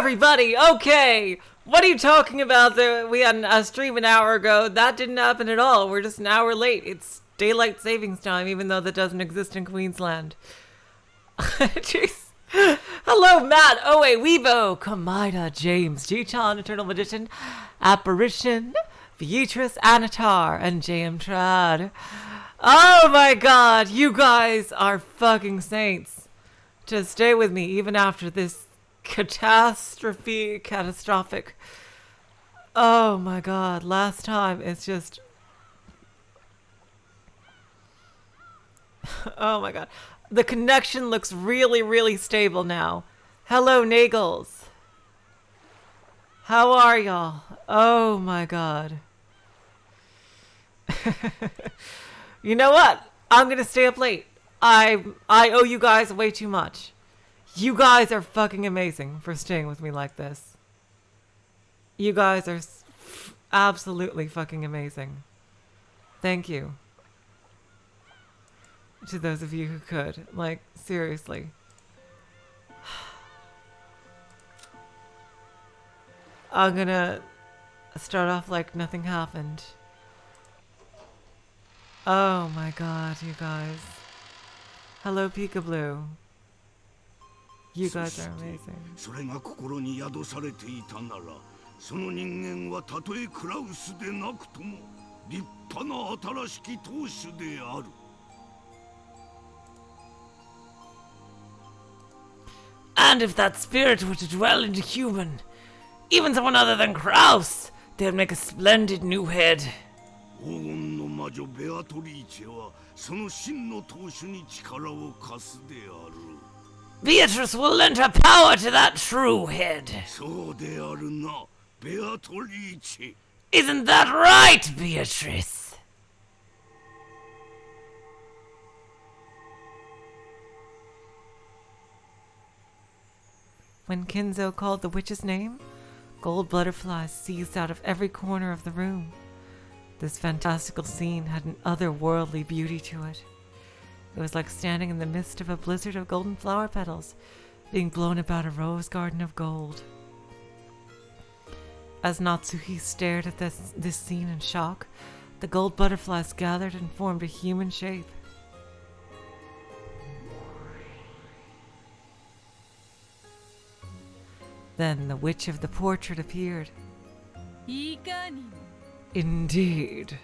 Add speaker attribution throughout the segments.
Speaker 1: everybody! Okay! What are you talking about? We had a stream an hour ago. That didn't happen at all. We're just an hour late. It's daylight savings time, even though that doesn't exist in Queensland. Jeez. Hello, Matt, Oe, Weibo, Kamida, James, G-Chan, Eternal Magician, Apparition, Beatrice, Anatar, and JM Trad. Oh my god, you guys are fucking saints to stay with me even after this catastrophic. Oh my god, last time it's just... Oh my god. The connection looks really, really stable now. Hello, Nagels. How are y'all? Oh my god. You know what? I'm gonna stay up late. I owe you guys way too much. You guys are fucking amazing for staying with me like this. You guys are absolutely fucking amazing. Thank you. To those of you who could. Like, seriously. I'm gonna start off like nothing happened. Oh my god, you guys. Hello, Peekaboo. You guys are amazing. And if that spirit were to dwell into human, even someone other than Kraus, they'd make a splendid new head. Beatrice will lend her power to that true head. Isn't that right, Beatrice? When Kinzo called the witch's name, gold butterflies seized out of every corner of the room. This fantastical scene had an otherworldly beauty to it. It was like standing in the midst of a blizzard of golden flower petals, being blown about a rose garden of gold. As Natsuhi stared at this scene in shock, the gold butterflies gathered and formed a human shape. Then the witch of the portrait appeared. Indeed.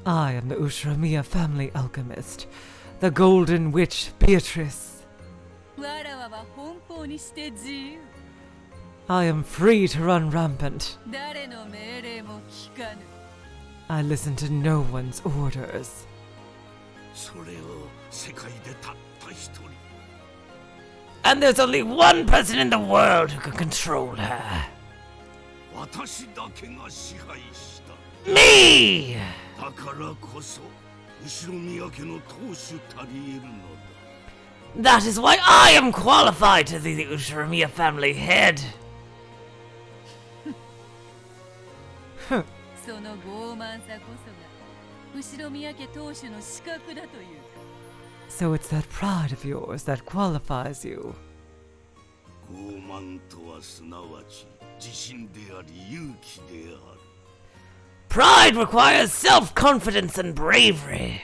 Speaker 1: I am the Ushiromiya family alchemist, the golden witch Beatrice. I am free to run rampant. I listen to no one's orders. And there's only one person in the world who can control her. Me! That is why I am qualified to be the Ushiromiya family head. So it's that pride of yours that qualifies you. Pride requires self-confidence and bravery.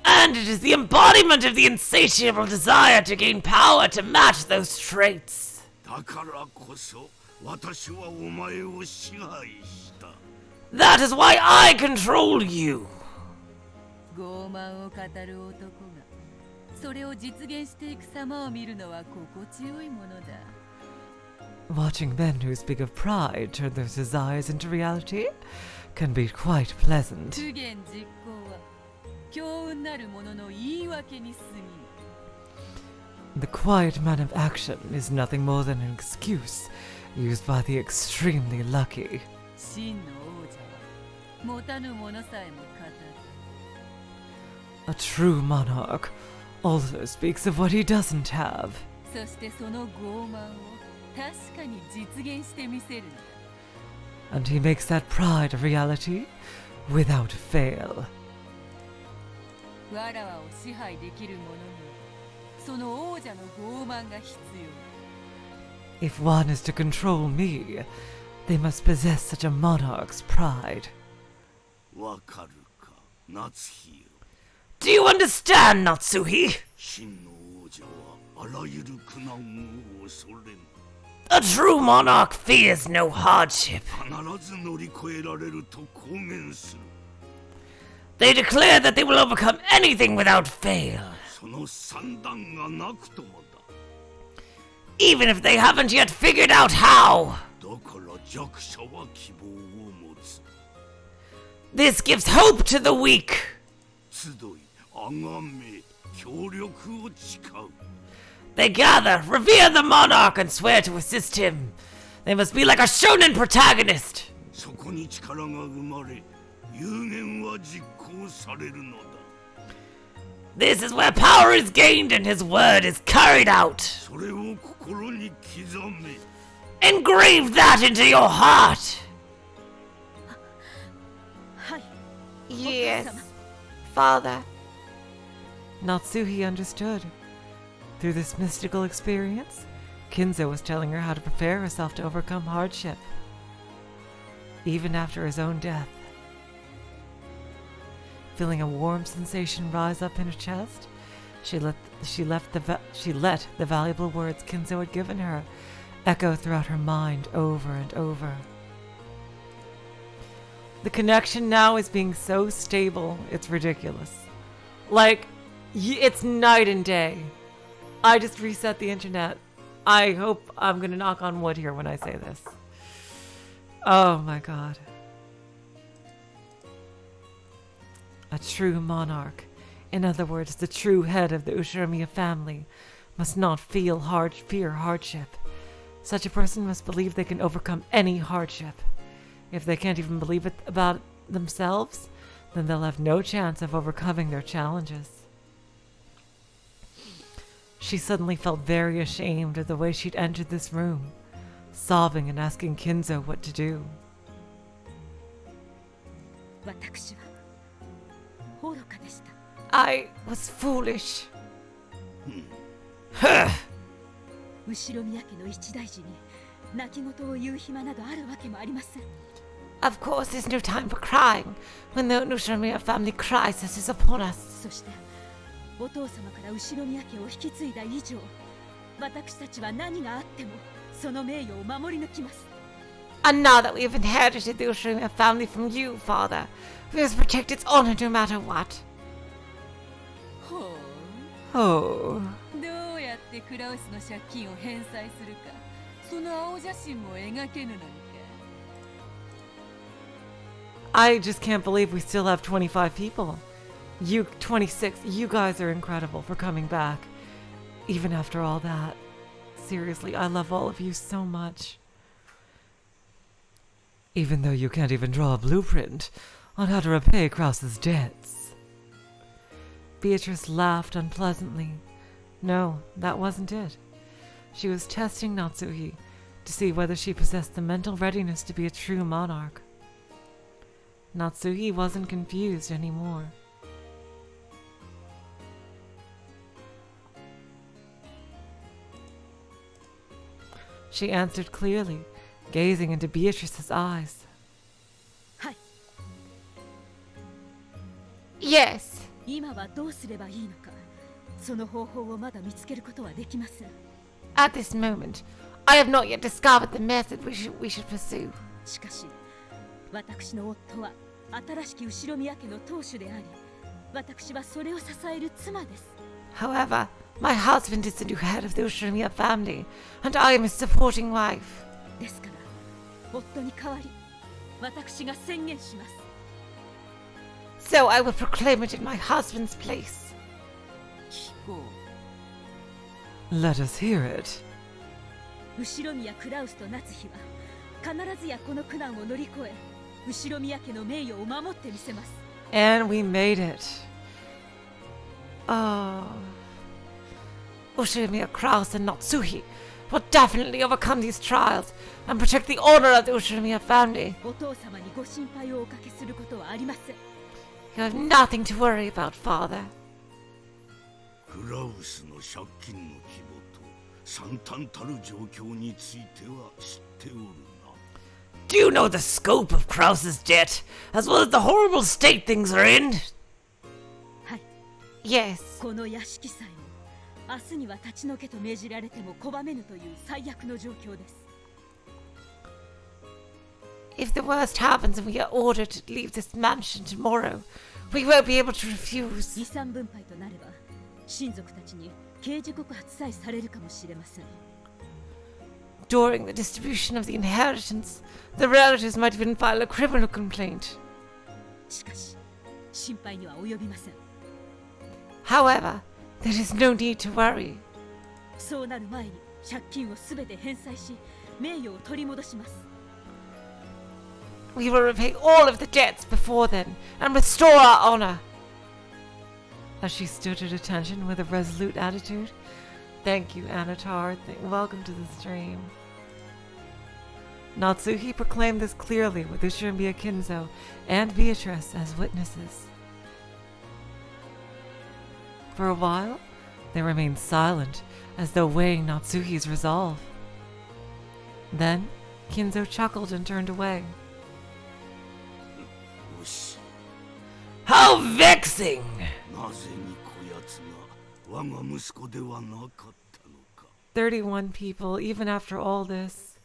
Speaker 1: And it is the embodiment of the insatiable desire to gain power to match those traits. That is why I control you. Watching men who speak of pride turn their desires into reality can be quite pleasant. The quiet man of action is nothing more than an excuse used by the extremely lucky. A true monarch also speaks of what he doesn't have. And he makes that pride a reality without fail. If one is to control me, they must possess such a monarch's pride. Do you understand, Natsuhi? A true monarch fears no hardship. They declare that they will overcome anything without fail. Even if they haven't yet figured out how. This gives hope to the weak. They gather, revere the monarch, and swear to assist him. They must be like a shonen protagonist. This is where power is gained and his word is carried out. Engrave that into your heart. Yes, Father. Natsuhi understood. Through this mystical experience, Kinzo was telling her how to prepare herself to overcome hardship, even after his own death. Feeling a warm sensation rise up in her chest, she let the valuable words Kinzo had given her echo throughout her mind over and over. The connection now is being so stable, it's ridiculous. Like, it's night and day. I just reset the internet. I hope I'm gonna knock on wood here when I say this. Oh my god. A true monarch, in other words, the true head of the Ushiromiya family, must not fear hardship. Such a person must believe they can overcome any hardship. If they can't even believe it about themselves, then they'll have no chance of overcoming their challenges. She suddenly felt very ashamed of the way she'd entered this room, sobbing and asking Kinzo what to do. I was foolish. Of course, there's no time for crying when the Ushiromiya family crisis is upon us. And now that we have inherited the Ushiromiya family from you, Father, we must protect its honor no matter what. Oh. I just can't believe we still have 25 people. You 26, you guys are incredible for coming back. Even after all that. Seriously, I love all of you so much. Even though you can't even draw a blueprint on how to repay Krause's debts. Beatrice laughed unpleasantly. No, that wasn't it. She was testing Natsuhi to see whether she possessed the mental readiness to be a true monarch. Natsuhi wasn't confused anymore. She answered clearly, gazing into Beatrice's eyes. Hi. Yes. At this moment, I have not yet discovered the method we should pursue. However, my husband is the new head of the Ushiromiya family, and I am his supporting wife. So I will proclaim it in my husband's place. Let us hear it. And we made it. Oh. Ushiromiya Krause and Natsuhi will definitely overcome these trials and protect the honor of the Ushirimiya family.
Speaker 2: お父様にご心配をおかけすることはありません。
Speaker 1: You have nothing to worry about, father.
Speaker 3: クラウスの借金の規模と惨憺たる状況については知っておるな。
Speaker 1: Do you know the scope of Krause's debt, as well as the horrible state things are in?
Speaker 2: はい。
Speaker 1: Yes.
Speaker 2: この屋敷さえも明日には立ち退けと命じられても拒めぬという最悪の状況です。
Speaker 1: If the worst happens and we are ordered to leave this mansion tomorrow, we won't be able to refuse.
Speaker 2: 遺産分配となれば親族たちに刑事告発さえされるかもしれません。
Speaker 1: During the distribution of the inheritance, the relatives might even file a criminal complaint.
Speaker 2: しかし心配には及びません。
Speaker 1: However, there is no need to worry.
Speaker 2: そうなる前に借金をすべて返済し名誉を取り戻します。
Speaker 1: We will repay all of the debts before then and restore our honor. As she stood at attention with a resolute attitude. Thank you, Anatar. Welcome to the stream. Natsuhi proclaimed this clearly with Ushirimiya Kinzo and Beatrice as witnesses. For a while, they remained silent, as though weighing Natsuhi's resolve. Then, Kinzo chuckled and turned away.
Speaker 3: よし、
Speaker 1: How vexing!
Speaker 3: なぜにこやつが我が息子ではなかったのか。
Speaker 1: 31 people, even after all this.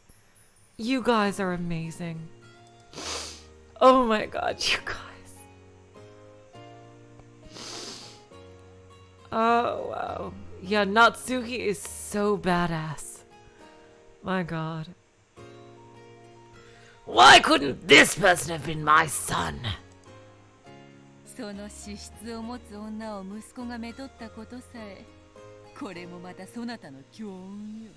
Speaker 1: You guys are amazing. Oh my god, you guys. Oh wow. Yeah, Natsuhi is so badass. My god. Why couldn't this person have been my son?
Speaker 2: その資質を持つ女を息子がめとったことさえ、これもまたそなたの強運よ。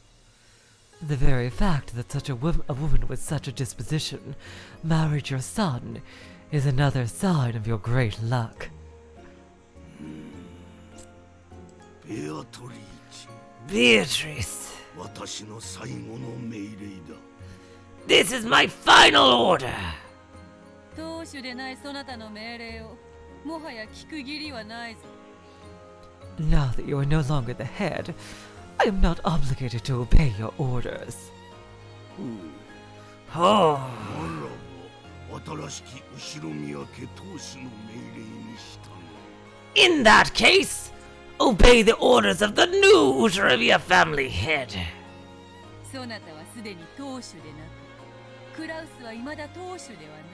Speaker 1: The very fact that such a woman with such a disposition married your son is another sign of your great luck.
Speaker 3: ベアトリーチ、
Speaker 1: Beatrice,
Speaker 3: 私の最後の命令だ。
Speaker 1: this is my final order.
Speaker 2: 当主でないそなたの命令をもはや聞く義理はないぞ。
Speaker 1: Now that you are no longer the head, I am not obligated to obey your orders.
Speaker 3: な
Speaker 1: Oh,
Speaker 3: らば、新しき後ろ宮家当主の命令に従う。
Speaker 1: in that case, obey the orders of the new Ushirimiya family head.
Speaker 2: そなたはすでに当主でなく、クラウスは未だ当主ではない。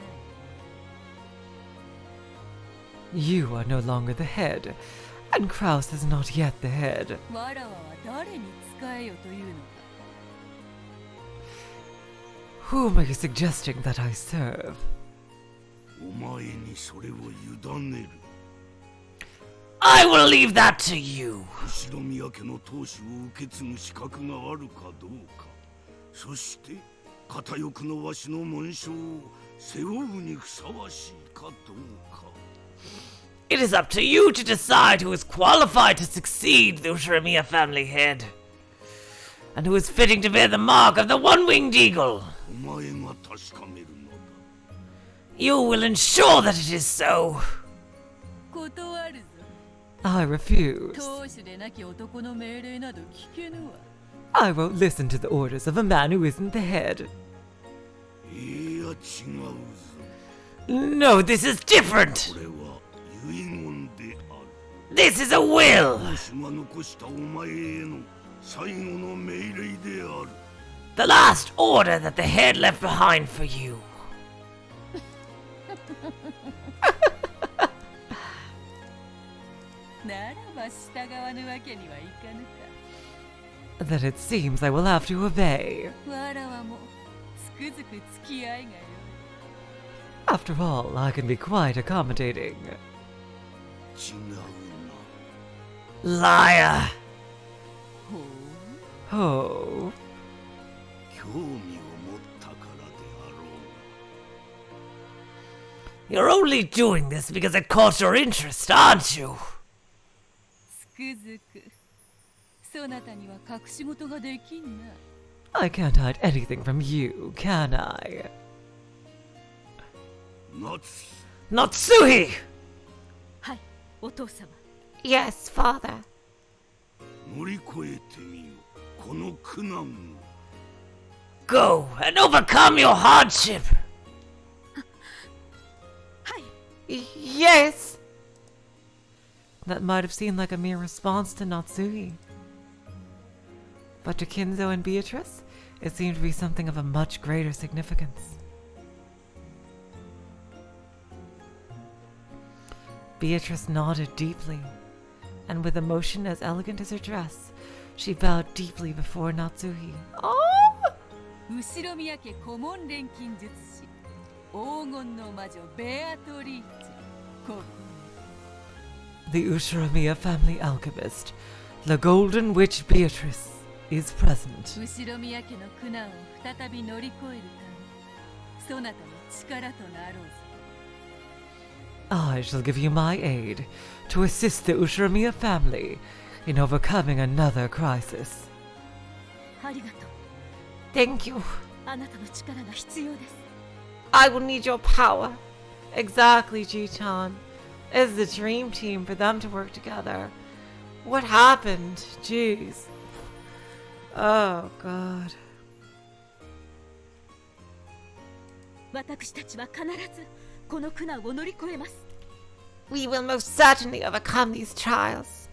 Speaker 1: You are no longer the head, and Kraus is not yet the head.
Speaker 2: わらわは誰に仕えよというのか。
Speaker 1: Whom are you suggesting that I serve?
Speaker 3: お前にそれを委ねる。
Speaker 1: I will leave that to you.
Speaker 3: 後ろ宮家の当主を受け継ぐ資格があるかどうか、そして片翼のわしの紋章を背負うにふさわしいかどうか。
Speaker 1: It is up to you to decide who is qualified to succeed the Ushirimiya family head, and who is fitting to bear the mark of the one-winged eagle.
Speaker 3: お前が確かめるのだ。
Speaker 1: You will ensure that it is so.
Speaker 2: 断るぞ。
Speaker 1: I refuse.
Speaker 2: 当主でなき男の命令など聞けぬわ。
Speaker 1: I won't listen to the orders of a man who isn't the head.
Speaker 3: いや違うぞ。
Speaker 1: No, this is different.
Speaker 3: これは遺言である。
Speaker 1: This is a will.
Speaker 3: 当主が残したお前への最後の命令である。
Speaker 1: The last order that the head left behind for you.
Speaker 2: ならば従わぬわけにはいかぬ
Speaker 1: Then it seems I will have to obey.
Speaker 2: か。わらわもつくづく付き合いがよい。
Speaker 1: After all, I can be quite accommodating.
Speaker 3: 違うな。
Speaker 1: Liar.
Speaker 2: ほう。
Speaker 1: Oh.
Speaker 3: 興味を持ったからであろう。
Speaker 1: You're only doing this because it caught your interest, aren't you?
Speaker 2: つくづくそなたには隠し事ができんな。
Speaker 1: I can't hide anything from you, can I?
Speaker 3: 夏日
Speaker 1: Natsuhi!
Speaker 2: はい、お父様。
Speaker 1: Yes, father.
Speaker 3: 乗り越えてみよこの苦難を。
Speaker 1: Go and overcome your hardship!
Speaker 2: はい。
Speaker 1: Yes! That might have seemed like a mere response to Natsuhi. But to Kinzo and Beatrice, it seemed to be something of a much greater significance. Beatrice nodded deeply, and with emotion as elegant as her dress, she bowed deeply before Natsuhi. Oh!
Speaker 2: 後ろ宮家顧問錬金術師黄金の魔女ベアトリーチェ、ここ
Speaker 1: The Ushiromiya family alchemist, the Golden Witch Beatrice, is present.
Speaker 2: 後ろ宮家の苦難を再び乗り越えるため、そなたの力となろうぞ。
Speaker 1: I shall give you my aid to assist the Ushiromiya family in overcoming another crisis.
Speaker 2: ありがとう。
Speaker 1: Thank you.
Speaker 2: あなたの力が必要です。
Speaker 1: I will need your power. Exactly, Ji-chan. It's the dream team for them to work together. What happened? Jeez. Oh, God.
Speaker 2: 私たちは必ずこの苦難を乗り越えます。
Speaker 1: We will most certainly overcome these trials.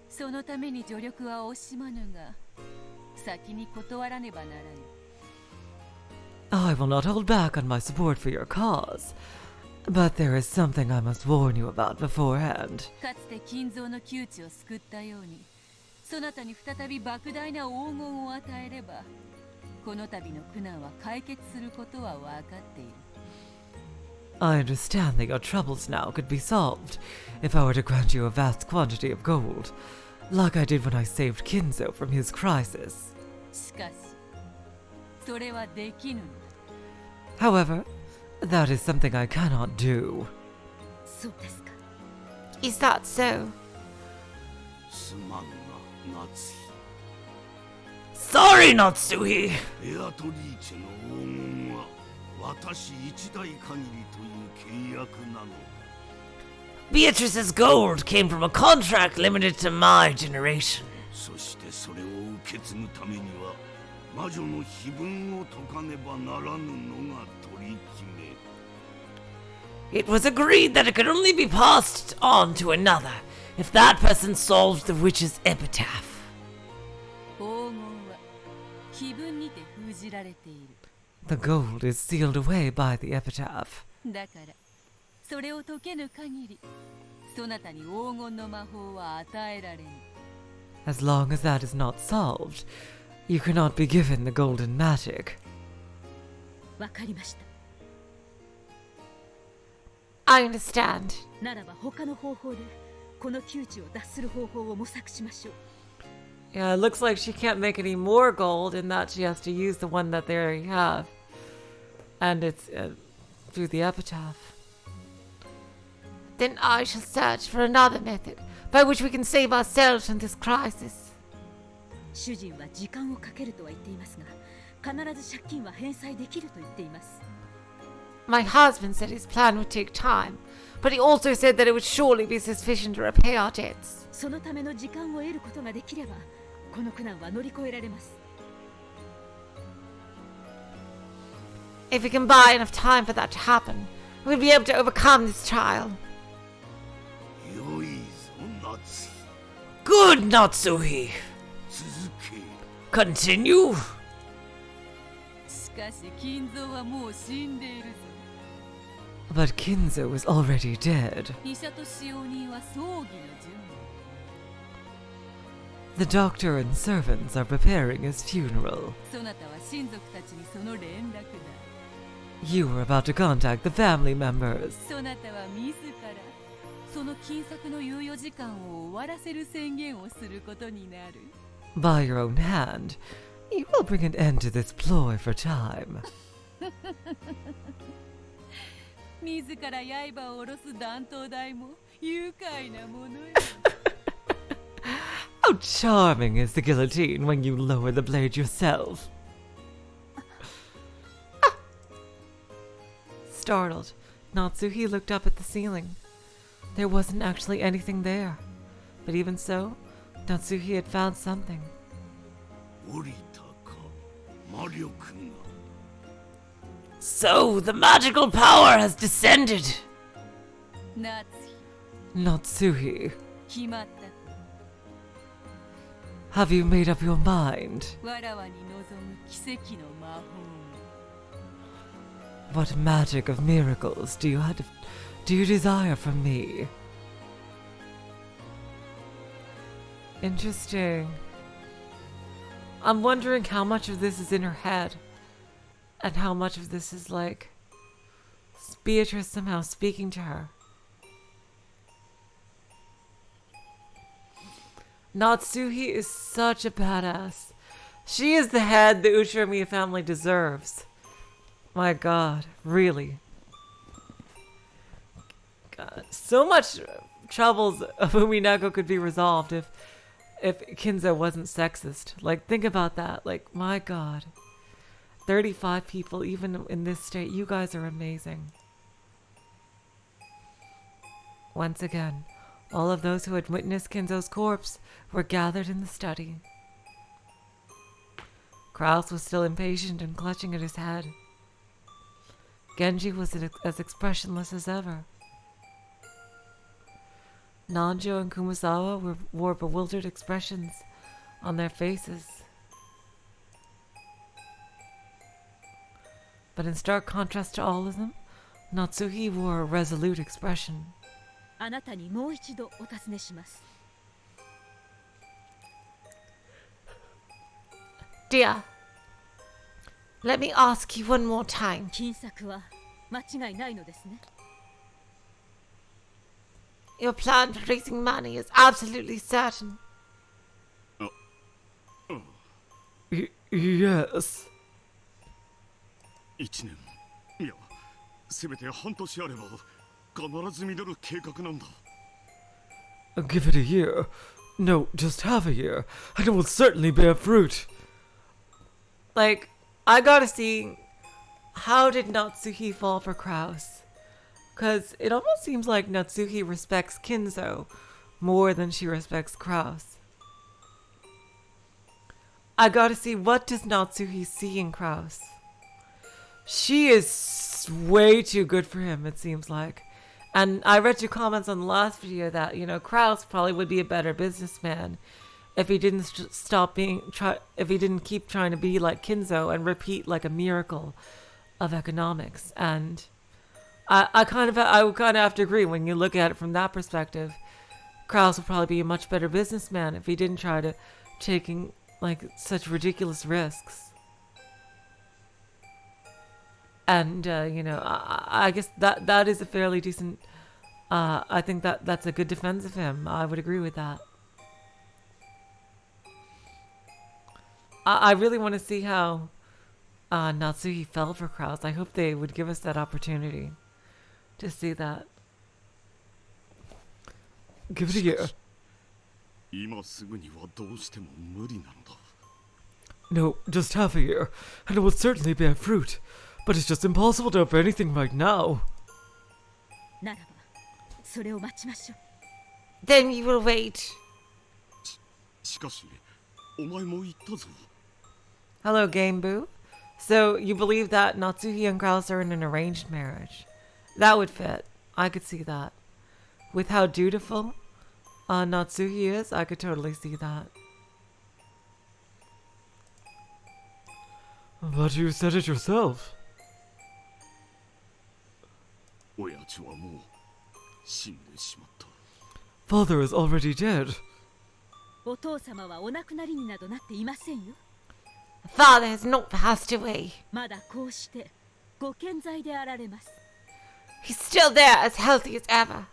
Speaker 2: そのために助力は惜しまぬが、先に断らねばならぬ。
Speaker 1: I will not hold back on my support for your cause. But there is something I must warn you about beforehand.
Speaker 2: かつて金蔵の窮地を救ったように、そなたに再び莫大な黄金を与えれば、この度の苦難は解決することは分かっている。
Speaker 1: I understand that your troubles now could be solved if I were to grant you a vast quantity of gold, like I did when I saved Kinzo from his crisis.
Speaker 2: しかし、それはできぬ。
Speaker 1: However, that is something I cannot do.
Speaker 2: そうですか。
Speaker 1: Is that so?
Speaker 3: すまんな夏日。
Speaker 1: Sorry, Natsuhi!
Speaker 3: ベアトリーチェの黄金は私一代限りという契約なのだ。
Speaker 1: Beatrice's gold came from a contract limited to my generation.
Speaker 3: そしてそれを受け継ぐためには魔女の碑文を解かねばならぬのが取り決め。
Speaker 1: It was agreed that it could only be passed on to another if that person solved the witch's epitaph.
Speaker 2: 黄金は碑文にて封じられている。
Speaker 1: The gold is sealed away by the epitaph.
Speaker 2: だからそれを解けぬ限り、そなたに黄金の魔法は与えられぬ。
Speaker 1: As long as that is not solved, you cannot be given the golden magic.
Speaker 2: わかりました。
Speaker 1: I understand.
Speaker 2: ならば他の方法でこの窮地を脱する方法を模索しましょう。
Speaker 1: Yeah, it looks like she can't make any more gold and that she has to use the one that they already have. And it's through the epitaph. Then I shall search for another method by which we can save ourselves from this crisis.
Speaker 2: 主人は時間をかけるとは言っていますが、必ず借金は返済できると言っています。
Speaker 1: My husband said his plan would take time, but he also said that it would surely be sufficient to repay our debts.
Speaker 2: そのための時間を得ることができれば、この苦難は乗り越えられます。
Speaker 1: If we can buy enough time for that to happen, we'll be able to overcome this trial.
Speaker 3: 良いぞ夏日。
Speaker 1: Good, Natsuhi.
Speaker 3: 続け。
Speaker 1: Continue.
Speaker 2: しかし金蔵はもう死んでいるぞ。
Speaker 1: But Kinzo is already dead.
Speaker 2: 医者と使用人は葬儀の準備。
Speaker 1: The doctor and servants are preparing his funeral.
Speaker 2: そなたは親族たちにその連絡だ。
Speaker 1: You were about to contact the family members.
Speaker 2: そなたは自らその金策の猶予時間を終わらせる宣言をすることになる。
Speaker 1: By your own hand, you will bring an end to this ploy for time.
Speaker 2: 自ら刃を下ろす断頭台も愉快なものよ。
Speaker 1: How How charming is the guillotine when you lower the blade yourself. Startled, Natsuhi looked up at the ceiling. There wasn't actually anything there. But even so, Natsuhi had found something. So, the magical power has descended!
Speaker 2: 夏
Speaker 1: Natsuhi,
Speaker 2: 決まった
Speaker 1: have you made up your mind?
Speaker 2: わらわに望む奇跡の魔法
Speaker 1: What magic of miracles do you desire from me? Interesting. I'm wondering how much of this is in her head, and how much of this is like Beatrice somehow speaking to her. Natsuhi is such a badass. She is the head the Uchiramiya family deserves. My god, really. God, so much troubles of Umineko could be resolved if Kinzo wasn't sexist. Like, think about that. Like, my god. 35 people, even in this state. You guys are amazing. Once again, all of those who had witnessed Kinzo's corpse were gathered in the study. Kraus was still impatient and clutching at his head. Genji was as expressionless as ever. Nanjo and Kumasawa wore bewildered expressions on their faces. But in stark contrast to all of them, Natsuhi wore a resolute expression.
Speaker 2: あなたにもう一度お尋ねします
Speaker 1: Dear, let me ask you one more time.
Speaker 2: 金策は間違いないのですね
Speaker 1: Your plan for raising money is absolutely certain. Yes.
Speaker 3: 1年いやせめて半年あれば必ず実る計画なんだ
Speaker 1: Give it a year. No, just half a year, and it will certainly bear fruit. Like, I gotta see, how did Natsuhi fall for Kraus? Because it almost seems like Natsuhi respects Kinzo more than she respects Kraus. I gotta see, what does Natsuhi see in Kraus? She is way too good for him, it seems like. And I read your comments on the last video that, you know, Kraus probably would be a better businessman if he didn't if he didn't keep trying to be like Kinzo and repeat like a miracle of economics. And I would kind of have to agree when you look at it from that perspective. Kraus would probably be a much better businessman if he didn't try to taking like such ridiculous risks. And you know, I guess that is a fairly decent. I think that's a good defense of him. I would agree with that. I really want to see how Natsuhi fell for Kraus. I hope they would give us that opportunity to see that. Give it a year.
Speaker 3: 今すぐにはどうしても無理なんだ
Speaker 1: No, just half a year, and it will certainly bear fruit. But it's just impossible to offer anything right now.
Speaker 2: ならばそれを待ちましょう
Speaker 1: Then we will wait.
Speaker 3: しかしお前も言ったぞ
Speaker 1: Hello, Game Boo. So you believe that Natsuhi and Kraus are in an arranged marriage? That would fit. I could see that. With how dutiful Natsuhi is, I could totally see that. But you said it yourself.
Speaker 3: 親父はもう死んでしまった
Speaker 1: Father is already dead.
Speaker 2: お父様はお亡くなりになどなっていませんよ
Speaker 1: Father has not passed away.
Speaker 2: まだこうしてご健在であられます
Speaker 1: He's still there, as healthy as ever.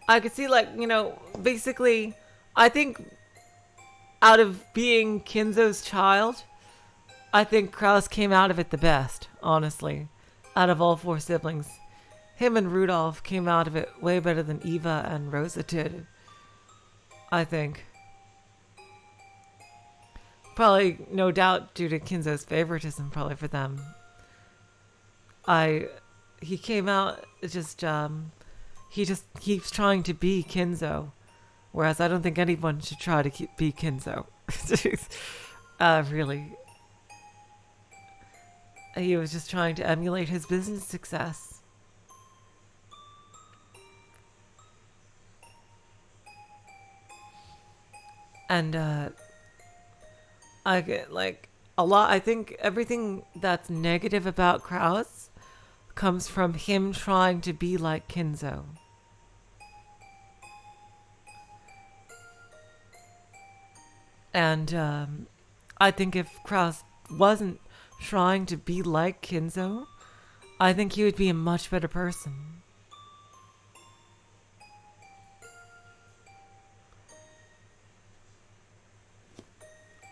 Speaker 1: I could see, like, you know, basically, I think out of being Kinzo's child, I think Kraus came out of it the best, honestly. Out of all four siblings. Him and Rudolph came out of it way better than Eva and Rosa did. I think. Probably, no doubt, due to Kinzo's favoritism, probably for them. He came out he just keeps trying to be Kinzo, whereas I don't think anyone should try to be Kinzo. Really. He was just trying to emulate his business success. And, I get, like, a lot. I think everything that's negative about Kraus comes from him trying to be like Kinzo. And, I think if Kraus wasn't trying to be like Kinzo, I think he would be a much better person.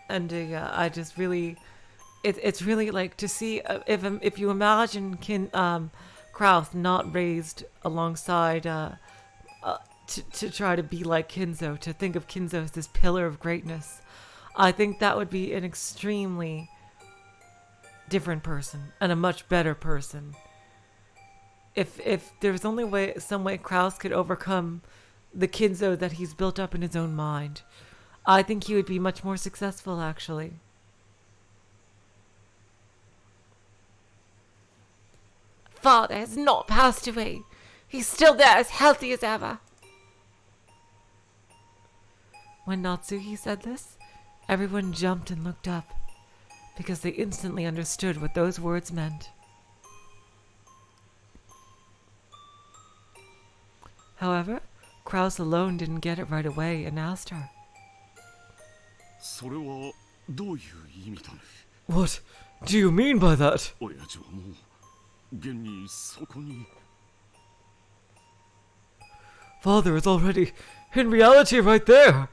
Speaker 1: And I just really, it's really like to see if you imagine Kraus not raised alongside to try to be like Kinzo, to think of Kinzo as this pillar of greatness, I think that would be an extremely different person and a much better person. If there's only some way Kraus could overcome the Kinzo that he's built up in his own mind, I think he would be much more successful, actually. Father has not passed away. He's still there, as healthy as ever. When Natsuhi said this, everyone jumped and looked up, because they instantly understood what those words meant. However, Kraus alone didn't get it right away and asked her, "What do you mean by that?" Father is already in reality right there.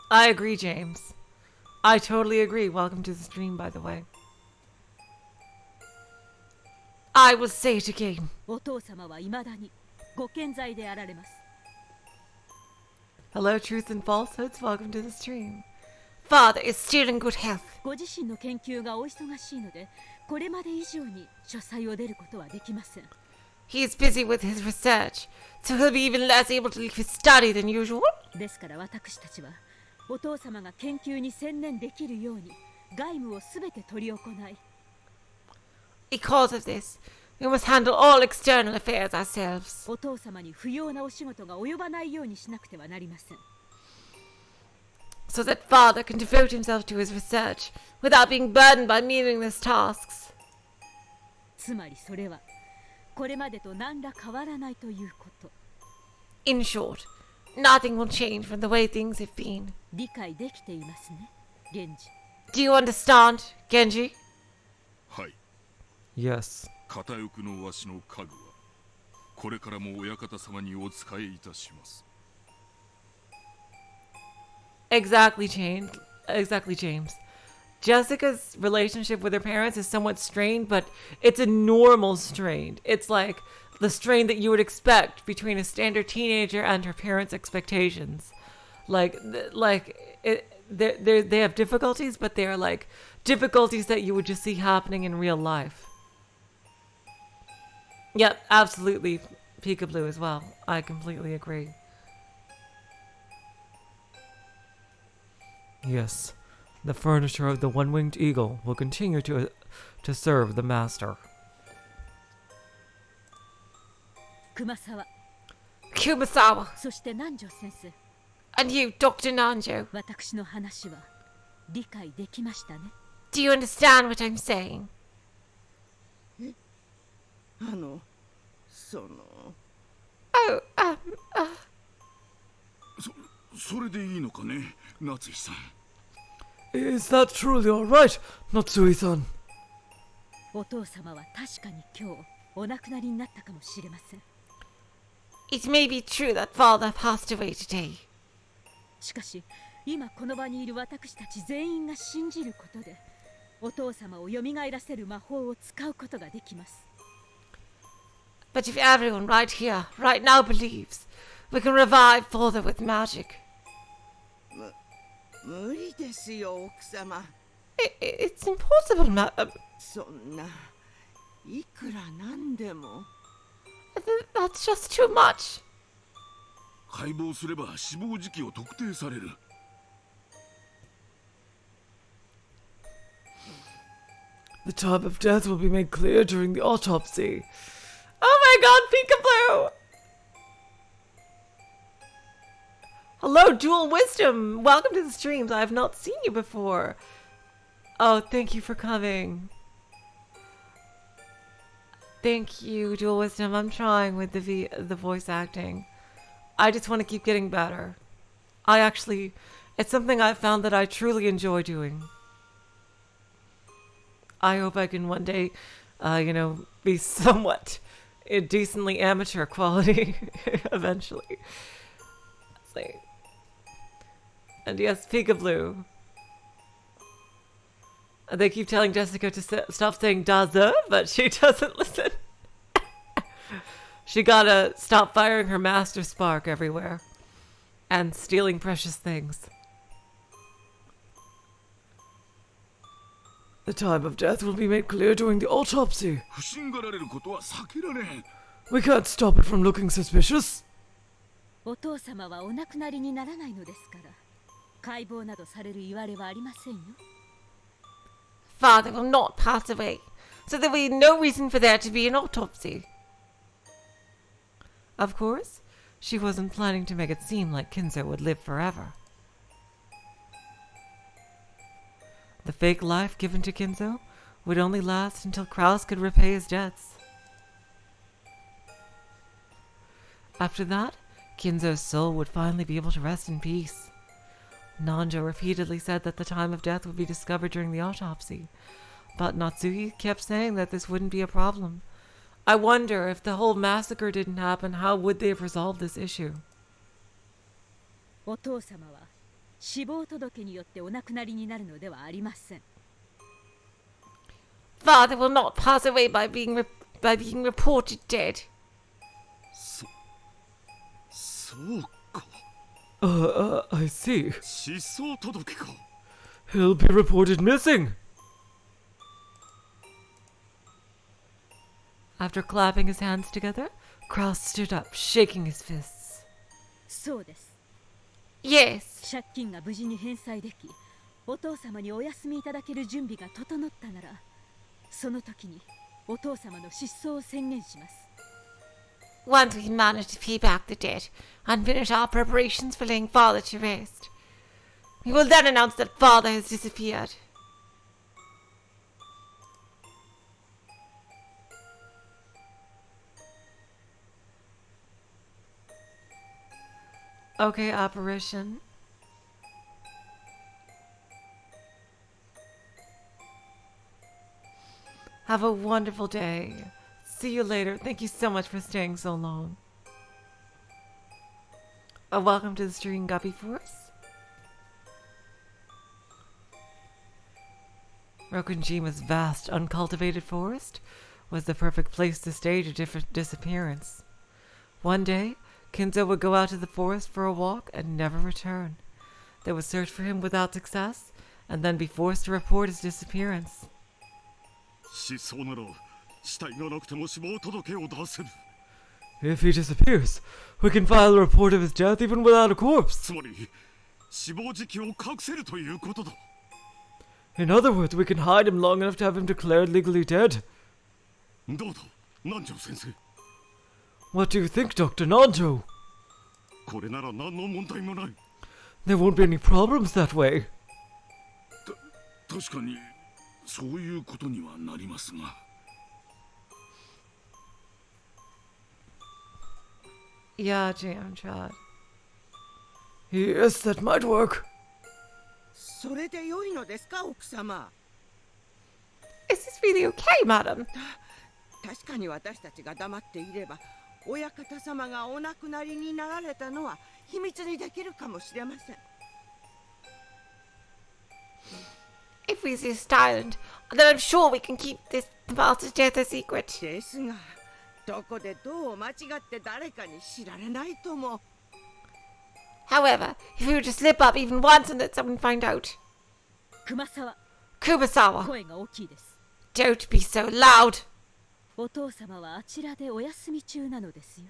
Speaker 1: I agree, James. I totally agree. Welcome to the stream, by the way. I will say it again. Hello, Truth and Falsehoods. Welcome to the stream. Father is still in good health. He is busy with his research, so he'll be even less able to leave his study than usual. Because of this, we must handle all external affairs ourselves. So that Father can devote himself to his research without being burdened by meaningless tasks. In short, nothing will change from the way things have been. Do you understand, Genji? Yes. Exactly, James. Exactly, James. Jessica's relationship with her parents is somewhat strained, but it's a normal strain. It's like the strain that you would expect between a standard teenager and her parents' expectations. They have difficulties, but they are like difficulties that you would just see happening in real life. Yep, absolutely. Peekaboo as well. I completely agree. Yes, the furniture of the one-winged eagle will continue to serve the master. Kumasawa. And you, Dr. Nanjo. Do you understand what I'm saying? Oh,
Speaker 3: それでいいのかね、夏井さん。
Speaker 1: Is that truly all right, Natsuhi-san?
Speaker 2: お父様は確かに今日お亡くなりになったかもしれません。
Speaker 1: It may be true that father passed away today.
Speaker 2: しかし、今この場にいる私たち全員が信じることで、お父様を蘇らせる魔法を使うことができます。
Speaker 1: But if everyone right here, right now believes, We can revive father with magic.
Speaker 4: 無理ですよ、奥様。
Speaker 1: It's impossible, madam.
Speaker 4: そんないくらなんでも。
Speaker 1: That's just too much.
Speaker 3: 解剖すれば死亡時期を特定される。
Speaker 1: The time of death will be made clear during the autopsy. Oh my god, Peekaboo! Hello, Dual Wisdom! Welcome to the streams. I have not seen you before. Oh, thank you for coming. Thank you, Dual Wisdom. I'm trying with the voice acting. I just want to keep getting better. It's something I've found that I truly enjoy doing. I hope I can one day, be somewhat decently amateur quality eventually. And yes, Peekaboo. They keep telling Jessica to stop saying "daza," but she doesn't listen. She gotta stop firing her master spark everywhere and stealing precious things. The time of death will be made clear during the autopsy.
Speaker 3: 不審がられることは避けられん。
Speaker 1: We can't stop it from looking suspicious.
Speaker 2: お父様はお亡くなりにならないのですから、解剖などされる言われはありませんよ。
Speaker 1: Father will not pass away, so there will be no reason for there to be an autopsy. Of course, she wasn't planning to make it seem like Kinzo would live forever. The fake life given to Kinzo would only last until Kraus could repay his debts. After that, Kinzo's soul would finally be able to rest in peace. Nanjo repeatedly said that the time of death would be discovered during the autopsy, but Natsuhi kept saying that this wouldn't be a problem. I wonder if the whole massacre didn't happen, how would they have resolved this issue?
Speaker 2: お父様は死亡届によってお亡くなりになるのではありません。
Speaker 1: Father will not pass away by being reported dead.
Speaker 3: そうか。
Speaker 1: I see.
Speaker 3: 失踪届か。
Speaker 1: He'll be reported missing. After clapping his hands together, Kraus stood up, shaking his fists.
Speaker 2: そうです。
Speaker 1: Yes.
Speaker 2: 借金が無事に返済でき、お父様にお休みいただける準備が整ったなら、その時にお父様の失踪を宣言します。
Speaker 1: Once we manage to pay back the debt and finish our preparations for laying Father to rest, we will then announce that Father has disappeared. Okay, apparition. Have a wonderful day. See you later. Thank you so much for staying so long. Welcome to the stream, Guppy Force. Rokunjima's vast, uncultivated forest was the perfect place to stage a different disappearance. One day, Kinzo would go out to the forest for a walk and never return. They would search for him without success, and then be forced to report his disappearance.
Speaker 3: 失踪なら死体がなくても死亡届を出せる。
Speaker 1: If he disappears, we can file a report of his death even without a corpse.
Speaker 3: つまり死亡時期を隠せるということだ。
Speaker 1: In other words, we can hide him long enough to have him declared legally dead.
Speaker 3: どうだ、南條先生。
Speaker 1: What do you think, Dr. Nanjo?
Speaker 3: これなら何の問題もない。
Speaker 1: There won't be any problems that way.
Speaker 3: 確かにそういうことにはなりますが。
Speaker 1: Yeah, Jam Chad. Yes, that might work.
Speaker 4: それで良いのですか、奥様。
Speaker 1: Is this really okay, madam?
Speaker 4: 確かに私たちが黙っていれば、親方様がお亡くなりになられたのは秘密にできるかもしれません。
Speaker 1: If we stay silent, then I'm sure we can keep this master's death a secret.
Speaker 4: ですが、どこでどう間違って誰かに知られないとも。
Speaker 1: However, if we were to slip up even once and let someone find out.
Speaker 2: 熊沢
Speaker 1: Kumasawa,
Speaker 2: 声が大きいです。
Speaker 1: don't be so loud.
Speaker 2: お父様はあちらでお休み中なのですよ。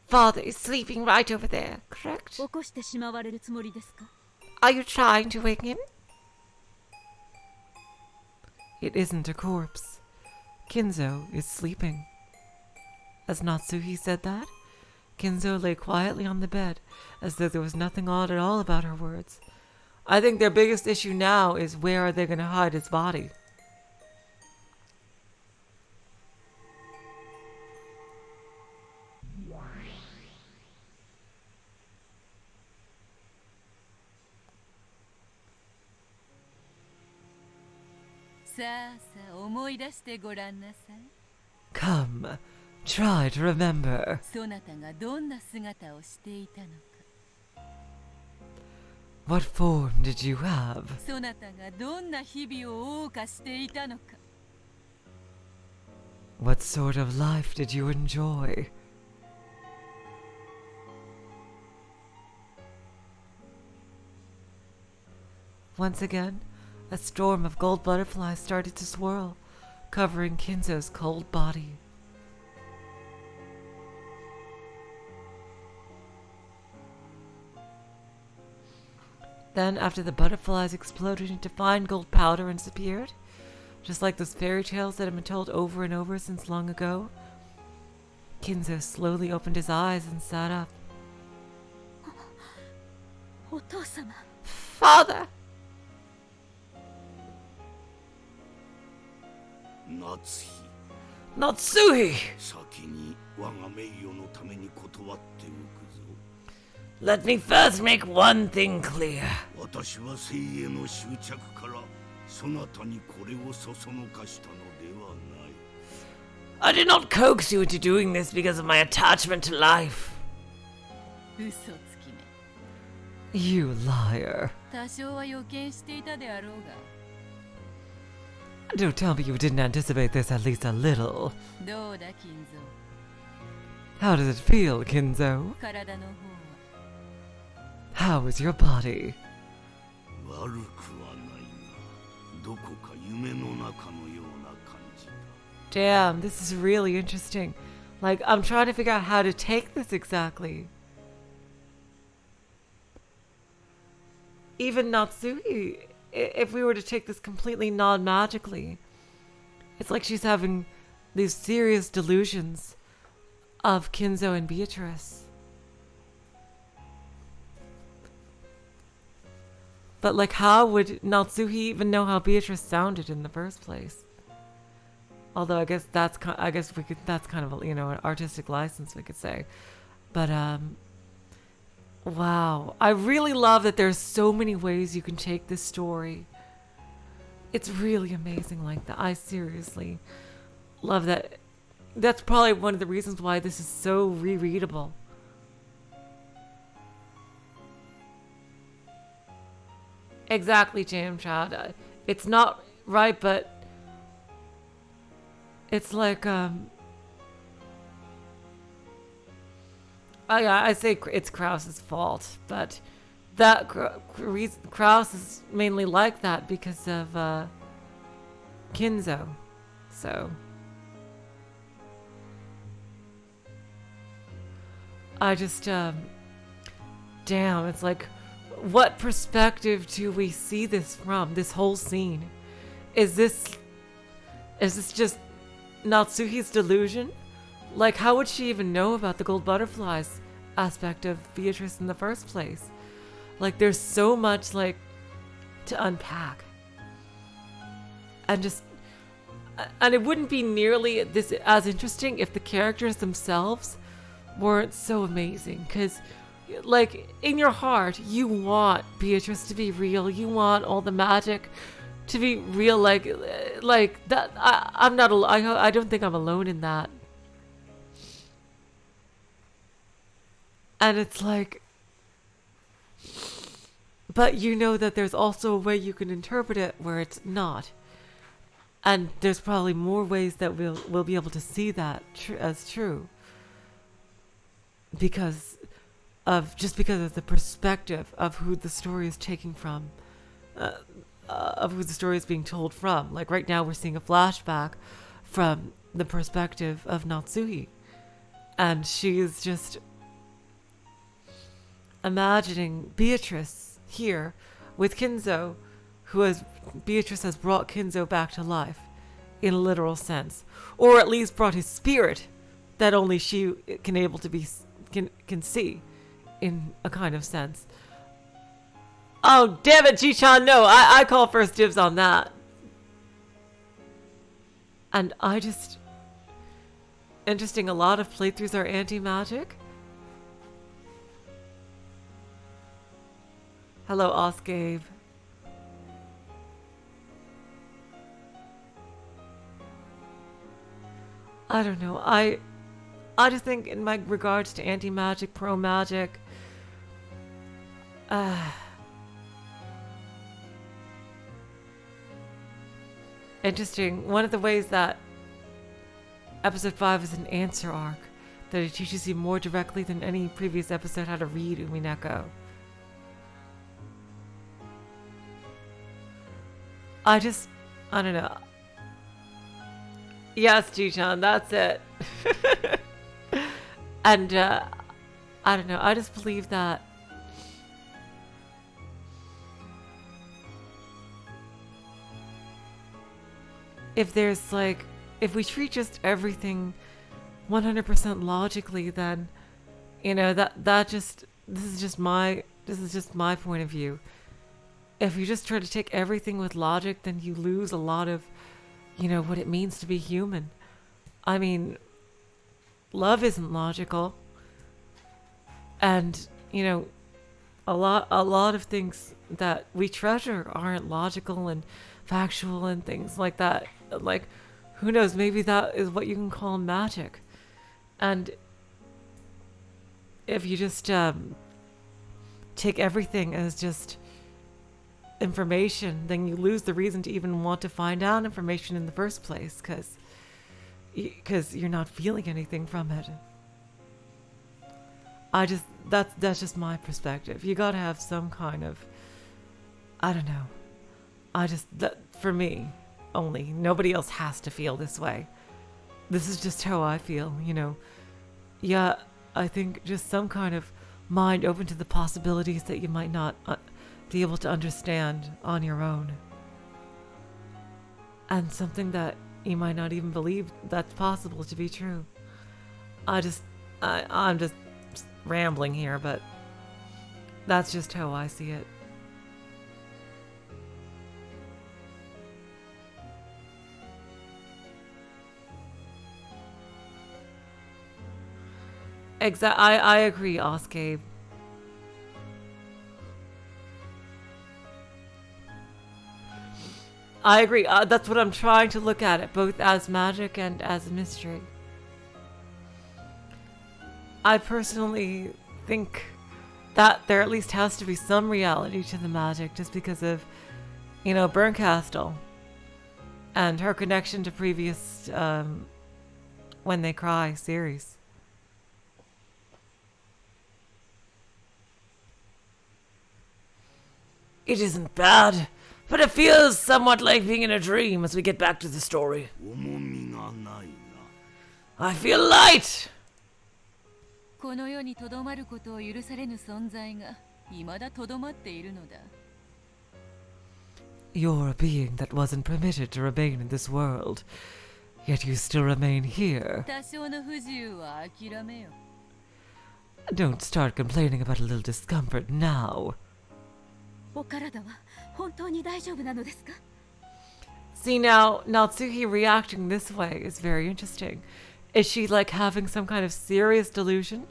Speaker 1: Father is sleeping right over there, correct?
Speaker 2: 起こしてしまわれるつもりですか？
Speaker 1: Are you trying to wake him? It isn't a corpse. Kinzo is sleeping. As Natsuhi said that, Kinzo lay quietly on the bed, as though there was nothing odd at all about her words. I think their biggest issue now is where are they going to hide his body? Come, try to remember.
Speaker 2: そなたがどんな姿をしていたのか。
Speaker 1: What form did you have?
Speaker 2: そなたがどんな日々を謳歌していたのか。
Speaker 1: What sort of life did you enjoy? Once again, a storm of gold butterflies started to swirl, covering Kinzo's cold body. Then, after the butterflies exploded into fine gold powder and disappeared, just like those fairy tales that have been told over and over since long ago, Kinzo slowly opened his eyes and sat up.
Speaker 2: お父様。
Speaker 1: Father!
Speaker 3: 夏日
Speaker 1: Natsuhi!
Speaker 3: 先に我が名誉のために断っておくぞ。
Speaker 1: Let me first make one thing clear.
Speaker 3: 私は生への執着からそなたにこれをそそのかしたのではない。
Speaker 1: I did not coax you into doing this because of my attachment to life.
Speaker 2: 嘘つきめ。
Speaker 1: You liar.
Speaker 2: 多少は予見していたであろうが。
Speaker 1: Don't tell me you didn't anticipate this at least a little.
Speaker 2: どうだ、金蔵。
Speaker 1: How does it feel, Kinzo?
Speaker 2: 体の方は。
Speaker 1: How is your body?
Speaker 3: 悪くはないが、どこか夢の中のような感じだ。
Speaker 1: Damn, this is really interesting. Like, I'm trying to figure out how to take this exactly. Even Natsuhi, if we were to take this completely non-magically, it's like she's having these serious delusions of Kinzo and Beatrice. But like, how would Natsuhi even know how Beatrice sounded in the first place? Although I guess that's that's kind of a, an artistic license, we could say. But wow, I really love that there's so many ways you can take this story. It's really amazing like that. I seriously love that. That's probably one of the reasons why this is so rereadable. Exactly, Jam Child. It's not right, but it's like oh yeah, I say it's Krause's fault, but that Krause is mainly like that because of Kinzo. So I just damn, it's like, what perspective do we see this from? This whole scene, is this just Natsuhi's delusion? Like, how would she even know about the gold butterflies aspect of Beatrice in the first place? Like, there's so much, like, to unpack. And it wouldn't be nearly this as interesting if the characters themselves weren't so amazing. Because, like, in your heart, you want Beatrice to be real. You want all the magic to be real. Like that. I'm not. I don't think I'm alone in that. And it's like, but you know that there's also a way you can interpret it where it's not. And there's probably more ways that we'll be able to see that as true. Because just because of the perspective of who the story is taking from, of who the story is being told from. Like right now we're seeing a flashback from the perspective of Natsuhi, and she is just imagining Beatrice here with Kinzo, Beatrice has brought Kinzo back to life in a literal sense, or at least brought his spirit that only she can see in a kind of sense. Oh, damn it, Ji-chan, no, I call first dibs on that. And interesting, a lot of playthroughs are anti-magic. Hello, Oscave. I don't know, I just think in my regards to anti-magic, pro-magic, interesting. One of the ways that episode 5 is an answer arc, that it teaches you more directly than any previous episode how to read Umineko. I don't know. Yes, Ji-chan, that's it. And, I don't know, I just believe that if we treat just everything 100% logically, then, this is just my point of view. If you just try to take everything with logic, then you lose a lot of, what it means to be human. I mean, love isn't logical. And, a lot of things that we treasure aren't logical and factual and things like that. Like, who knows, maybe that is what you can call magic. And if you just take everything as just information, then you lose the reason to even want to find out information in the first place, because you're not feeling anything from it. That's just my perspective. You gotta have some kind of, I don't know. For me only, nobody else has to feel this way. This is just how I feel, Yeah, I think just some kind of mind open to the possibilities that you might not be able to understand on your own. And something that you might not even believe that's possible to be true. I'm just rambling here, but that's just how I see it. I agree, Oscave. I agree. That's what I'm trying to look at it, both as magic and as a mystery. I personally think that there at least has to be some reality to the magic, just because of, Bernkastel and her connection to previous When They Cry series. It isn't bad, but it feels somewhat like being in a dream as we get back to the story. I feel light!
Speaker 2: この世にとどまることを許されぬ存在が未だとどまっているのだ。
Speaker 1: You're a being that wasn't permitted to remain in this world, yet you still remain here.
Speaker 2: 多少の不自由は諦めよ。
Speaker 1: Don't start complaining about a little discomfort now.
Speaker 2: お体は本当に大丈夫なのですか?
Speaker 1: See, now, Natsuhi reacting this way is very interesting. Is she like having some kind of serious delusion?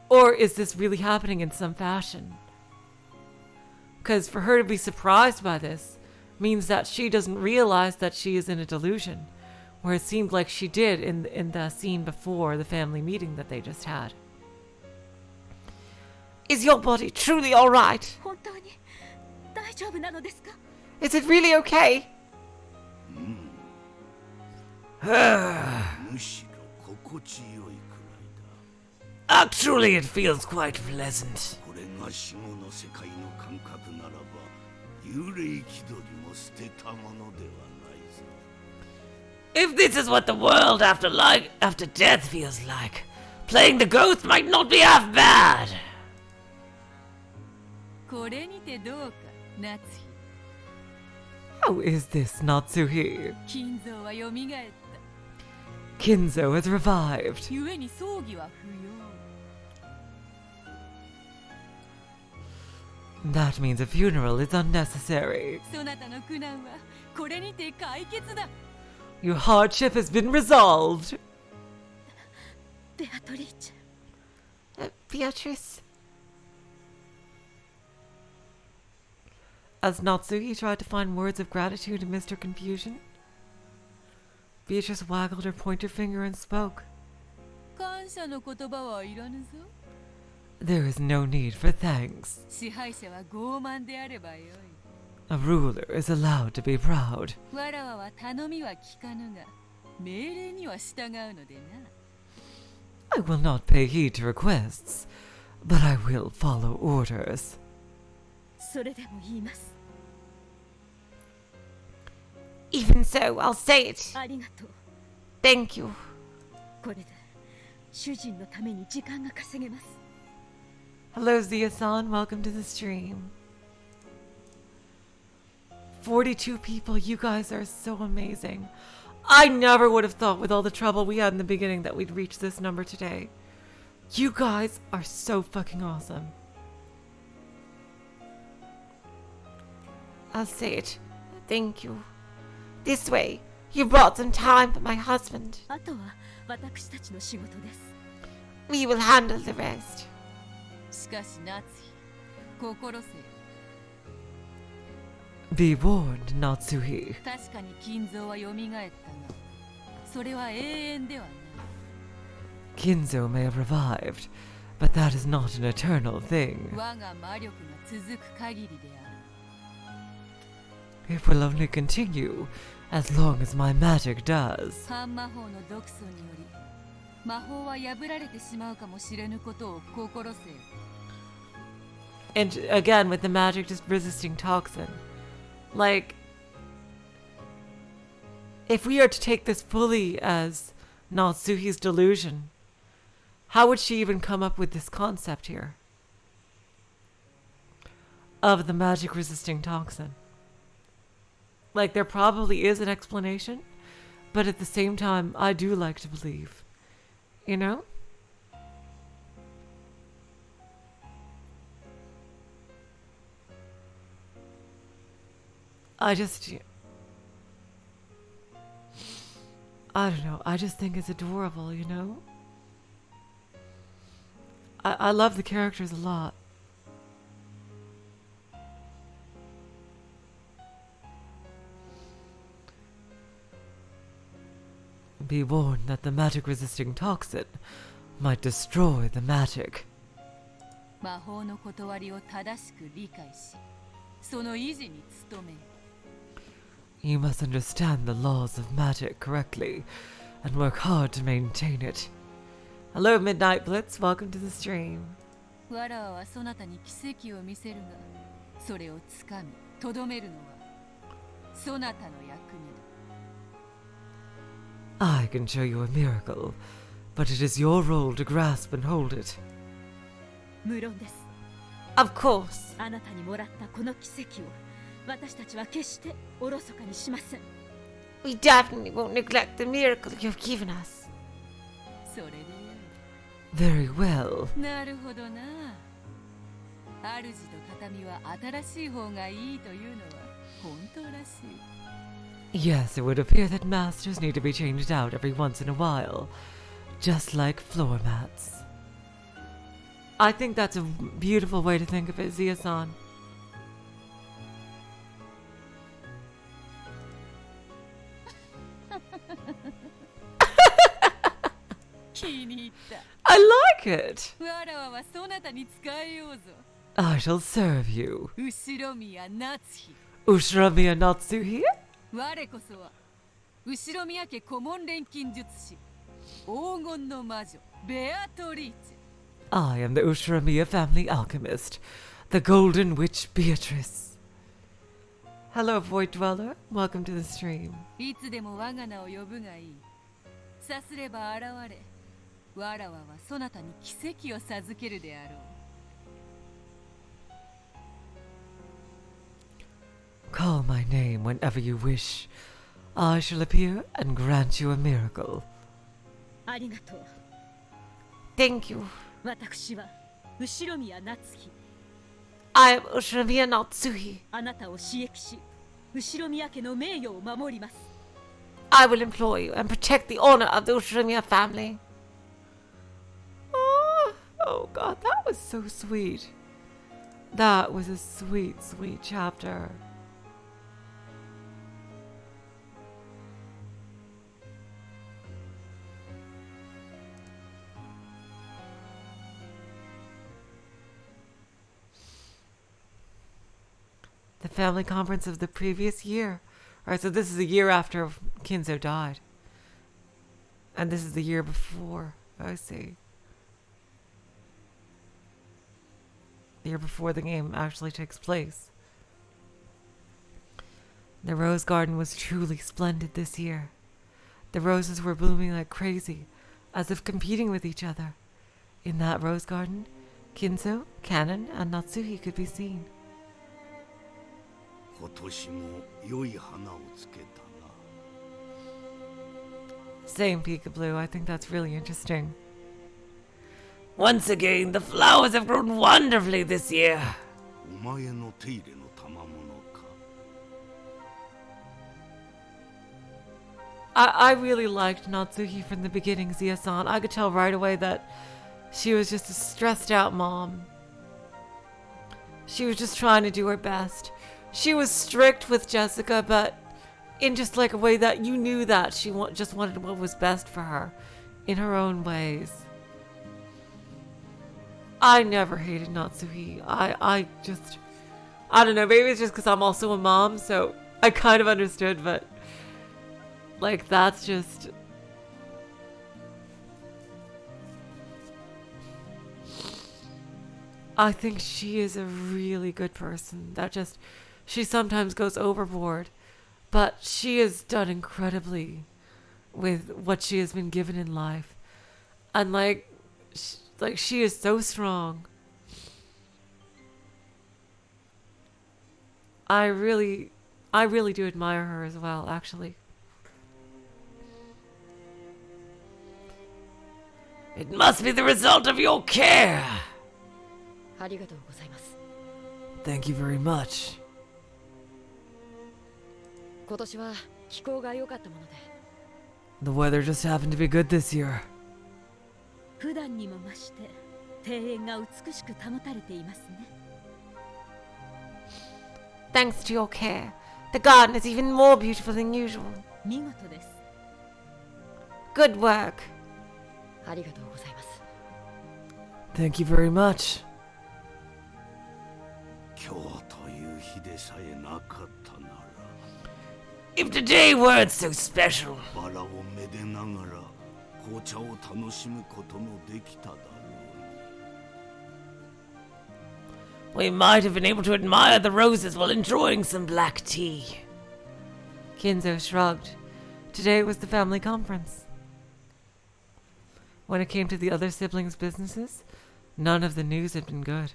Speaker 1: Or is this really happening in some fashion? Because for her to be surprised by this means that she doesn't realize that she is in a delusion, where it seemed like she did in the scene before the family meeting that they just had. Is your body truly alright?
Speaker 2: 本当に大丈夫なのですか?
Speaker 1: Is it really okay?
Speaker 3: むしろ心地よいくらいだ。
Speaker 1: Actually, it feels quite pleasant.
Speaker 3: これが死後の世界の感覚ならば、幽霊気取りも捨てたものではないぞ。
Speaker 1: If this is what the world after death feels like, playing the ghost might not be half bad.
Speaker 2: これにてどうか、夏日。
Speaker 1: How is this, Natsuhi?
Speaker 2: 金蔵は蘇った。
Speaker 1: Kinzo has revived.
Speaker 2: 故に葬儀は不要。
Speaker 1: That means a funeral is unnecessary.
Speaker 2: そなたの苦難はこれにて解決だ。
Speaker 1: Your hardship has been resolved.
Speaker 2: ベアトリーチェ。
Speaker 1: Beatrice. As Natsuhi tried to find words of gratitude amidst her confusion, Beatrice waggled her pointer finger and spoke.
Speaker 2: 感謝の言葉はいらぬぞ。
Speaker 1: There is no need for thanks.
Speaker 2: 支配者は傲慢であればよい。
Speaker 1: A ruler is allowed to be proud.
Speaker 2: わらわは頼みは聞かぬが、命令には従うのでな。
Speaker 1: I will not pay heed to requests, but I will follow orders.
Speaker 2: それでも言います。
Speaker 1: Even so, I'll say it.
Speaker 2: ありがとう。
Speaker 1: Thank you.
Speaker 2: これで主人のために時間が稼げます。
Speaker 1: Hello, Zia-san. Welcome to the stream. 42 people. You guys are so amazing. I never would have thought with all the trouble we had in the beginning that we'd reach this number today. You guys are so fucking awesome. I'll say it. Thank you. This way. You brought some time for my husband.
Speaker 2: あとは私たちの仕事です。
Speaker 1: We will handle the rest.
Speaker 2: しかし夏日、心せよ。
Speaker 1: Be warned, Natsuhi.
Speaker 2: 確かに金蔵は蘇ったが、それは永遠ではない。
Speaker 1: Kinzo may have revived, but that is not an eternal thing.
Speaker 2: 我が魔力が続く限りである。
Speaker 1: It will only continue as long as my magic does.
Speaker 2: 反魔法の毒素により、魔法は破られてしまうかもしれぬことを心せよ。
Speaker 1: And again, with the magic just resisting toxin. Like, if we are to take this fully as Natsuhi's delusion, how would she even come up with this concept here? Of the magic resisting toxin. Like, there probably is an explanation, but at the same time, I do like to believe. You know? I don't know. I just think it's adorable, you know? I love the characters a lot. Be warned that the magic-resisting toxin might destroy the magic.
Speaker 2: 魔法の断りを正しく理解し、その維持に努め。
Speaker 1: You must understand the laws of magic correctly and work hard to maintain it. Hello, Midnight Blitz. Welcome to the stream.
Speaker 2: わらわはそなたに奇跡を見せるが、それをつかみ、とどめるのはそなたの役目だ。
Speaker 1: I can show you a miracle, but it is your role to grasp and hold it.
Speaker 2: 無論です。
Speaker 1: Of course.
Speaker 2: あなたにもらったこの奇跡を私たちは決しておろそかにしません。
Speaker 1: We definitely won't neglect the miracle you've given us.
Speaker 2: それでよい。
Speaker 1: Very well.
Speaker 2: なるほどな。主と畳は新しい方がいいというのは本当らしい。
Speaker 1: Yes, it would appear that masters need to be changed out every once in a while, just like floor mats. I think that's a beautiful way to think of it, Zia-san.
Speaker 2: 気に入った。
Speaker 1: I like it.
Speaker 2: わらわはそなたに使えようぞ。
Speaker 1: I shall serve you.
Speaker 2: 後ろ宮夏日。
Speaker 1: Ushramiya Natsuhi?
Speaker 2: 我こそは後宮家顧問錬金術師黄金の魔女ベアトリーチェ。
Speaker 1: I am the Ushiromiya family alchemist, the Golden Witch Beatrice. Hello, Void Dweller. Welcome to the stream.
Speaker 2: いつでも我が名を呼ぶがいい。さすれば現れ、わらわはそなたに奇跡を授けるであろう。
Speaker 1: Call my name whenever you wish. I shall appear and grant you a miracle.
Speaker 5: ありがとう。
Speaker 1: Thank you.
Speaker 5: 私は後宮夏日。
Speaker 1: I am Ushiromiya Natsuhi.
Speaker 5: あなたを刺激し、後宮家の名誉を守ります。
Speaker 1: I will employ you and protect the honor of the Ushiromiya family. Oh God, that was so sweet. That was a sweet, sweet chapter. The family conference of the previous year. Alright, so this is a year after Kinzo died. And this is the year before. I see. The year before the game actually takes place. The rose garden was truly splendid this year. The roses were blooming like crazy, as if competing with each other. In that rose garden, Kinzo, Kanon, and Natsuhi could be seen.
Speaker 3: 今年も良い花をつけたな。
Speaker 1: Same, Peekaboo. I think that's really interesting. Once again, the flowers have grown wonderfully this year.
Speaker 3: お前の手入れの賜物か。
Speaker 1: I really liked Natsuhi from the beginning, Zia-san. I could tell right away that she was just a stressed out mom. She was just trying to do her best. She was strict with Jessica, but in just like a way that you knew that she just wanted what was best for her in her own ways. I never hated Natsuhi. I don't know, maybe it's just because I'm also a mom, so I kind of understood, but like that's just... I think she is a really good person. That just... She sometimes goes overboard, but she has done incredibly with what she has been given in life. And like she is so strong. I really do admire her as well, actually. It must be the result of your care.
Speaker 5: ありがとうございます。
Speaker 1: Thank you very much.
Speaker 5: 今年は気候が良かったもので、
Speaker 1: The weather just happened to be good this year.
Speaker 5: 普段にも増して庭園が美しく保たれていますね。
Speaker 1: Thanks to your care, the garden is even more beautiful than usual.
Speaker 5: 見事です。
Speaker 1: Good work.
Speaker 5: ありがとうございます。
Speaker 1: Thank you very much.
Speaker 3: 今日という日でさえなかったなら。
Speaker 1: If today weren't so special,
Speaker 3: バラをめでながら紅茶を楽しむこともできただろう。
Speaker 1: we might have been able to admire the roses while enjoying some black tea. Kinzo shrugged. Today was the family conference. When it came to the other siblings' businesses, none of the news had been good.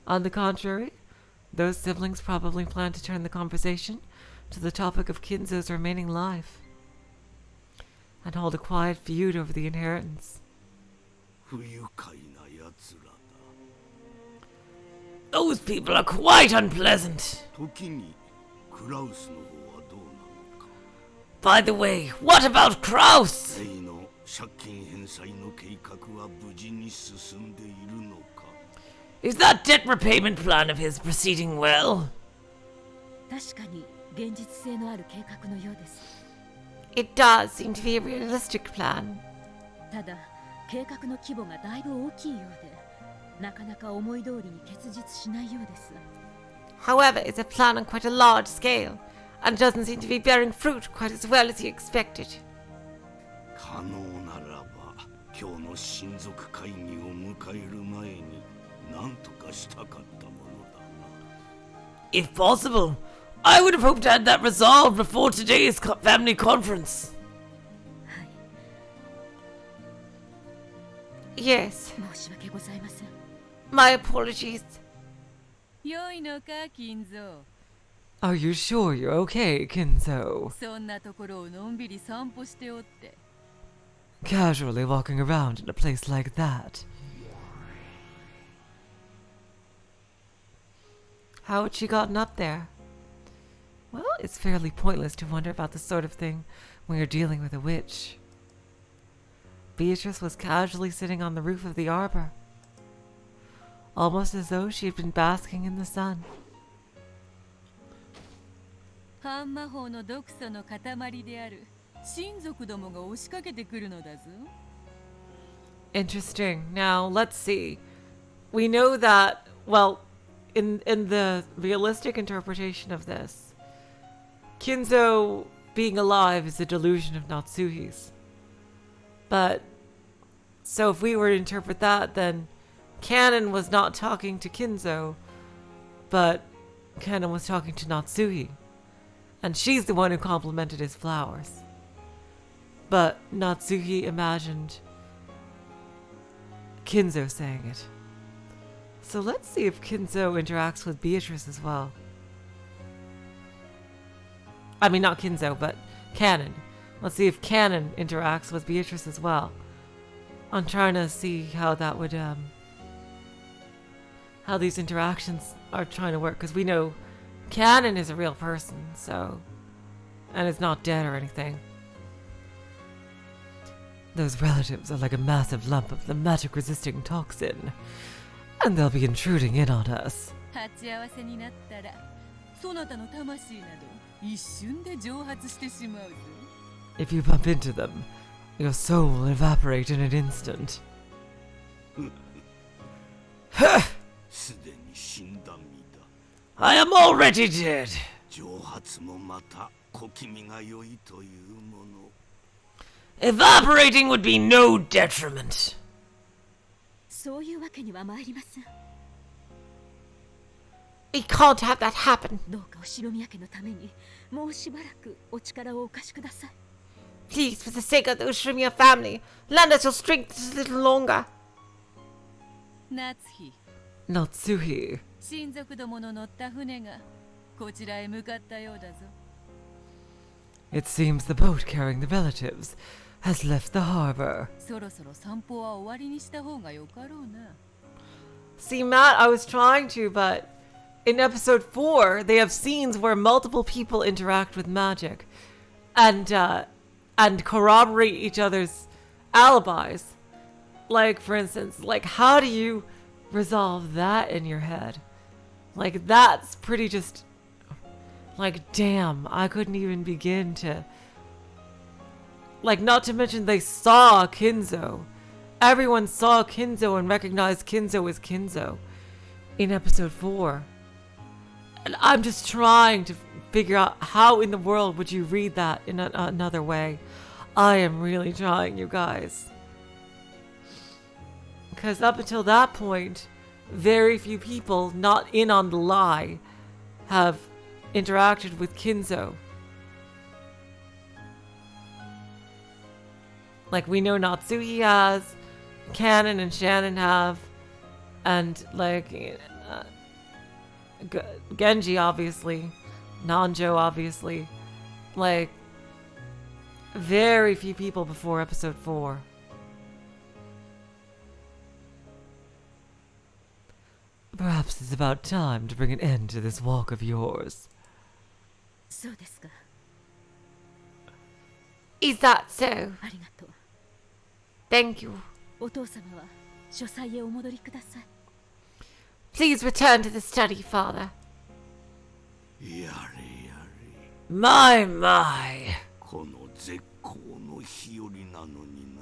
Speaker 1: On the contrary, those siblings probably planned to turn the conversation to the topic of Kinzo's remaining life and hold a quiet feud over the inheritance.
Speaker 3: 不愉快な奴らだ。
Speaker 1: Those people are quite unpleasant.
Speaker 3: 時にクラウスの方はどうなのか。
Speaker 1: By the way, what about Kraus?
Speaker 3: 例の借金返済の計画は無事に進んでいるのか。
Speaker 1: Is that debt repayment plan of his proceeding well?
Speaker 5: 確かに現実性のある計画のようです。
Speaker 1: It does seem to be a realistic plan.
Speaker 5: ただ、計画の規模がだいぶ大きいようで、なかなか思い通りに結実しないようです。
Speaker 1: However, it's a plan on quite a large scale, and it doesn't seem to be bearing fruit quite as well as he expected.
Speaker 3: 可能ならば今日の親族会議を迎える前に何とかしたかったものだな。
Speaker 1: If possible, I would have hoped to have that resolved before today's family conference.
Speaker 5: はい
Speaker 1: Yes,
Speaker 5: 申し訳ございません
Speaker 1: my apologies.
Speaker 2: 良いのか金蔵。
Speaker 1: Are you sure you're okay, Kinzo?
Speaker 2: そんなところをのんびり散歩しておって。
Speaker 1: Casually walking around in a place like that. How had she gotten up there? Well, it's fairly pointless to wonder about this sort of thing when you're dealing with a witch. Beatrice was casually sitting on the roof of the arbor, almost as though she had been basking in the sun.
Speaker 2: 半魔法の毒素の塊である親族どもが押しかけてくるのだぞ。
Speaker 1: Interesting. Now, let's see. We know that, well, in the realistic interpretation of this, Kinzo being alive is a delusion of Natsuhi's. But, so if we were to interpret that, then Canon was not talking to Kinzo, but Canon was talking to Natsuhi. And she's the one who complimented his flowers. But Natsuhi imagined Kinzo saying it. So let's see if Kinzo interacts with Beatrice as well. I mean, not Kinzo, but Canon. Let's see if Canon interacts with Beatrice as well. I'm trying to see how that would, how these interactions are trying to work, because we know Canon is a real person, so, and it's not dead or anything. Those relatives are like a massive lump of the magic-resisting toxin, and they'll be intruding in on us.
Speaker 2: 鉢合わせになったら、そなたの魂など一瞬で蒸発してしまうぞ。
Speaker 1: If you bump into them, your soul will evaporate in an instant.
Speaker 3: すでに死んだ身だ。
Speaker 1: I am already dead!
Speaker 3: 蒸発もまた小気味が良いというもの。
Speaker 1: Evaporating would be no detriment.
Speaker 5: そういうわけには参りません
Speaker 1: We can't have that happen.
Speaker 5: どうかお城宮家のためにもうしばらくお力をお貸しください
Speaker 1: Please, for the sake of the Ushimiya family, lend us your strength just a little longer.
Speaker 2: 夏日、
Speaker 1: Natsuhi.
Speaker 2: 親族どもの乗った船がこちらへ向かったようだぞ。
Speaker 1: It seems the boat carrying the relatives has left the harbor.
Speaker 2: そろそろ散歩は終わりにした方がよかろうな。
Speaker 1: See, Matt, I was trying to, but in episode 4, they have scenes where multiple people interact with magic and corroborate each other's alibis. Like, for instance, like, how do you resolve that in your head? Like, that's pretty just... Like, damn, I couldn't even begin to... Like, not to mention they saw Kinzo. Everyone saw Kinzo and recognized Kinzo as Kinzo in episode 4. And I'm just trying to figure out how in the world would you read that in another way. I am really trying, you guys. Because up until that point, very few people not in on the lie have interacted with Kinzo. Like, we know Natsuhi has, Canon and Shannon have, and like Genji obviously, Nanjo obviously, like very few people before episode 4. Perhaps it's about time to bring an end to this walk of yours.
Speaker 5: そうですか
Speaker 1: Is that so?
Speaker 5: ありがとう
Speaker 1: Thank you.
Speaker 5: お父様は書斎へお戻りください
Speaker 1: Please return to the study, father.
Speaker 3: やれやれ。
Speaker 1: My, my.
Speaker 3: この絶好の日和なのにな。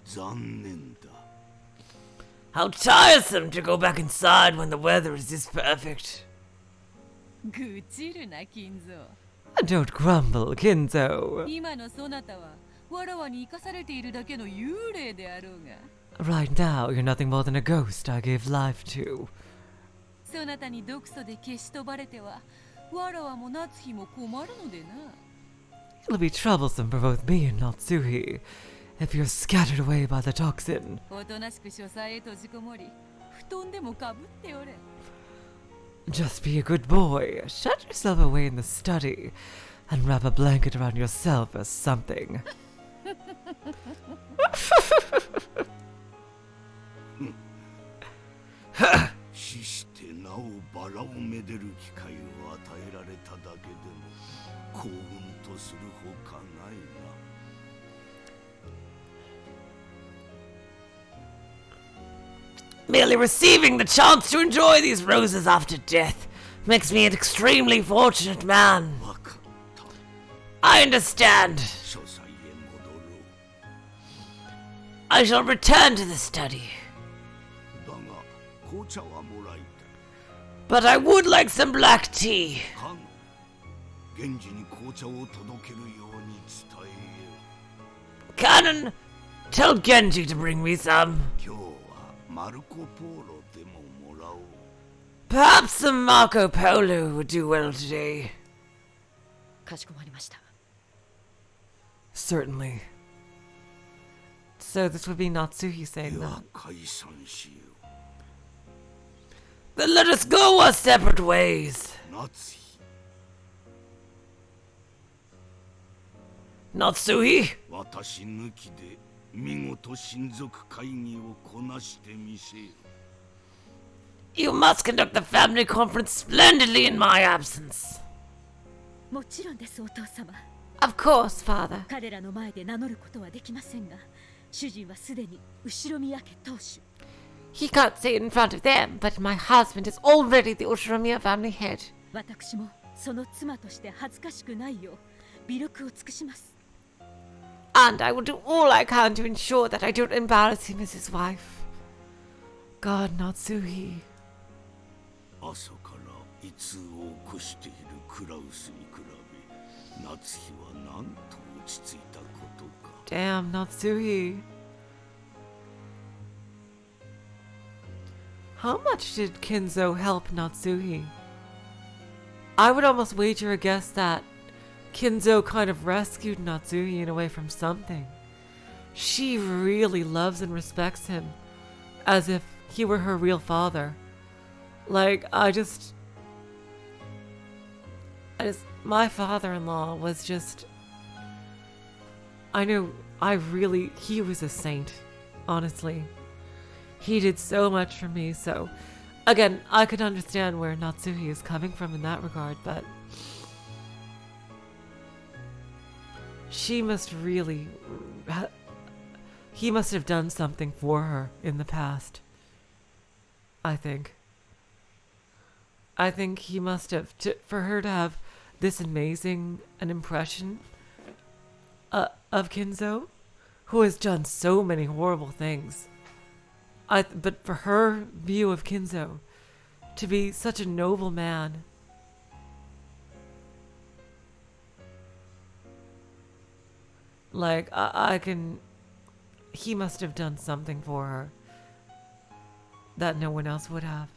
Speaker 3: 残念だ。
Speaker 1: How tiresome to go back inside when the weather is this perfect.
Speaker 2: 愚痴るな金蔵。
Speaker 1: Don't grumble, Kinzo.
Speaker 2: 今のそなたはわらわに生かされているだけの幽霊であろうが。
Speaker 1: Right now, you're nothing more than a ghost I gave life to.
Speaker 2: そなたに毒素で消し飛ばれては、わらわも夏日も困るのでな。
Speaker 1: It'll be troublesome for both me and Natsuhi if you're scattered away by the toxin.
Speaker 2: おとなしく書斎へ閉じこもり、布団でもかぶっておれ。
Speaker 1: Just be a good boy. Shut yourself away in the study and wrap a blanket around yourself or something.
Speaker 3: 死してなおバラをめでる機会を与えられただけでも幸運とするほかないな。
Speaker 1: Merely receiving the chance to enjoy these roses after death makes me an extremely fortunate man.
Speaker 3: わかった。
Speaker 1: I understand.
Speaker 3: 書斎へ戻ろう。
Speaker 1: I shall return to the study.
Speaker 3: だが紅茶はもらい
Speaker 1: But I would like some black tea.
Speaker 3: たい。かの源氏に紅茶を届けるように伝えよ
Speaker 1: Canon, tell Genji to bring me some.
Speaker 3: う。今日はマルコ・ポーロでももらおう。
Speaker 1: Perhaps some Marco Polo would do well today.
Speaker 5: かしこまりました。
Speaker 1: Certainly. So this would be Natsuhi
Speaker 3: で
Speaker 1: saying
Speaker 3: は
Speaker 1: that.
Speaker 3: 解散しよ
Speaker 1: Then let us go our separate ways.
Speaker 3: う。夏日。
Speaker 1: Natsuhi,
Speaker 3: 私抜きで見事親族会議をこなしてみせよ。
Speaker 1: you must conduct the family conference splendidly in my absence.
Speaker 5: もちろんです、お父様。
Speaker 1: Of course, father.
Speaker 5: 彼らの前で名乗ることはできませんが、主人はすでに後ろ宮家当主。
Speaker 1: He can't say it in front of them, but my husband is already the Ushiramiya family head.
Speaker 5: 私もその妻として恥ずかしくないよう微力を尽くします。
Speaker 1: And I will do all I can to ensure that I don't embarrass him as his wife. God, Natsuhi.
Speaker 3: 朝から胃痛を起こしているクラウスに比べ、夏日はなんと落ち着いたことか。
Speaker 1: Damn, Natsuhi. How much did Kinzo help Natsuhi? I would almost wager a guess that Kinzo kind of rescued Natsuhi in a way from something. She really loves and respects him as if he were her real father. Like, my father-in-law was just, he was a saint, honestly. He did so much for me, so again, I could understand where Natsuhi is coming from in that regard, but he must have done something for her in the past. I think he must have, for her to have this amazing an impression of Kinzo, who has done so many horrible things. But for her view of Kinzo to be such a noble man, like he must have done something for her that no one else would have.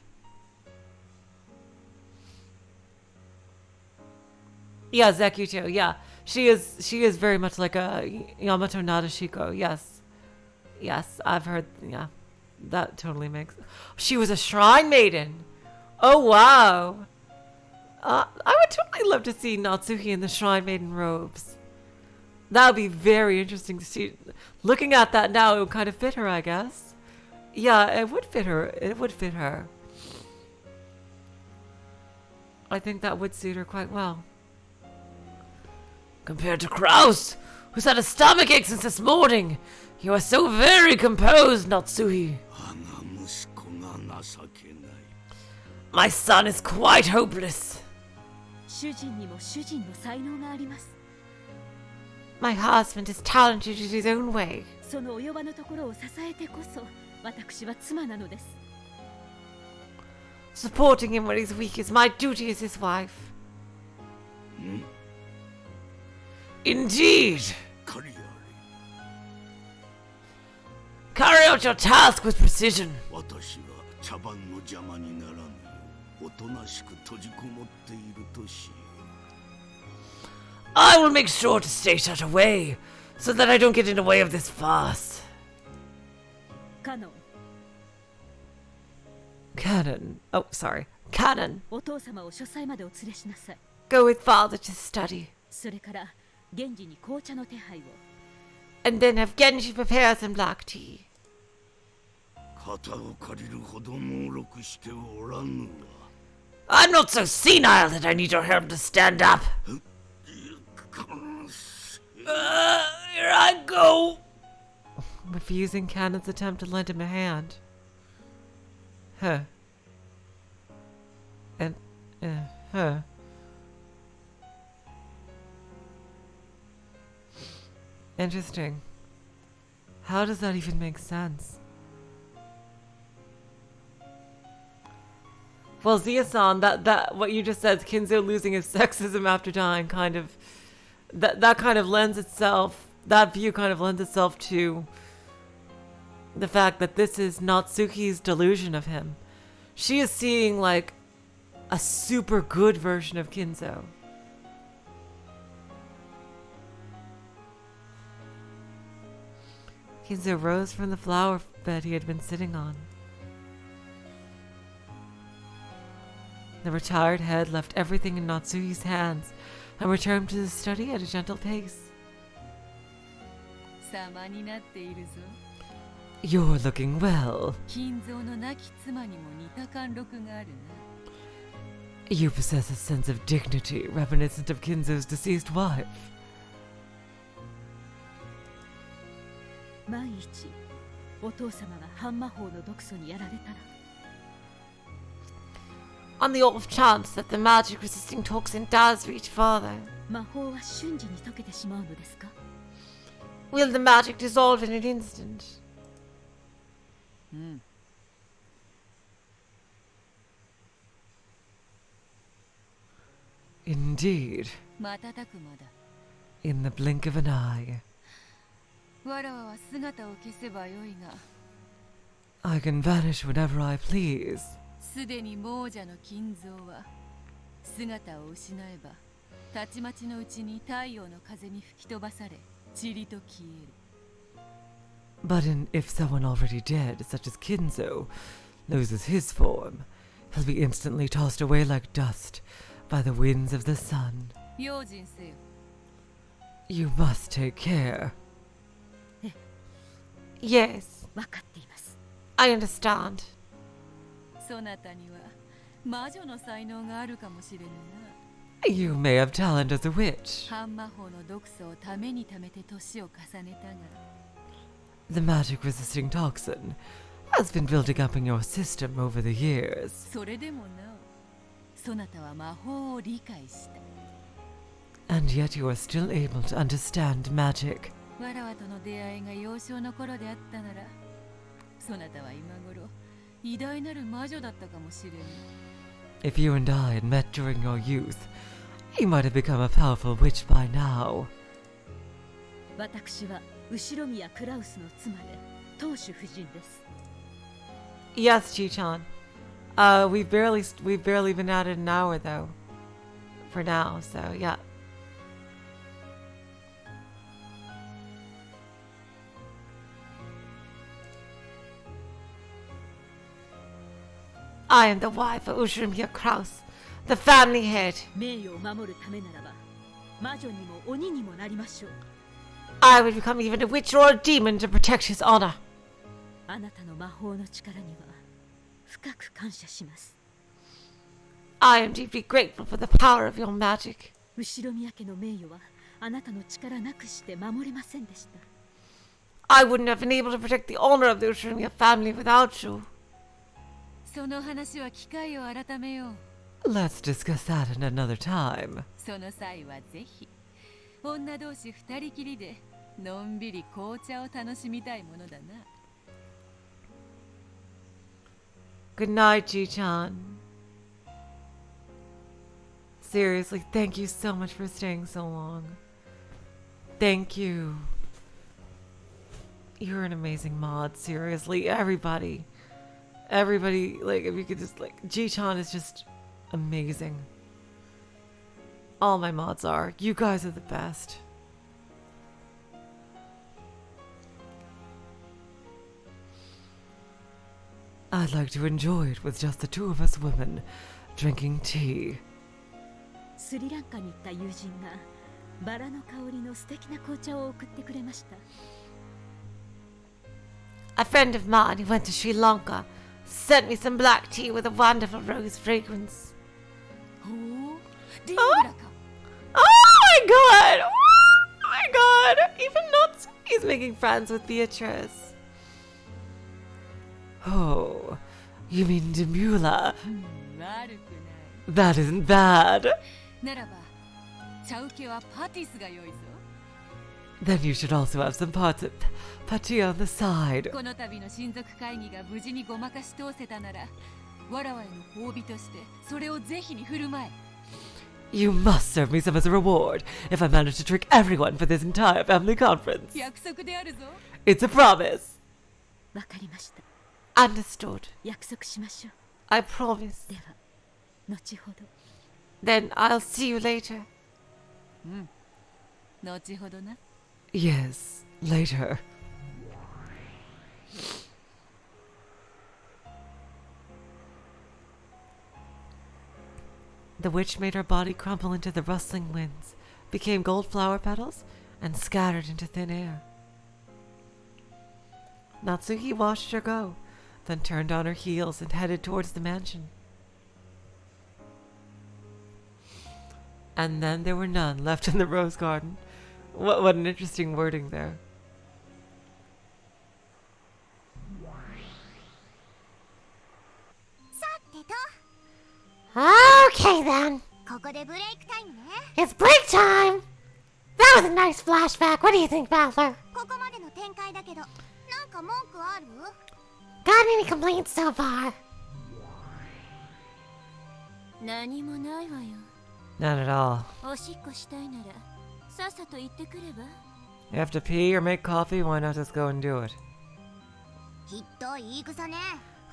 Speaker 1: Yeah, Zekuto, yeah. She is very much like a Yamato Nadeshiko, yes. Yes, I've heard, yeah. That totally makes... She was a shrine maiden! Oh, wow! I would totally love to see Natsuhi in the shrine maiden robes. That would be very interesting to see. Looking at that now, it would kind of fit her, I guess. Yeah, it would fit her. It would fit her. I think that would suit her quite well. Compared to Kraus, who's had a stomachache since this morning, you are so very composed, Natsuhi.
Speaker 3: 我が息子が情けない。
Speaker 1: My son is quite hopeless.
Speaker 5: 主人にも主人の才能があります。
Speaker 1: My husband is talented in his own way.
Speaker 5: その及ばぬところを支えてこそ私は妻なのです。
Speaker 1: Supporting him when he's weak is my duty as his wife. Indeed.
Speaker 3: カリアレ、
Speaker 1: about your task with precision.
Speaker 3: 私は茶番の邪魔にならぬようおとなしく閉じこもっているとしよう。
Speaker 1: I will make sure to stay shut away, so that I don't get in the way of this farce.
Speaker 5: カノン、
Speaker 1: Cannon. Oh, sorry. Cannon.
Speaker 5: お父様を書斎までお連れしなさい。
Speaker 1: Go with father to study.
Speaker 5: それから源氏に紅茶の手配を。
Speaker 1: And then have Genji prepare some black tea.
Speaker 3: 肩を借りるほど猛録しておらぬわ。
Speaker 1: I'm not so senile that I need your help to stand up. Here I go. Refusing Cannon's attempt to lend him a hand. Huh. And, huh. Interesting. How does that even make sense? Well, Zia-san, that what you just said, Kinzo losing his sexism after dying, kind of, that kind of lends itself, that view kind of lends itself to the fact that this is Natsuhi's delusion of him. She is seeing like a super good version of Kinzo. Kinzo rose from the flower bed he had been sitting on. The retired head left everything in Natsuhi's hands and returned to the study at a gentle pace.
Speaker 2: 様になっているぞ。
Speaker 1: You're looking well.
Speaker 2: 金蔵の亡き妻にも似た貫禄があるな。
Speaker 1: You possess a sense of dignity reminiscent of Kinzo's deceased wife.
Speaker 5: 万一お父様が半魔法の毒素にやられたら。
Speaker 1: On the off chance that the magic resisting toxin does reach farther,
Speaker 5: 魔法は瞬時に溶けてしまうのですか？
Speaker 1: will the magic dissolve in an instant?
Speaker 2: うん。
Speaker 1: Indeed,
Speaker 2: 瞬く間だ。
Speaker 1: in the blink of an eye.
Speaker 2: わらわは姿を消せばよいが、
Speaker 1: I can vanish whenever I please.
Speaker 2: すでに亡者の金蔵は姿を失えばたちまちのうちに太陽の風に吹き飛ばされ塵と消える。
Speaker 1: But if someone already dead, such as Kinzo, loses his form, he'll be instantly tossed away like dust by the winds of the sun.
Speaker 2: 用心せよ。
Speaker 1: You must take care.
Speaker 5: え、
Speaker 1: Yes,
Speaker 5: 分かっています。
Speaker 1: I understand.
Speaker 2: そなたには魔女の才能があるかもしれぬな。
Speaker 1: You may have talent as a witch.
Speaker 2: 半魔法の毒素をためにためて年を重ねたが、
Speaker 1: The magic-resisting toxin has been building up in your system over the years.
Speaker 2: それでもなおそなたは魔法を理解した。
Speaker 1: And yet you are still able to understand magic.
Speaker 2: わらわとの出会いが幼少の頃であったなら、そなたは今頃偉大なる魔女だったかもしれぬ。
Speaker 1: If you and I had met during your youth, you might have become a powerful witch by now.
Speaker 5: 私は後宮クラウスの妻で当主夫人です。
Speaker 1: Yes, Chi-chan. We've barely been at it an hour though. For now, so yeah. I am the wife of Ushrimia Kraus, the family head.
Speaker 5: 名誉を守るためならば、魔女にも鬼にもなりましょう。
Speaker 1: I would become even a witch or a demon to protect his honor.
Speaker 5: あなたの魔法の力には深く感謝します。
Speaker 1: I am deeply grateful for the power of your magic.
Speaker 5: 後宮家の名誉はあなたの力なくして守れませんでした。
Speaker 1: I wouldn't have been able to protect the honor of the Ushrimia family without you.
Speaker 2: その話は機会を改めよう。
Speaker 1: Let's discuss that in another time.
Speaker 2: その際はぜひ女同士二人きりでのんびり紅茶を楽しみたいものだな。
Speaker 1: Good night, Ji-chan. Seriously, thank you so much for staying so long. Thank you. You're an amazing mod, seriously. Everybody, like, if you could just, like, G-chan is just amazing. All my mods are. You guys are the best. I'd like to enjoy it with just the two of us women, drinking tea.
Speaker 5: スリランカに行った友人がバラの香りの素敵な紅茶を送ってくれました。
Speaker 1: A friend of mine who went to Sri Lanka sent me some black tea with a wonderful rose fragrance.
Speaker 2: ほう、ディーブラか。
Speaker 1: Oh my god! Oh my god! Even Natsuhi's making friends with Beatrice. Oh, you mean Demula?
Speaker 2: 悪くない。
Speaker 1: That isn't bad.
Speaker 2: ならば、茶受けはパティスが良いぞ。
Speaker 1: Then you should also have some parts of patty on the side.
Speaker 2: この度の親族会議が無事にごまかし通せたなら、わらわへの褒美としてそれをぜひに振る舞え。
Speaker 1: You must serve me some as a reward if I manage to trick everyone for this entire family conference.
Speaker 2: 約束であるぞ。
Speaker 1: It's a promise.
Speaker 5: わかりました。
Speaker 1: Understood.
Speaker 5: 約束しましょう。
Speaker 1: I promise.
Speaker 5: では、後ほど。
Speaker 1: Then I'll see you later.
Speaker 2: 後ほどな。
Speaker 1: Yes, later. The witch made her body crumple into the rustling winds, became gold flower petals, and scattered into thin air. Natsuhi watched her go, then turned on her heels and headed towards the mansion. And then there were none left in the rose garden. What an interesting wording there.
Speaker 6: Okay then. It's break time. That was a nice flashback. What do you think, Battler? Got any complaints so far?
Speaker 2: 何もないわよ。
Speaker 1: Not at all.
Speaker 2: おしっこしたいなら、さっさと行ってくれば。
Speaker 1: You have to pee or make coffee, why not just go and do it?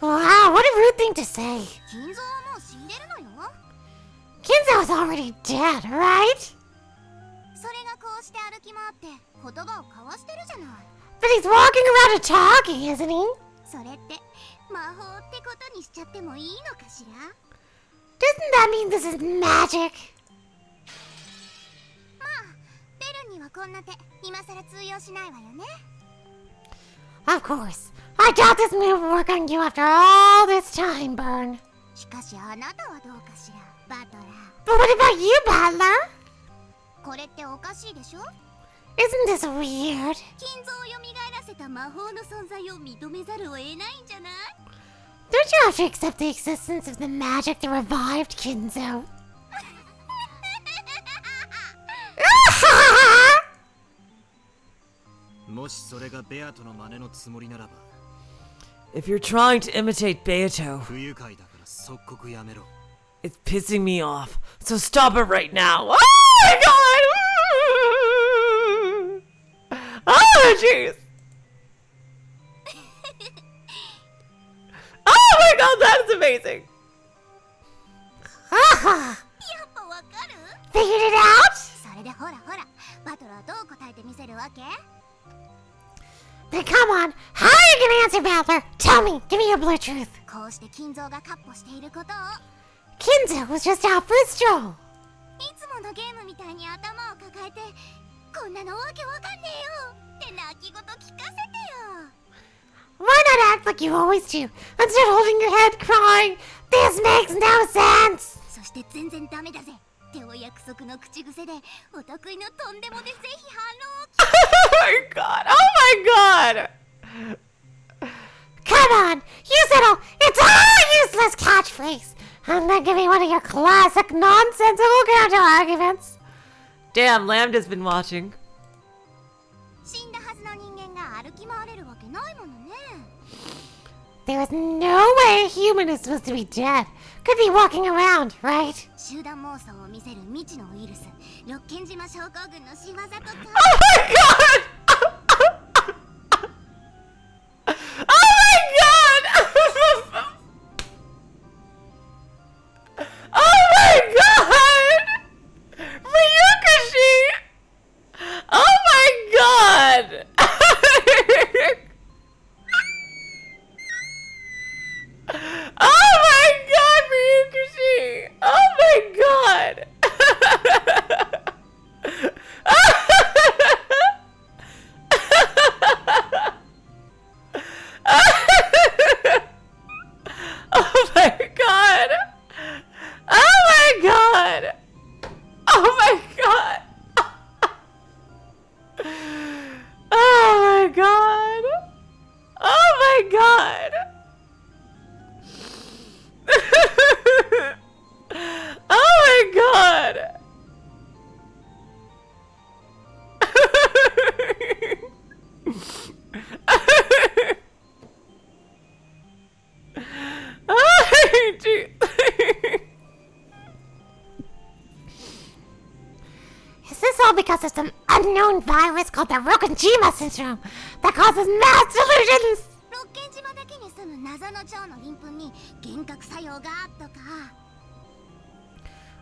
Speaker 6: Wow, what a rude thing to say. Kinzo's already dead, right? But he's walking around and talking, isn't he? Doesn't that mean this is magic? Of course. I doubt this move will work on you after all this time, Burn. But what about you, Battler? Isn't this weird? Don't you have to accept the existence of the magic that revived Kinzo?
Speaker 1: If you're trying to imitate Beato, it's pissing me off. So stop it right now. Oh my god! Oh jeez! Oh my god, that is amazing!
Speaker 6: Figured it out? Then come on, how are you gonna answer, Battler? Tell me, give me your blue truth. Kinzo was just out for a stroll. Why not act like you always do, instead of holding your head crying? This makes no sense!
Speaker 1: Oh my god! Oh my god!
Speaker 6: Come on, use it all! It's all useless catchphrase! And then give me one of your classic nonsensical counter arguments!
Speaker 1: Damn, Lambda's been watching.
Speaker 6: There is no way a human is supposed to be dead. Could be walking around, right?
Speaker 1: Oh my god!
Speaker 6: unknown virus called the Rokonjima syndrome that causes mass delusions.
Speaker 7: ロッケン島だけに住む謎の蝶の鱗粉に幻覚作用がとか。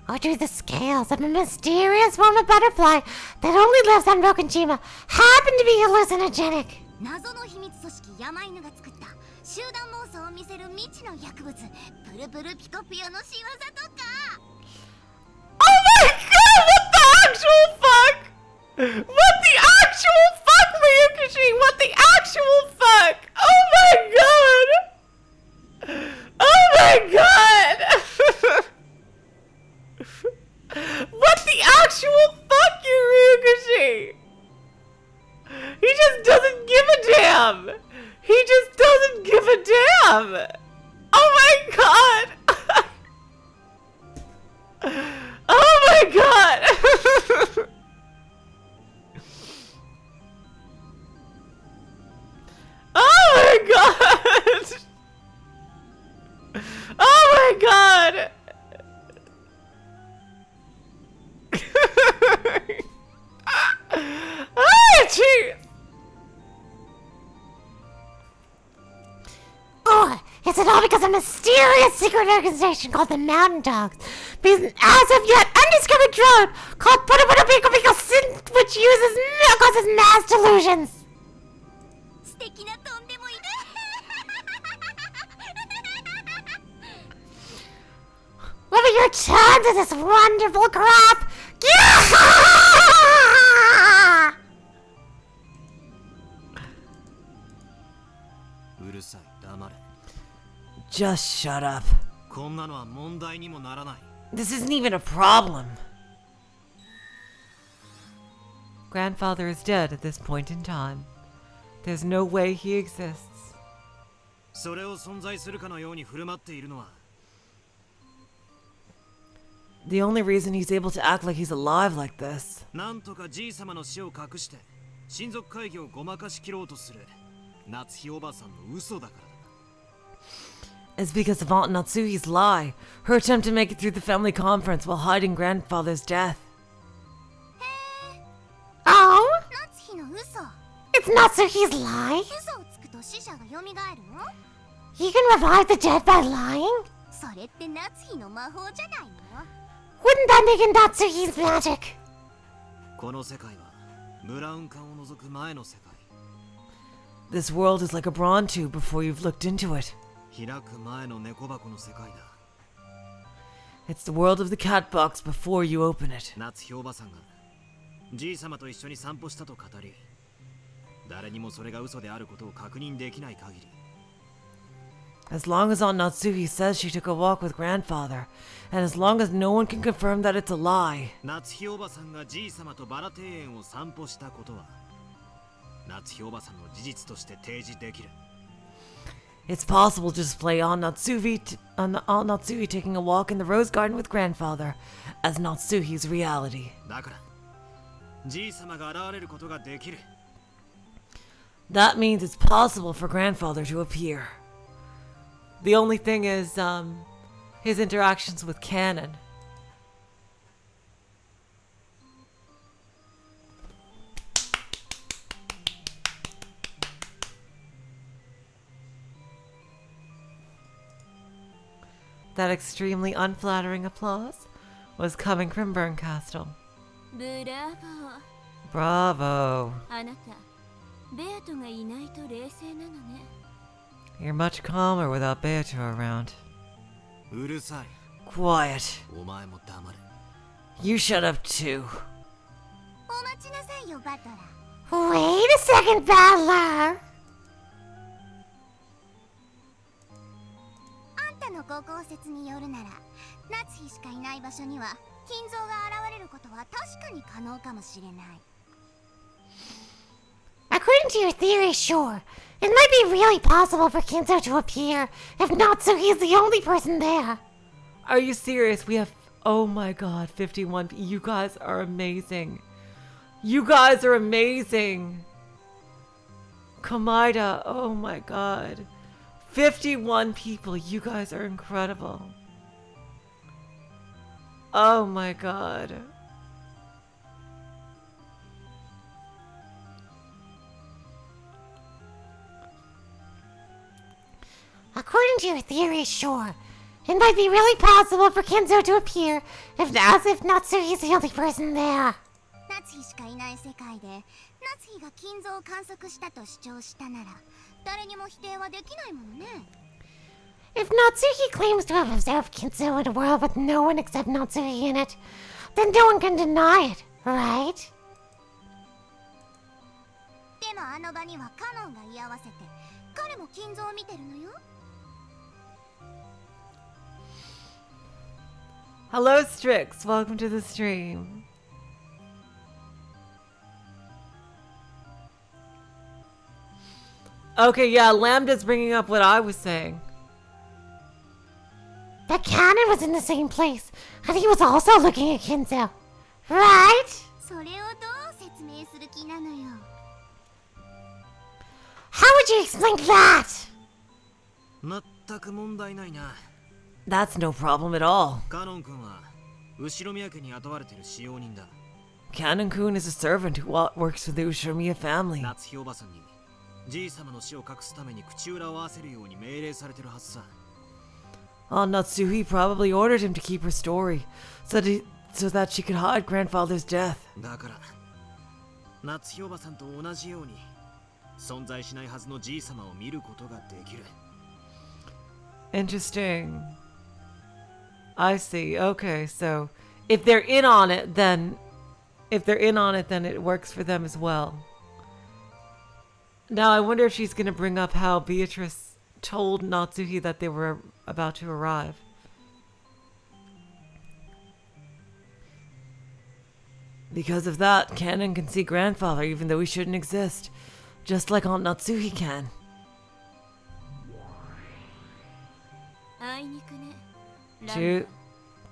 Speaker 6: Or do the scales of a mysterious form of butterfly that only lives on Rokonjima happen to be hallucinogenic?
Speaker 7: 謎の秘密組織山犬が作った集団妄想を見せる未知の薬物プルプルピコピオの仕業とか。
Speaker 1: Oh my god, what the actual fuck? What the actual fuck, Ryukishi? What the actual fuck? Oh my god! Oh my god! What the actual fuck, you Ryukishi? He just doesn't give a damn! He just doesn't give a damn! Oh my god! Oh my god! Oh my god! Oh my god! Ah, jeez!
Speaker 6: Or is it all because of a mysterious secret organization called the Mountain Dogs? Because an as of yet undiscovered drone called Piko Sin, which causes mass delusions.
Speaker 7: 素敵なとんでもいる。
Speaker 6: What are your chances of this wonderful crap? Yeah!
Speaker 8: うるさい、黙れ。
Speaker 1: Just shut up.
Speaker 8: こんなのは問題にもならない。
Speaker 1: This isn't even a problem. Grandfather is dead at this point in time. There's no way he exists.
Speaker 8: それを存在するかのように振る舞っているのは
Speaker 1: The only reason he's able to act like he's alive like this
Speaker 8: なんとかじい様の死を隠して親族会議をごまかしきろうとする夏日おばさんの嘘だからだ。
Speaker 1: is because of Aunt Natsuhi's lie, her attempt to make it through the family conference while hiding grandfather's death.
Speaker 6: Oh?
Speaker 7: 夏日の嘘。
Speaker 6: It's Natsuhi's lie?
Speaker 7: 嘘をつくと死者が蘇るの？
Speaker 6: You can revive the dead by lying?
Speaker 7: それって夏日の魔法じゃないの？
Speaker 6: Wouldn't that make it Natsuhi's magic?
Speaker 8: この世界はブラウン管を除く前の世界。
Speaker 1: This world is like a brawn tube before you've looked into it.
Speaker 8: 開く前の猫箱の世界だ。
Speaker 1: It's the world of the cat box before you open it.
Speaker 8: 夏日おばさんがじい様と一緒に散歩したと語り、誰にもそれが嘘であることを確認できない限り。
Speaker 1: As long as Aunt Natsuhi says she took a walk with grandfather, and as long as no one can confirm that it's a lie,
Speaker 8: 夏日おばさんがじい様とバラ庭園を散歩したことは夏日おばさんの事実として提示できる。
Speaker 1: it's possible to display Aunt Natsuhi taking a walk in the rose garden with grandfather as Natsuhi's reality.
Speaker 8: だからじい様が現れることができる。
Speaker 1: That means it's possible for grandfather to appear. The only thing is, his interactions with canon. That extremely unflattering applause was coming from Burncastle.
Speaker 2: ブラボー。
Speaker 1: Bravo.
Speaker 2: あなた、ベアトがいないと冷静なのね。
Speaker 1: You're much calmer without Beatrice around.
Speaker 8: うるさい。
Speaker 1: Quiet.
Speaker 8: お前も黙れ。
Speaker 1: You shut up too.
Speaker 7: お待ちなさいよ、バトラー。
Speaker 6: Wait a second, Battler.
Speaker 7: あんたのご考説によるなら、夏日しかいない場所には金像が現れることは確かに可能かもしれない。
Speaker 6: According to your theory, sure. It might be really possible for Kinzo to appear. If not, so he's the only person there.
Speaker 1: Are you serious? We have, oh my god, 51. You guys are amazing. You guys are amazing. Komaida, oh my god. 51 people. You guys are incredible. Oh my god.
Speaker 6: according to your theory, sure. It might be really possible for Kinzo to appear as if Natsuhi's the only person there.
Speaker 7: ナツヒしかいない世界でナツヒが金像を観測したと主張したなら誰にも否定はできないものね。
Speaker 6: If Natsuhi claims to have observed Kinzo in a world with no one except Natsuhi in it, then no one can deny it, right?
Speaker 7: でもあの場にはカノンが居合わせて彼も金像を見てるのよ。
Speaker 1: Hello, Strix. Welcome to the stream. Okay, yeah, Lambda's bringing up what I was saying.
Speaker 6: The cannon was in the same place, and he was also looking at Kinzo, right?
Speaker 7: それをどう説明する気なのよ。
Speaker 6: How would you explain that?
Speaker 8: 全く問題ないな。
Speaker 1: That's no problem at all.
Speaker 8: カノン君は後ろ宮家に雇われてる使用人だ。
Speaker 1: Canon-kun is a servant who works for the Ushiromiya family.
Speaker 8: 夏日おばさんにじい様の死を隠すために口裏を合わせるように命令されてるはずさ。
Speaker 1: Natsuhi probably ordered him to keep her story, so that she could hide grandfather's death.
Speaker 8: だから夏日おばさんと同じように存在しないはずのじい様を見ることができる。
Speaker 1: Interesting. I see. Okay, so if they're in on it, then it works for them as well. Now I wonder if she's gonna bring up how Beatrice told Natsuhi that they were about to arrive. Because of that, Canon can see grandfather even though he shouldn't exist, just like Aunt Natsuhi can.
Speaker 2: あいにくね。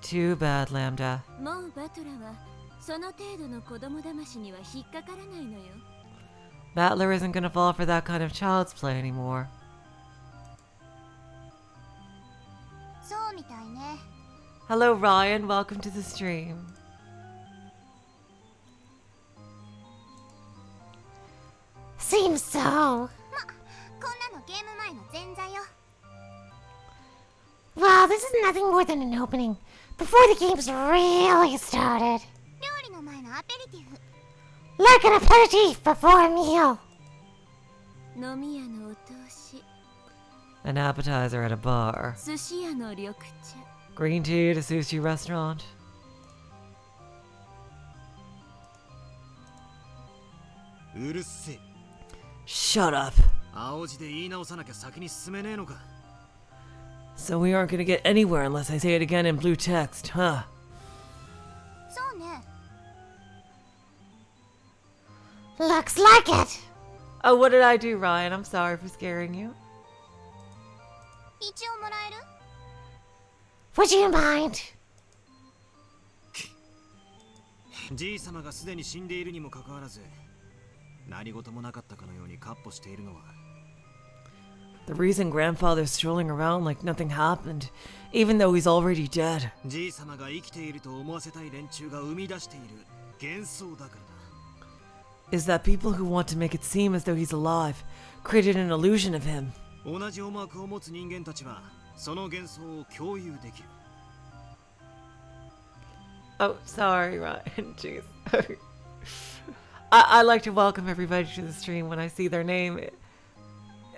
Speaker 1: Too bad, Lambda.
Speaker 2: もうバトラはその程度の子供騙しには引っかからないのよ。
Speaker 1: Battler isn't gonna fall for that kind of child's play anymore.
Speaker 7: そうみたいね。
Speaker 1: Hello, Ryan. Welcome to the stream.
Speaker 6: Seems so.
Speaker 7: こんなのゲーム前の前座よ。
Speaker 6: Well, this is nothing more than an opening, before the game's really started.
Speaker 7: 料理の前のアペリティフ。
Speaker 6: Like an aperitif before a meal.
Speaker 2: 飲み屋のお通し、
Speaker 1: An appetizer at a bar.
Speaker 2: 寿司屋の緑茶。
Speaker 1: Green tea at a sushi restaurant.
Speaker 8: うるせえ。
Speaker 1: Shut up.
Speaker 8: 青字で言い直さなきゃ先に進めねえのか。
Speaker 1: So we aren't gonna get anywhere unless I say it again in blue text, huh?
Speaker 7: そうね。
Speaker 6: Looks like it.
Speaker 1: Oh, what did I do, Ryan? I'm sorry for scaring you.
Speaker 7: 一応もらえる？
Speaker 6: Would you mind?
Speaker 8: じい様がすでに死んでいるにもかかわらず、何事もなかったかのように闊歩しているのは。
Speaker 1: The reason grandfather's strolling around like nothing happened, even though he's already dead.
Speaker 8: じい様が生きていると思わせたい連中が生み出している幻想だからだ。
Speaker 1: Is that people who want to make it seem as though he's alive created an illusion of him.
Speaker 8: 同じ思惑を持つ人間たちはその幻想を共有できる。
Speaker 1: Oh, sorry, Ryan. Jeez. I like to welcome everybody to the stream when I see their name.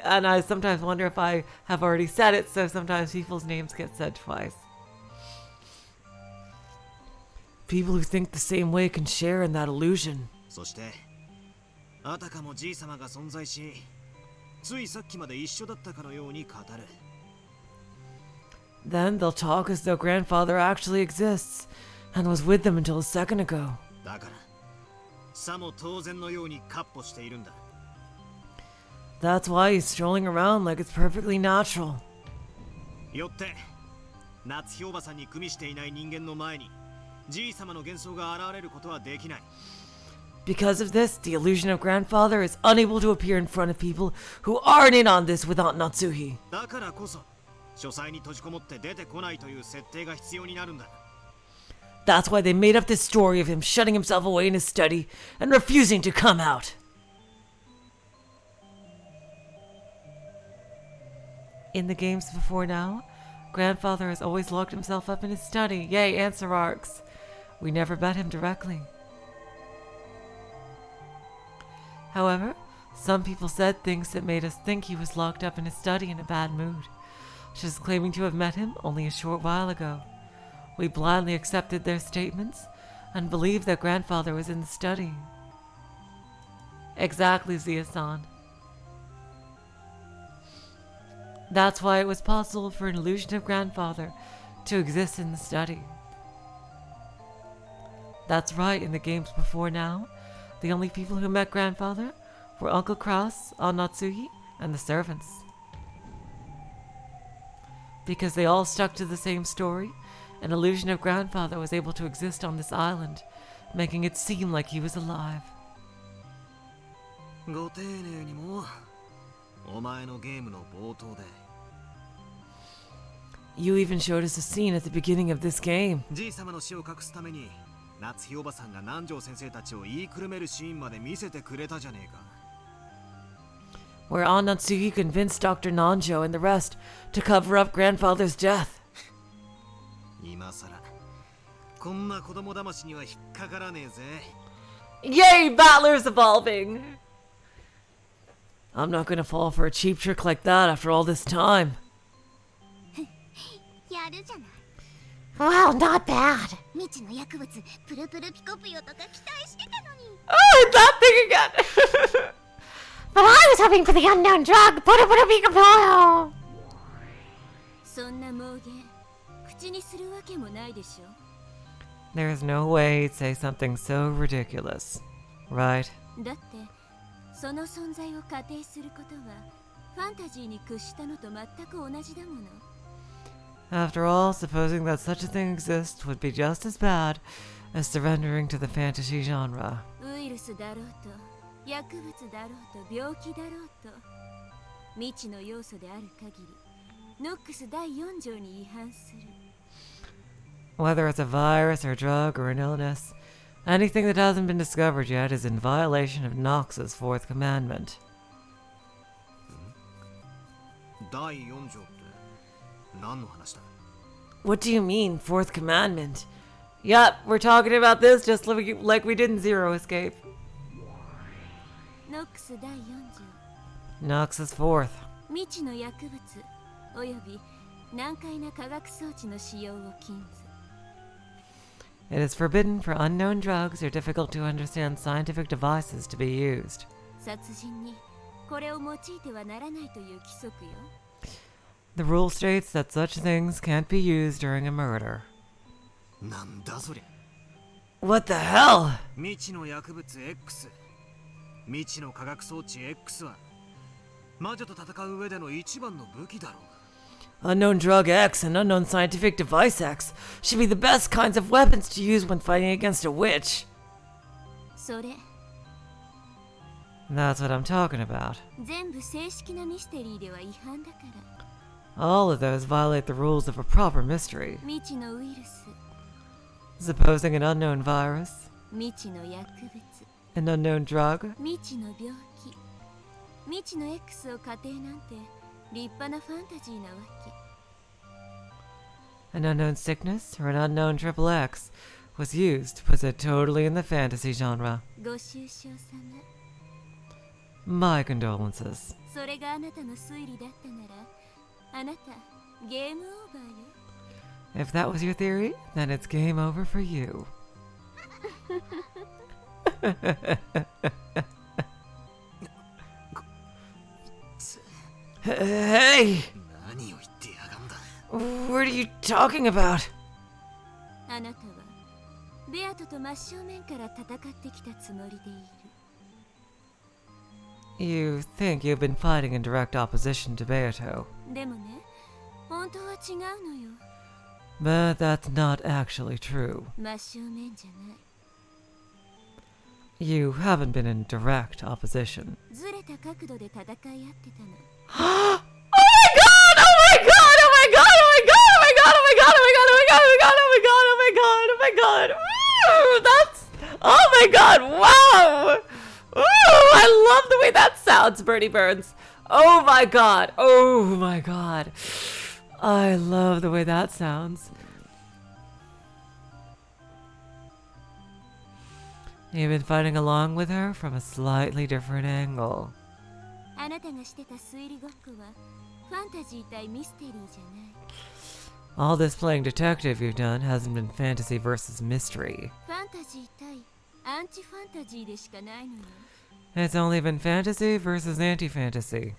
Speaker 1: And I sometimes wonder if I have already said it, so sometimes people's names get said twice. People who think the same way can share in that illusion.
Speaker 8: そして、あたかもじい様が存在し、ついさっきまで一緒だったかのように語る。
Speaker 1: Then they'll talk as though grandfather actually exists and was with them until a second ago.
Speaker 8: だから、さも当然のように闊歩しているんだ。
Speaker 1: That's why he's strolling around like it's perfectly natural.
Speaker 8: よって、夏日おばさんに組みしていない人間の前に、じい様の幻想が現れることはできない。
Speaker 1: Because of this, the illusion of grandfather is unable to appear in front of people who aren't in on this without Natsuhi.
Speaker 8: だからこそ、書斎に閉じこもって出てこないという設定が必要になるんだ。
Speaker 1: That's why they made up this story of him shutting himself away in his study and refusing to come out. In the games before now, Grandfather has always locked himself up in his study. Yay, answer arcs. We never met him directly. However, some people said things that made us think he was locked up in his study in a bad mood, just claiming to have met him only a short while ago. We blindly accepted their statements and believed that Grandfather was in the study. Exactly, Zia-san. That's why it was possible for an illusion of Grandfather to exist in the study. That's right, in the games before now, the only people who met Grandfather were Uncle Kraus, Aunt Natsuhi, and the servants. Because they all stuck to the same story, an illusion of Grandfather was able to exist on this island, making it seem like he was alive.
Speaker 8: ご丁寧にもお前のゲームの冒頭で
Speaker 1: You even showed us a scene at the beginning of this game.
Speaker 8: じい様の死を隠すために夏日おばさんが南條先生たちを言いくるめるシーンまで見せてくれたじゃねえか
Speaker 1: Where Aunt Natsuhi convinced Dr. Nanjo and the rest to cover up Grandfather's death.
Speaker 8: 今さらこんな子供騙しには引っかからねえぜ
Speaker 1: Yay, Battler's evolving! I'm not gonna fall for a cheap trick like that after all this time.
Speaker 7: やるじゃない。
Speaker 6: Well, not bad.
Speaker 7: 未知の薬物プルプルピコピヨとか期待してたのに。
Speaker 1: Oh, that thing again!
Speaker 6: But I was hoping for the unknown drug. Put-a-put-a-pika-polo.
Speaker 2: そんな妄言口にするわけもないでしょ
Speaker 1: There is no way he'd say something so ridiculous. Right?
Speaker 2: だってその存在を仮定することはファンタジーに屈したのと全く同じだもの
Speaker 1: After all, supposing that such a thing exists would be just as bad as surrendering to the fantasy genre.
Speaker 2: ウイルスだろうと薬物だろうと病気だろうと未知の要素である限りノックス第4条に違反する
Speaker 1: Whether it's a virus or a drug or an illness, anything that hasn't been discovered yet is in violation of Nox's fourth commandment.
Speaker 8: 第4条って何の話だ
Speaker 1: What do you mean, fourth commandment? Yep, we're talking about this just like we did in Zero Escape.
Speaker 2: ノックス第4条
Speaker 1: Nox's fourth.
Speaker 2: 未知の薬物および難解な化学装置の使用を禁ず
Speaker 1: It is forbidden for unknown drugs or difficult to understand scientific devices to be used.
Speaker 2: 殺人にこれを用いてはならないという規則よ
Speaker 1: The rule states that such things can't be used during a murder.
Speaker 8: なんだそりゃ
Speaker 1: What the hell?
Speaker 8: 未知の薬物 X 未知の化学装置 X は魔女と戦う上での一番の武器だろう
Speaker 1: Unknown drug X and unknown scientific device X should be the best kinds of weapons to use when fighting against a witch.
Speaker 2: それ
Speaker 1: That's what I'm talking about.
Speaker 2: 全部正式なミステリーでは違反だから
Speaker 1: All of those violate the rules of a proper mystery.
Speaker 2: 未知のウイルス
Speaker 1: Supposing an unknown virus,
Speaker 2: 未知の薬物
Speaker 1: an unknown drug,
Speaker 2: 未知の病気未知の X を仮定なんて立派なファンタジーなわけ
Speaker 1: an unknown sickness, or an unknown triple X was used to put it totally in the fantasy genre.
Speaker 2: ご愁傷様
Speaker 1: My condolences.
Speaker 2: それがあなたの推理だったならあなたゲームオーバーよ
Speaker 1: If that was your theory, then it's game over for you. Hey!
Speaker 8: 何を言ってやがんだ
Speaker 1: What are you talking about?
Speaker 2: あなたはベアトと真正面から戦ってきたつもりでいる
Speaker 1: You think you've been fighting in direct opposition to Beato,
Speaker 2: でもね本当は違うのよ
Speaker 1: but that's not actually true.
Speaker 2: 真正面じゃない
Speaker 1: You haven't been in direct opposition.
Speaker 2: ずれた角度で戦い合ってたの
Speaker 1: Oh my god! Oh my god! Oh my god! Oh my god! Oh my god! Oh my god! Oh my god! Oh my god! Oh my god! Oh my god! Oh my god! Ooh, that's... Oh my god! Wow! Ooh, I love the way that sounds, Birdie Burns. Oh my god! Oh my god! I love the way that sounds. You've been fighting along with her from a slightly different angle.
Speaker 2: あなたがしてた推理ごっこはファンタジー対ミステリーじゃない。
Speaker 1: All this playing detective you've done hasn't been fantasy versus mystery.
Speaker 2: ファンタジー対アンチファンタジーでしかないのよ。
Speaker 1: It's only been fantasy versus anti-fantasy.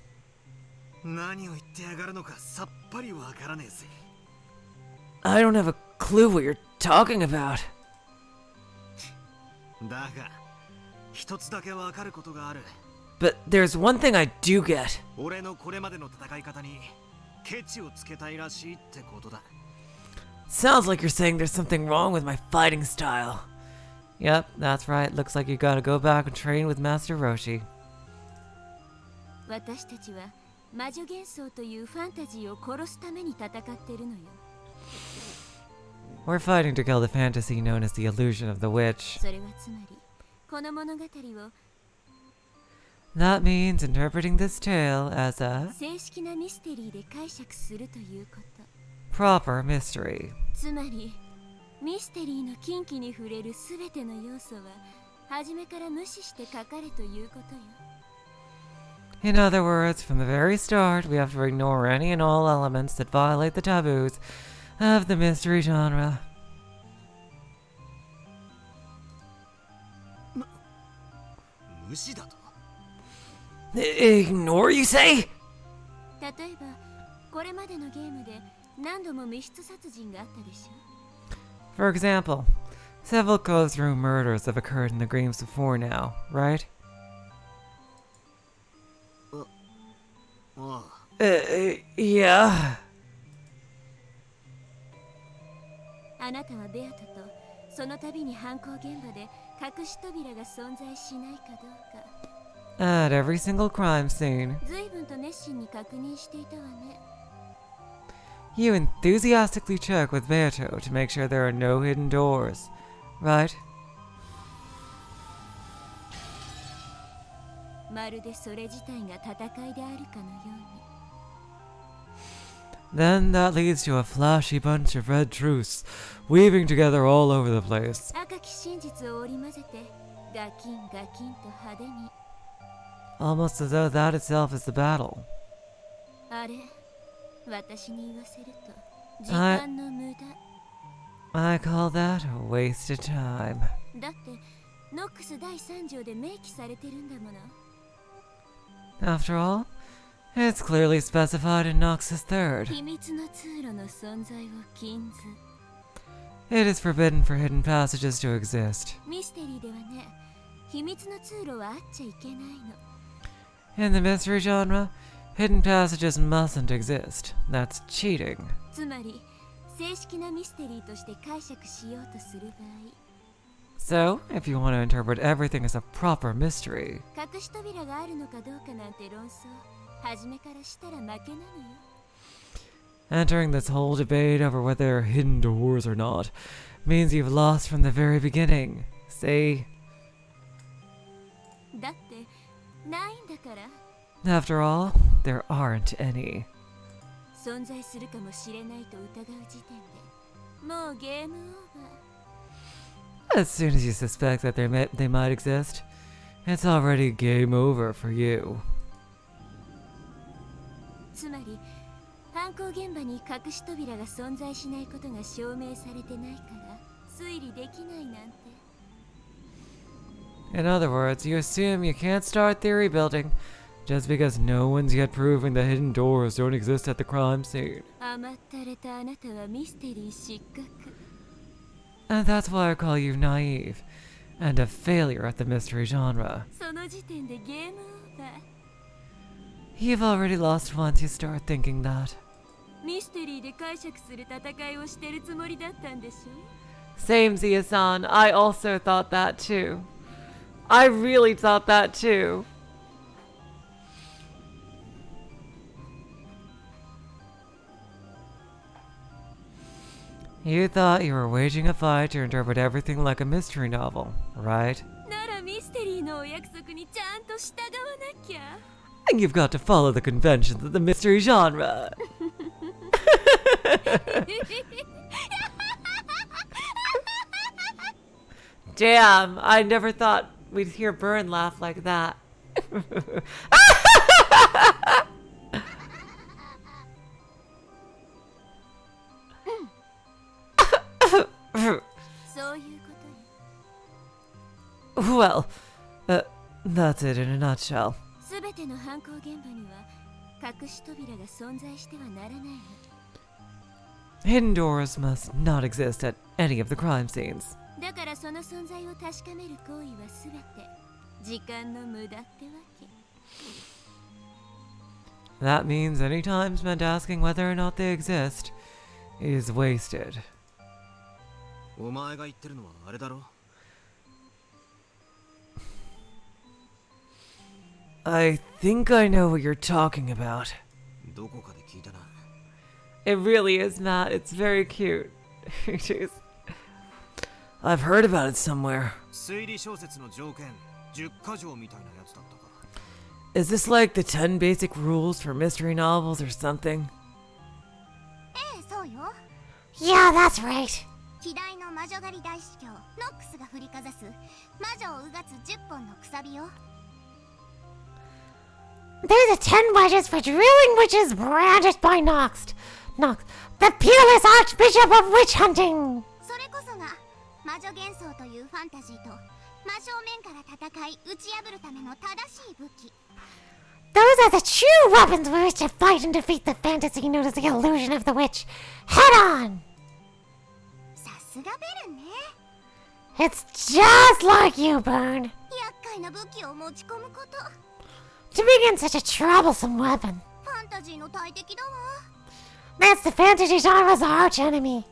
Speaker 8: 何を言ってやがるのかさっぱりわからねえぜ。
Speaker 1: I don't have a clue what you're talking about.
Speaker 8: だが一つだけわかることがある。
Speaker 1: But there's one thing I do get.
Speaker 8: 俺のこれまでの戦い方にケチをつけたいらしいってことだ。
Speaker 1: Sounds like you're saying there's something wrong with my fighting style. Yep, that's right. Looks like you gotta go back and train with Master Roshi.
Speaker 2: 私たちは魔女幻想というファンタジーを殺すために戦ってるのよ。
Speaker 1: We're fighting to kill the fantasy known as the illusion of the witch.
Speaker 2: それはつまりこの物語を
Speaker 1: That means interpreting this tale as a
Speaker 2: 正式なミステリーで解釈するということ。
Speaker 1: proper mystery.
Speaker 2: つまりミステリーの禁忌に触れるすべての要素は初めから無視して書かれということよ。
Speaker 1: In other words, from the very start, we have to ignore any and all elements that violate the taboos of the mystery genre.
Speaker 8: 無視だと。
Speaker 1: Ignore, you say?
Speaker 2: 例えばこれまでのゲームで何度も密室殺人があったでしょ。
Speaker 1: For example, several closed-room murders have occurred in the games before now, right?
Speaker 8: ああ。
Speaker 1: Yeah.
Speaker 2: あなたはベアトとその度に犯行現場で隠し扉が存在しないかどうか
Speaker 1: At every single crime scene,
Speaker 2: 随分と熱心に確認していたわね。
Speaker 1: you enthusiastically check with Beato to make sure there are no hidden doors, right?
Speaker 2: まるでそれ自体が戦いであるかのように。
Speaker 1: Then that leads to a flashy bunch of red truths, weaving together all over the place.
Speaker 2: 赤き真実を織り交ぜてガキンガキンと派手に。
Speaker 1: Almost as though that itself is the battle.
Speaker 2: あれ、私に言わせると時間の無駄。
Speaker 1: I call that a waste of time.
Speaker 2: だってノックス第3条で明記されてるんだもの。
Speaker 1: After all, it's clearly specified in Nox's third.
Speaker 2: 秘密の通路の存在を禁ず。
Speaker 1: It is forbidden for hidden passages to exist.
Speaker 2: ミステリーではね、秘密の通路はあっちゃいけないの。
Speaker 1: In the mystery genre, hidden passages mustn't exist. That's cheating.
Speaker 2: つまり正式なミステリーとして解釈しようとする場合、
Speaker 1: So, if you want to interpret everything as a proper mystery,
Speaker 2: 隠し扉があるのかどうかなんて論争、初めからしたら負けなのよ。
Speaker 1: entering this whole debate over whether there are hidden doors or not means you've lost from the very beginning. See?
Speaker 2: だってないんだから。
Speaker 1: After all, there aren't any.
Speaker 2: 存在するかもしれないと疑う時点でもうゲームオーバー。
Speaker 1: As soon as you suspect that they might exist, it's already game over for you.
Speaker 2: つまり犯行現場に隠し扉が存在しないことが証明されてないから推理できないなんて。
Speaker 1: In other words, you assume you can't start theory building just because no one's yet proving the hidden doors don't exist at the crime scene.
Speaker 2: 甘ったれたあなたはミステリー失格。
Speaker 1: And that's why I call you naive and a failure at the mystery genre.
Speaker 2: その時点でゲームオーバー。
Speaker 1: You've already lost once you start thinking that.
Speaker 2: ミステリーで解釈する戦いをしてるつもりだったんでしょ。
Speaker 1: Same, Zia-san. I also thought that too. I really thought that too. You thought you were waging a fight to interpret everything like a mystery novel, right?
Speaker 2: ならミステリーのお約束にちゃんと従わなきゃ。
Speaker 1: You've got to follow the conventions of the mystery genre. Damn, I never thought we'd hear Burn laugh like that. Well, that's it in a nutshell. Hidden doors must not exist at any of the crime scenes. That means any time spent asking whether or not they exist is wasted. I think I know what you're talking about. It really is, Matt. It's very cute. Jeez. I've heard about it somewhere. Is this like the 10 basic rules for mystery novels or something?
Speaker 6: Yeah, that's right. They're the 10 wedges for drilling witches brandished by Nox, the peerless archbishop of witch hunting. Those are the true weapons with which to fight and defeat the fantasy known as the illusion of the witch. Head on! It's just like you, Burn. To begin such a troublesome weapon. That's the fantasy genre's arch enemy.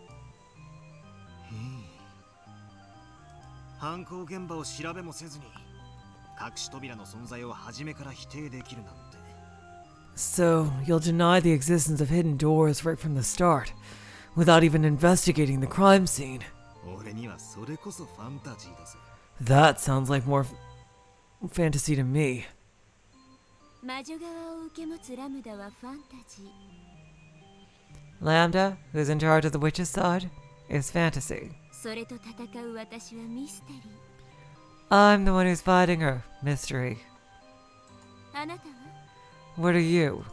Speaker 1: So, you'll deny the existence of hidden doors right from the start, without even investigating the crime scene. That sounds like more fantasy to me. Lambda, who's in charge of the witch's side, is fantasy. I'm the one who's fighting her, mystery. What are you?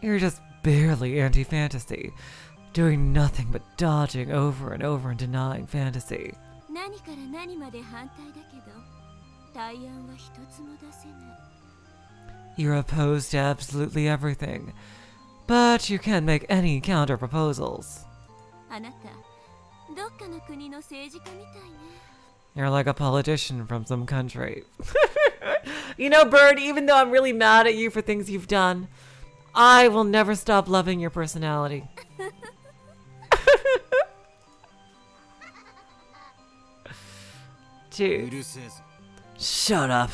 Speaker 1: You're just barely anti-fantasy, doing nothing but dodging over and over and denying fantasy. You're opposed to absolutely everything, but you can't make any counter-proposals. You're like a politician from some country. You know, Bird, even though I'm really mad at you for things you've done, I will never stop loving your personality. Dude. Shut up.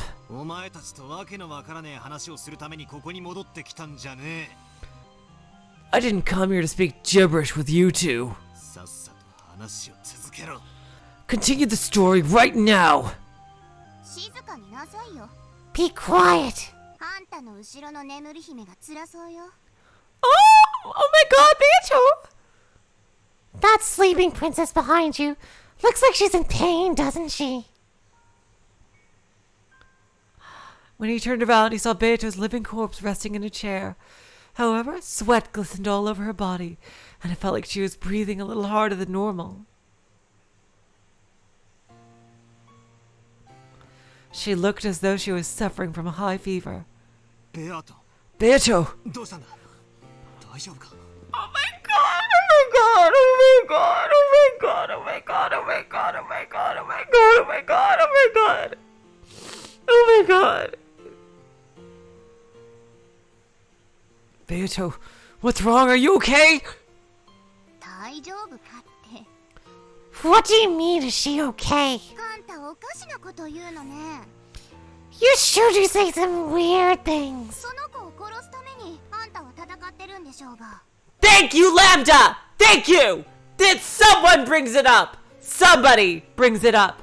Speaker 1: I didn't come here to speak gibberish with you two. Continue the story right now.
Speaker 6: Be quiet.
Speaker 1: Oh my god, Beatrice!
Speaker 6: That sleeping princess behind you looks like she's in pain, doesn't she?
Speaker 1: When he turned around, he saw Beatrice's living corpse resting in a chair. However, sweat glistened all over her body, and it felt like she was breathing a little harder than normal. She looked as though she was suffering from a high fever. Beatrice! Oh my god! Oh my god! Oh my god! Oh my god! Oh my god! Oh my god! Oh my god! Oh my god! Oh my god! Oh my god! Oh my god! Beatrice, what's wrong? Are you okay?
Speaker 6: What do you mean, is she okay? You sure do say some weird things.
Speaker 1: Thank you, Lambda! Thank you! That someone brings it up! Somebody brings it up!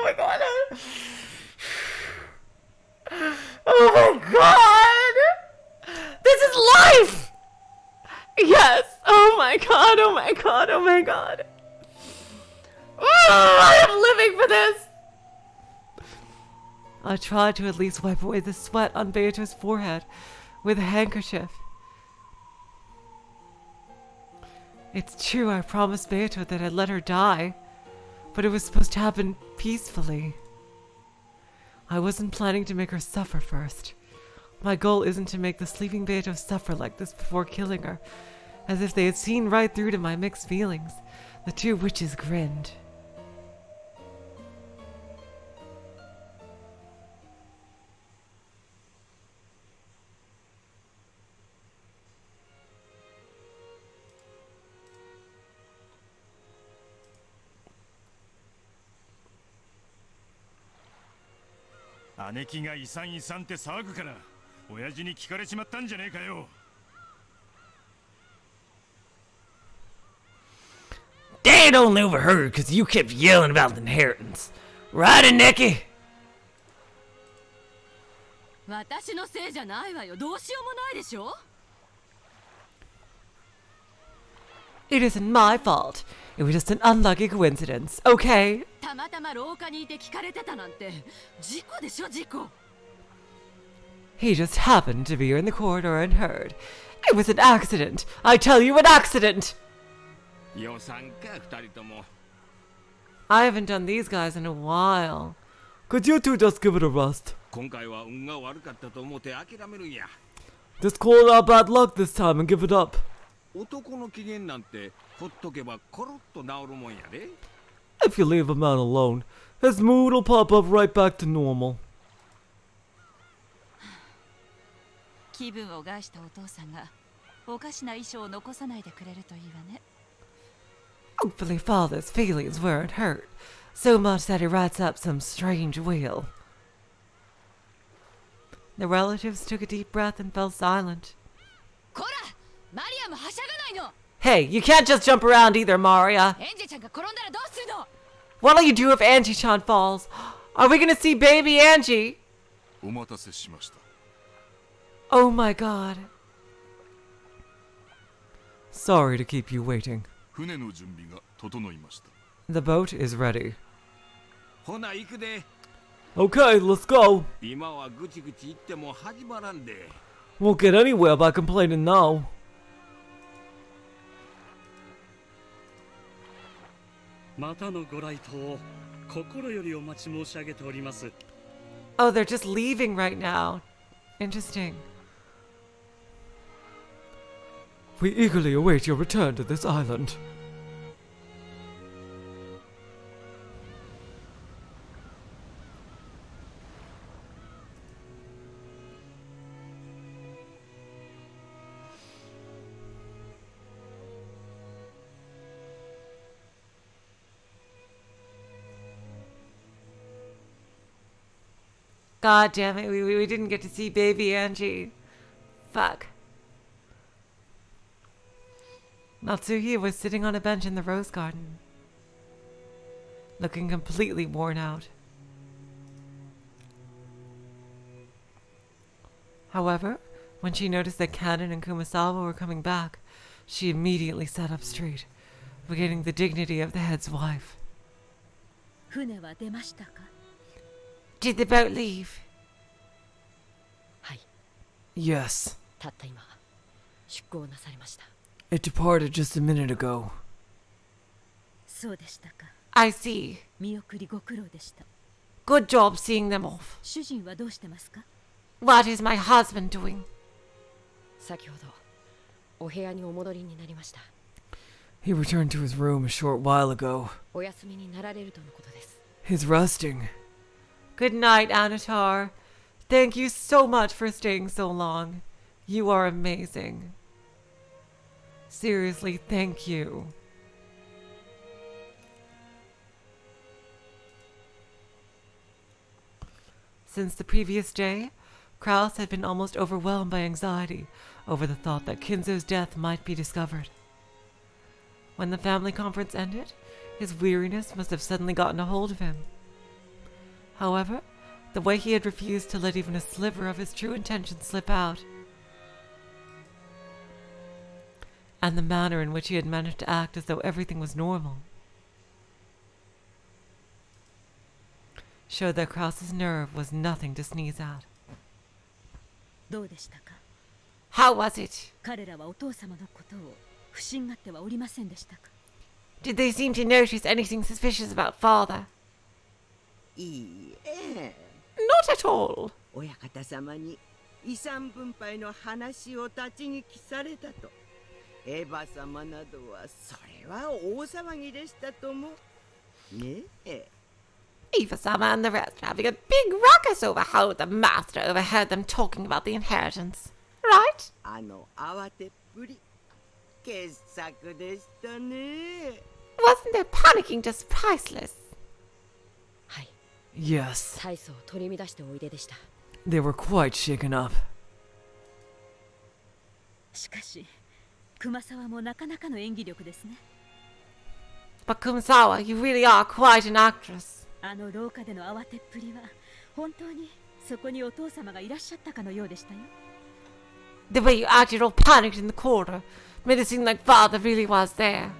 Speaker 1: Oh my god. Oh my god. This is life. Yes. Oh my god. Oh my god. Oh my god. I am living for this. I tried to at least wipe away the sweat on Beatrice's forehead with a handkerchief. It's true, I promised Beatrice that I'd let her die, but it was supposed to happen peacefully. I wasn't planning to make her suffer first. My goal isn't to make the sleeping Beatrice suffer like this before killing her, as if they had seen right through to my mixed feelings. The two witches grinned.
Speaker 9: 姉貴が遺産遺産って騒ぐから親父に聞かれちまったんじゃねえかよ。
Speaker 1: Dad only overheard because you kept yelling about the inheritance. Right, Nikki?
Speaker 2: 私のせいじゃないわよ。どうしようもないでしょ。
Speaker 1: It isn't my fault. It was just an unlucky coincidence, okay?
Speaker 2: たまたま廊下にいて聞かれてたなんて事故でしょ、事故。
Speaker 1: He just happened to be in the corridor and heard. It was an accident. I tell you, an accident.
Speaker 3: 予算か二人とも。
Speaker 1: I haven't done these guys in a while. Could you two just give it a rest?
Speaker 3: 今回は運が悪かったと思って諦めるんや。
Speaker 1: Just call it our bad luck this time and give it up.
Speaker 10: 男の機嫌なんてほっとけばコロッと治るもんやで。
Speaker 1: If you leave a man alone, his mood will pop up right back to normal.
Speaker 2: 気分を害したお父さんがおかしな遺書を残さないでくれるといいわね。
Speaker 1: Hopefully father's feelings weren't hurt so much that he writes up some strange will. The relatives took a deep breath and fell silent.
Speaker 2: こら、マリアもはしゃがないの。
Speaker 1: Hey, you can't just jump around either, Maria.
Speaker 2: エンジェちゃんが転んだらどうするの。
Speaker 1: What'll you do if Angie-chan falls? Are we gonna see baby Angie?
Speaker 9: お待たせしました。
Speaker 1: Oh my god. Sorry to keep you waiting.
Speaker 9: 船の準備が整いました。
Speaker 1: The boat is ready.
Speaker 10: ほな行くで。
Speaker 1: Okay, let's go.
Speaker 10: 今はぐちぐち言っても始まらんで。
Speaker 1: Won't get anywhere by complaining now.
Speaker 11: またのご来島を心よりお待ち申し上げております。
Speaker 1: Oh, they're just leaving right now. Interesting. We eagerly await your return to this island. God damn it, we didn't get to see baby Angie. Fuck. Natsuhi was sitting on a bench in the rose garden, looking completely worn out. However, when she noticed that Kanon and Kumasawa were coming back, she immediately sat up straight, regaining the dignity of the head's wife.
Speaker 5: 船は出ましたか？
Speaker 1: Did the boat leave?
Speaker 12: はい。
Speaker 1: Yes.
Speaker 12: たった今出港なされました。
Speaker 1: It departed just a minute ago.
Speaker 5: そうでしたか。
Speaker 1: I see.
Speaker 5: 見送りご苦労でした。
Speaker 1: Good job seeing them off.
Speaker 5: 主人はどうしてますか？
Speaker 1: What is my husband doing?
Speaker 12: 先ほどお部屋にお戻りになりました。
Speaker 1: He returned to his room a short while ago.
Speaker 12: お休みになられるとのことです。
Speaker 1: He's resting. Good night, Anatar. Thank you so much for staying so long. You are amazing. Seriously, thank you. Since the previous day, Kraus had been almost overwhelmed by anxiety over the thought that Kinzo's death might be discovered. When the family conference ended, his weariness must have suddenly gotten a hold of him. However, the way he had refused to let even a sliver of his true intentions slip out, and the manner in which he had managed to act as though everything was normal, showed that Kraus's nerve was nothing to sneeze at.
Speaker 5: どうでしたか？
Speaker 1: How was it?
Speaker 5: 彼らはお父様のことを不審がってはおりませんでしたか？
Speaker 1: Did they seem to notice anything suspicious about father?
Speaker 4: いいえ。
Speaker 1: Not at all.
Speaker 4: 親方様に遺産分配の話を立ち聞きされたと。エヴァ様などはそれは大騒ぎでしたとも。ねえ。
Speaker 1: Eva-sama and the rest having a big ruckus over how the master overheard them talking about the inheritance. Right?
Speaker 4: 慌てっぷり傑作でしたね。
Speaker 1: Wasn't their panicking just priceless?
Speaker 12: はい。
Speaker 1: Yes.
Speaker 12: 大層取り乱しておいででした。
Speaker 1: They were quite shaken up.
Speaker 5: しかし、熊沢もなかなかの演技力ですね。
Speaker 1: But Kumasawa, you really are quite an actress.
Speaker 5: あの廊下での慌てっぷりは本当にそこにお父様がいらっしゃったかのようでしたよ。
Speaker 1: The way you acted all panicked in the corner made it seem like father really was there.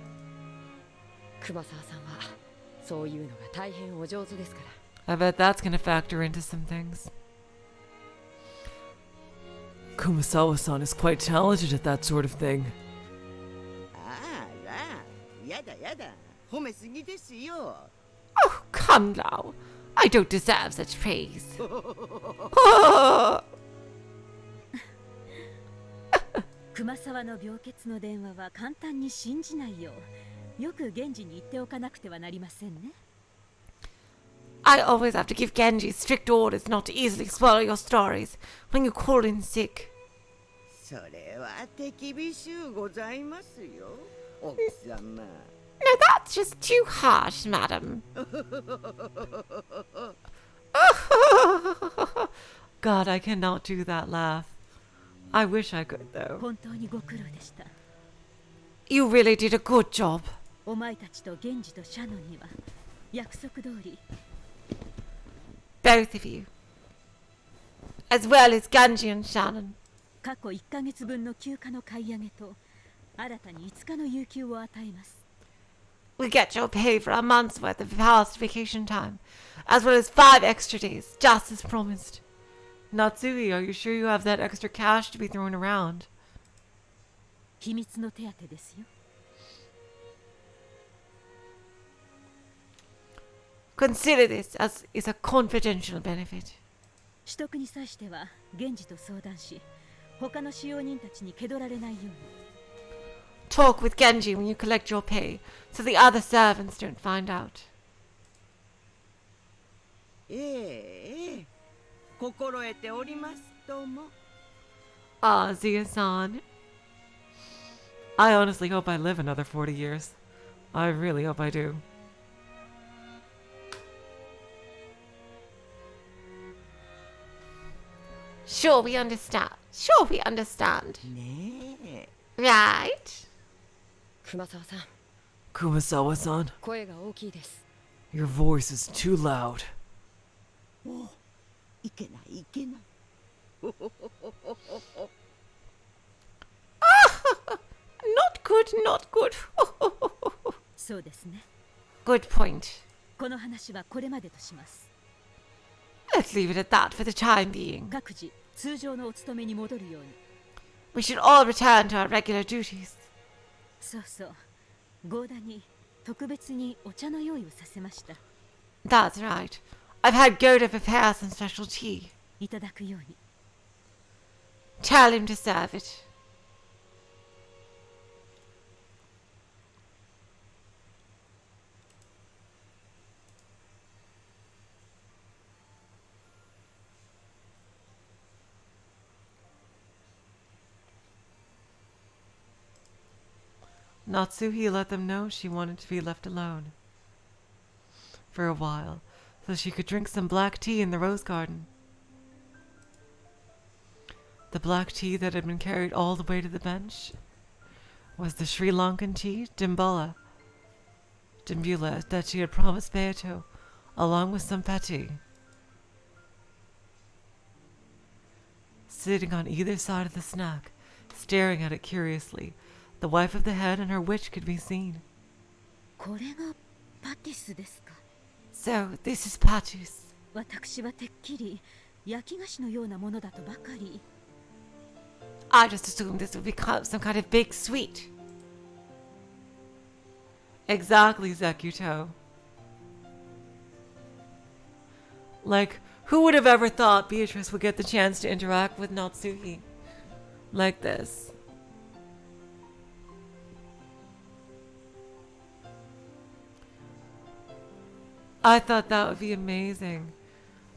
Speaker 12: 熊沢さんはそういうのが大変お上手ですから。
Speaker 1: I bet that's gonna factor into some things. Kumasawa-san is quite talented at that sort of thing.
Speaker 4: あら、やだやだ、褒めすぎですよ。
Speaker 1: Oh, come now. I don't deserve such praise.
Speaker 5: 熊沢の病欠の電話は簡単に信じないよう、よく源氏に言っておかなくてはなりませんね。
Speaker 6: I always have to give Genji strict orders not to easily swallow your stories when you call in sick.
Speaker 4: それは手厳しゅうございますよ、奥様。
Speaker 6: No, that's just too harsh, madam.
Speaker 1: God, I cannot do that laugh. I wish I could, though.
Speaker 5: 本当にご苦労でした。
Speaker 6: You really did a good job.
Speaker 5: お前たちと源氏とシャノンには約束通り。
Speaker 6: Both of you. As well as Genji and Shannon.
Speaker 5: 過去1ヶ月分の休暇の買い上げと新たに5日の有給を与えます。
Speaker 6: We get your pay for a month's worth of past vacation time, as well as 5 extra days, just as promised.
Speaker 1: Natsuhi, are you sure you have that extra cash to be thrown around?
Speaker 5: 秘密の手当ですよ。
Speaker 6: Consider this as is a confidential benefit.
Speaker 5: 取得に際しては源氏と相談し、他の使用人たちに気取られないように。
Speaker 6: Talk with Genji when you collect your pay, so the other servants don't find out.
Speaker 4: 心得ておりますとも。
Speaker 1: Ah, Zia-san. I honestly hope I live another 40 years. I really hope I do.
Speaker 6: Sure, we understand. Sure, we understand.
Speaker 4: ねえ。
Speaker 6: Right?
Speaker 12: 熊沢さん、
Speaker 9: Kumasawa-san,
Speaker 12: 声が大きいです。
Speaker 9: your voice is too loud.
Speaker 4: お、いけないいけない。
Speaker 6: Not good, not good.
Speaker 5: そうですね。
Speaker 6: Good point.
Speaker 5: この話はこれまでとします。
Speaker 6: Let's leave it at that for the time being.
Speaker 5: 各自通常のお勤めに戻るように。
Speaker 6: We should all return to our regular duties.
Speaker 5: そうそう。ゴーダに特別にお茶の用意をさせました。
Speaker 6: That's right. I've had Goda prepare some special tea.
Speaker 5: いただくように。
Speaker 6: Tell him to serve it.
Speaker 1: Natsuhi let them know she wanted to be left alone for a while, so she could drink some black tea in the rose garden. The black tea that had been carried all the way to the bench was the Sri Lankan tea, Dimbula, that she had promised Beato, along with some peti. Sitting on either side of the snack, staring at it curiously, the wife of the head and her witch could be seen.
Speaker 5: これがパティスですか。
Speaker 6: So, this is Patus.
Speaker 5: 私はてっきり焼き菓子のようなものだとばかり。
Speaker 6: I just assumed this would become some kind of big sweet.
Speaker 1: Exactly, Zekuto. Like, who would have ever thought Beatrice would get the chance to interact with Natsuhi like this? I thought that would be amazing.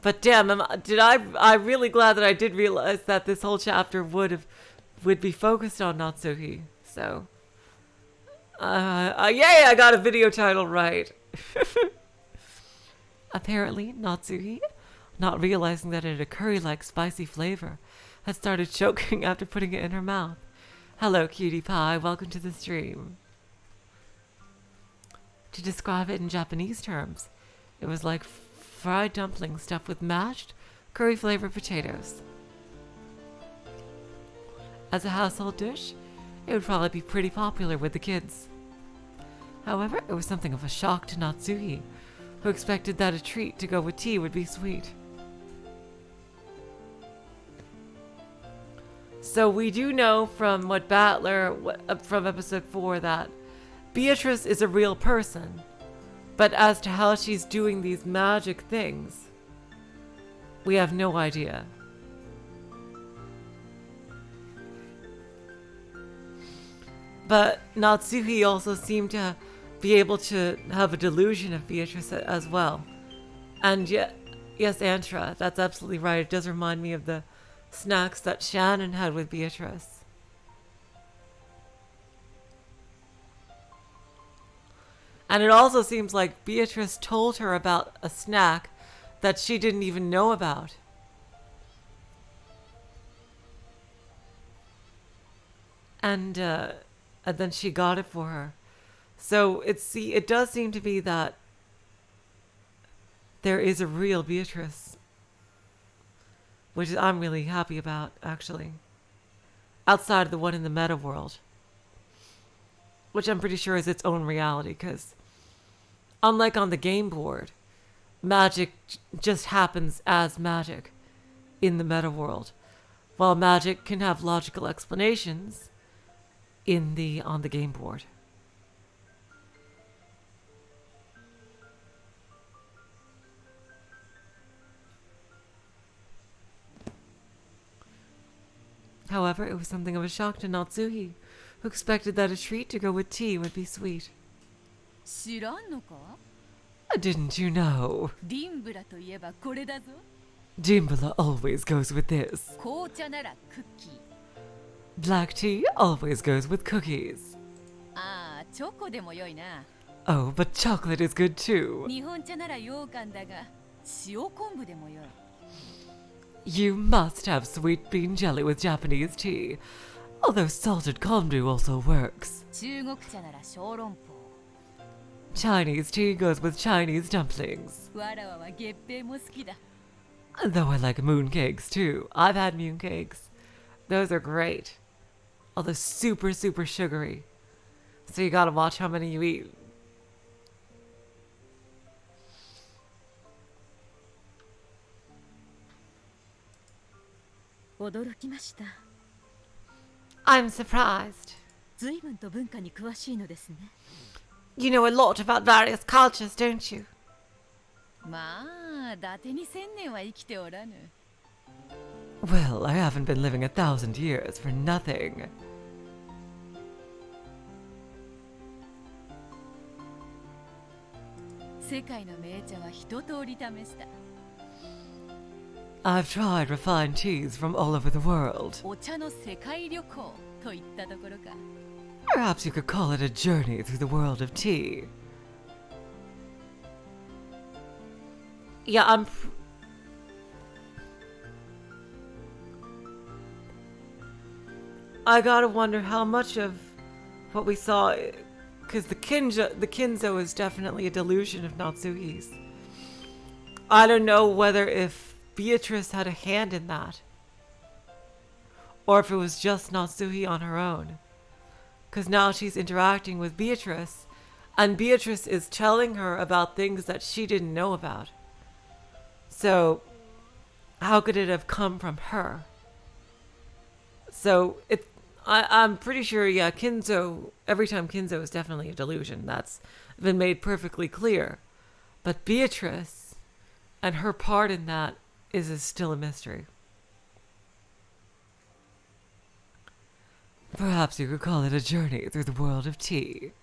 Speaker 1: But damn, I'm really glad that I did realize that this whole chapter would be focused on Natsuhi. So, yay, I got a video title right. Apparently, Natsuhi, not realizing that it had a curry-like spicy flavor, had started choking after putting it in her mouth. Hello, cutie pie. Welcome to the stream. To describe it in Japanese terms, it was like fried dumplings stuffed with mashed, curry-flavored potatoes. As a household dish, it would probably be pretty popular with the kids. However, it was something of a shock to Natsuhi, who expected that a treat to go with tea would be sweet. So we do know from from episode 4 that Beatrice is a real person. But as to how she's doing these magic things, we have no idea. But Natsuhi also seemed to be able to have a delusion of Beatrice as well. And yet, yes, Antra, that's absolutely right. It does remind me of the snacks that Shannon had with Beatrice. And it also seems like Beatrice told her about a snack that she didn't even know about. And then she got it for her. So it does seem to be that there is a real Beatrice, which I'm really happy about, actually. Outside of the one in the meta world, which I'm pretty sure is its own reality, because unlike on the game board, magic just happens as magic in the meta world, while magic can have logical explanations on the game board. However, it was something of a shock to Natsuhi, who expected that a treat to go with tea would be sweet. Didn't you know? Dimbala always goes with this. Black tea always goes with cookies. Oh, but chocolate is good too. You must have sweet bean jelly with Japanese tea, although salted kombu also works. Chinese tea goes with Chinese dumplings. Though I like mooncakes too. I've had mooncakes. Those are great. Although super, super sugary. So you gotta watch how many you eat. I'm surprised. You know a lot about various cultures, don't you? Well, I haven't been living 1,000 years for nothing. I've tried refined teas from all over the world. Perhaps you could call it a journey through the world of tea. Yeah, I gotta wonder how much of what we saw, because the kinzo is definitely a delusion of Natsuhi's. I don't know whether if Beatrice had a hand in that, or if it was just Natsuhi on her own. Because now she's interacting with Beatrice, and Beatrice is telling her about things that she didn't know about. So, how could it have come from her? So, I'm pretty sure, yeah, kinzo, every time kinzo is definitely a delusion. That's been made perfectly clear. But Beatrice and her part in that is still a mystery. Perhaps you could call it a journey through the world of tea.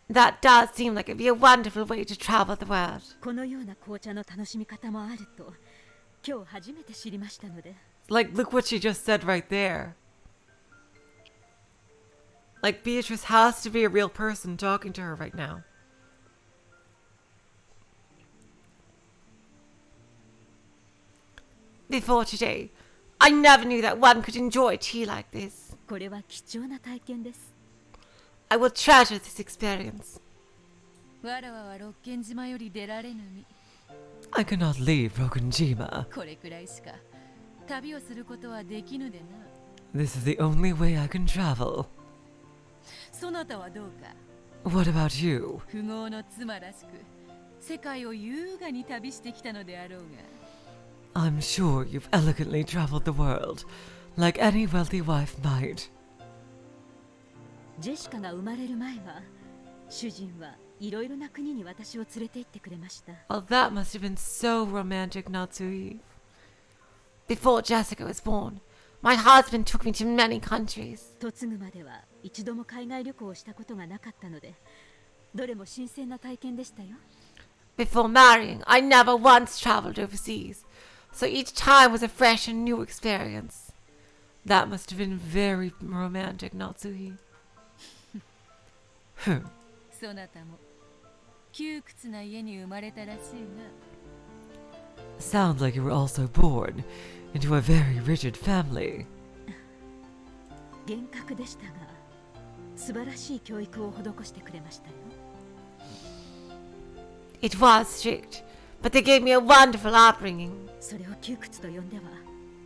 Speaker 1: That does seem like it'd be a wonderful way to travel the world. Like, look what she just said right there. Like, Beatrice has to be a real person talking to her right now. Before today, I never knew that one could enjoy tea like this. I will treasure this experience. I cannot leave Rokunjima. This is the only way I can travel. What about you? I'm sure you've elegantly traveled the world, like any wealthy wife might. Well, that must have been so romantic, Natsuhi. Before Jessica was born,
Speaker 6: My husband took me to many countries.
Speaker 5: 嫁ぐまでは一度も海外旅行をしたことがなかったので、どれも新鮮な体験でしたよ。
Speaker 6: Before marrying, I never once traveled overseas, so each time was a fresh and new experience.
Speaker 1: That must have been very romantic, Natsuhi.
Speaker 2: そなたも窮屈な家に生まれたらしいな。
Speaker 1: Sounds like you were also born into a very rigid family.
Speaker 5: 厳格でしたが、素晴らしい教育を施してくれましたよ。
Speaker 6: It was strict, but they gave me a wonderful upbringing.
Speaker 5: それを窮屈と呼んでは、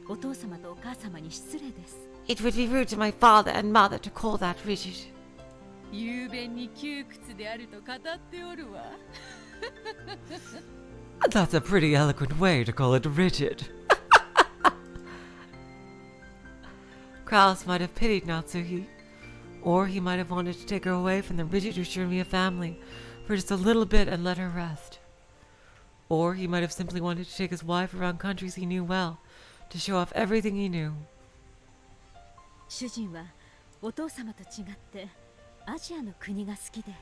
Speaker 5: お父様とお母様に失礼です。
Speaker 6: It would be rude to my father and mother to call that rigid.
Speaker 2: 雄弁に窮屈であると語っておるわ。
Speaker 1: That's a pretty eloquent way to call it rigid. Kraus might have pitied Natsuhi, or he might have wanted to take her away from the rigid Ushinomiya family for just a little bit and let her rest. Or he might have simply wanted to take his wife around countries he knew well, to show off everything he knew.
Speaker 5: 主人はお父様と違ってアジアの国が好きで。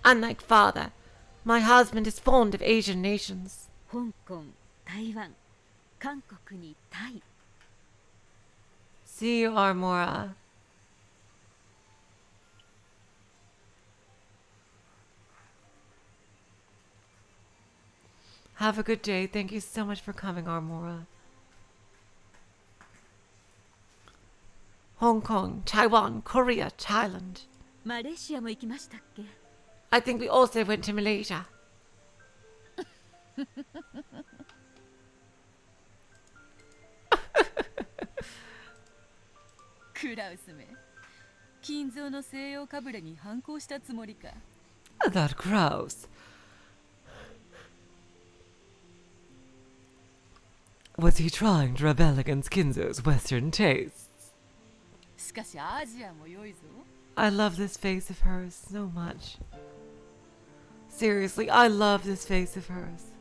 Speaker 6: Unlike father, my husband is fond of Asian nations.
Speaker 5: 香港、台湾、韓国にタイ。
Speaker 1: See you, Armora. Have a good day. Thank you so much for coming, Armora.
Speaker 6: Hong Kong, Taiwan, Korea, Thailand.
Speaker 5: マレーシアも行きましたっけ？
Speaker 6: I think we also went to Malaysia.
Speaker 2: クラウスめ、金蔵の西洋かぶれに反抗したつもりか。
Speaker 1: That Kraus. Was he trying to rebel against Kinzo's Western tastes?
Speaker 2: しかしアジアも良いぞ。
Speaker 1: I love this face of hers so much. Seriously, I love this face of hers.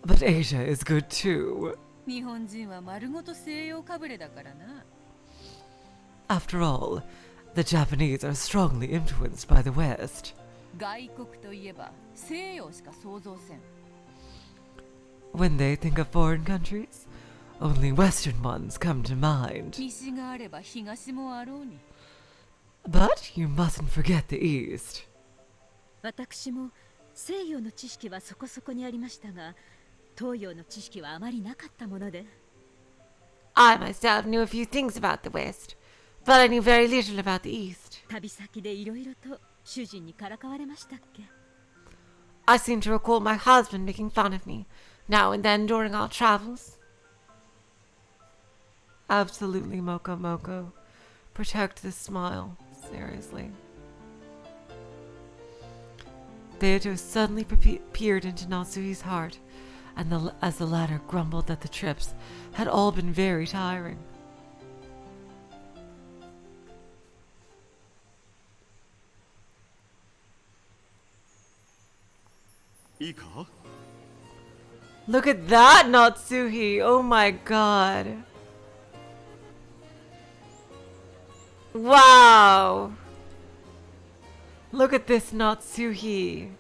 Speaker 1: But Asia is good too.
Speaker 2: 日本人は丸ごと西洋かぶれだからな。
Speaker 1: After all, the Japanese are strongly influenced by the West.
Speaker 2: 外国といえば西洋しか想像せん。
Speaker 1: When they think of foreign countries, only Western ones come to mind.
Speaker 2: 西があれば東もあろうに。
Speaker 1: But you mustn't forget the East.
Speaker 5: 私も西洋の知識はそこそこにありましたが、東洋の知識はあまりなかったもので。
Speaker 6: I myself knew a few things about the West, but I knew very little about the East.
Speaker 5: 旅先でいろいろと主人にからかわれましたっけ？
Speaker 6: I seem to recall my husband making fun of me now and then during our travels.
Speaker 1: Absolutely, Moko Moko. Protect this smile. Seriously. Beatrice suddenly peered into Natsuhi's heart, and as the latter grumbled that the trips had all been very tiring. Look at that, Natsuhi! Oh my god.
Speaker 6: Wow!
Speaker 1: Look at this Natsuhi.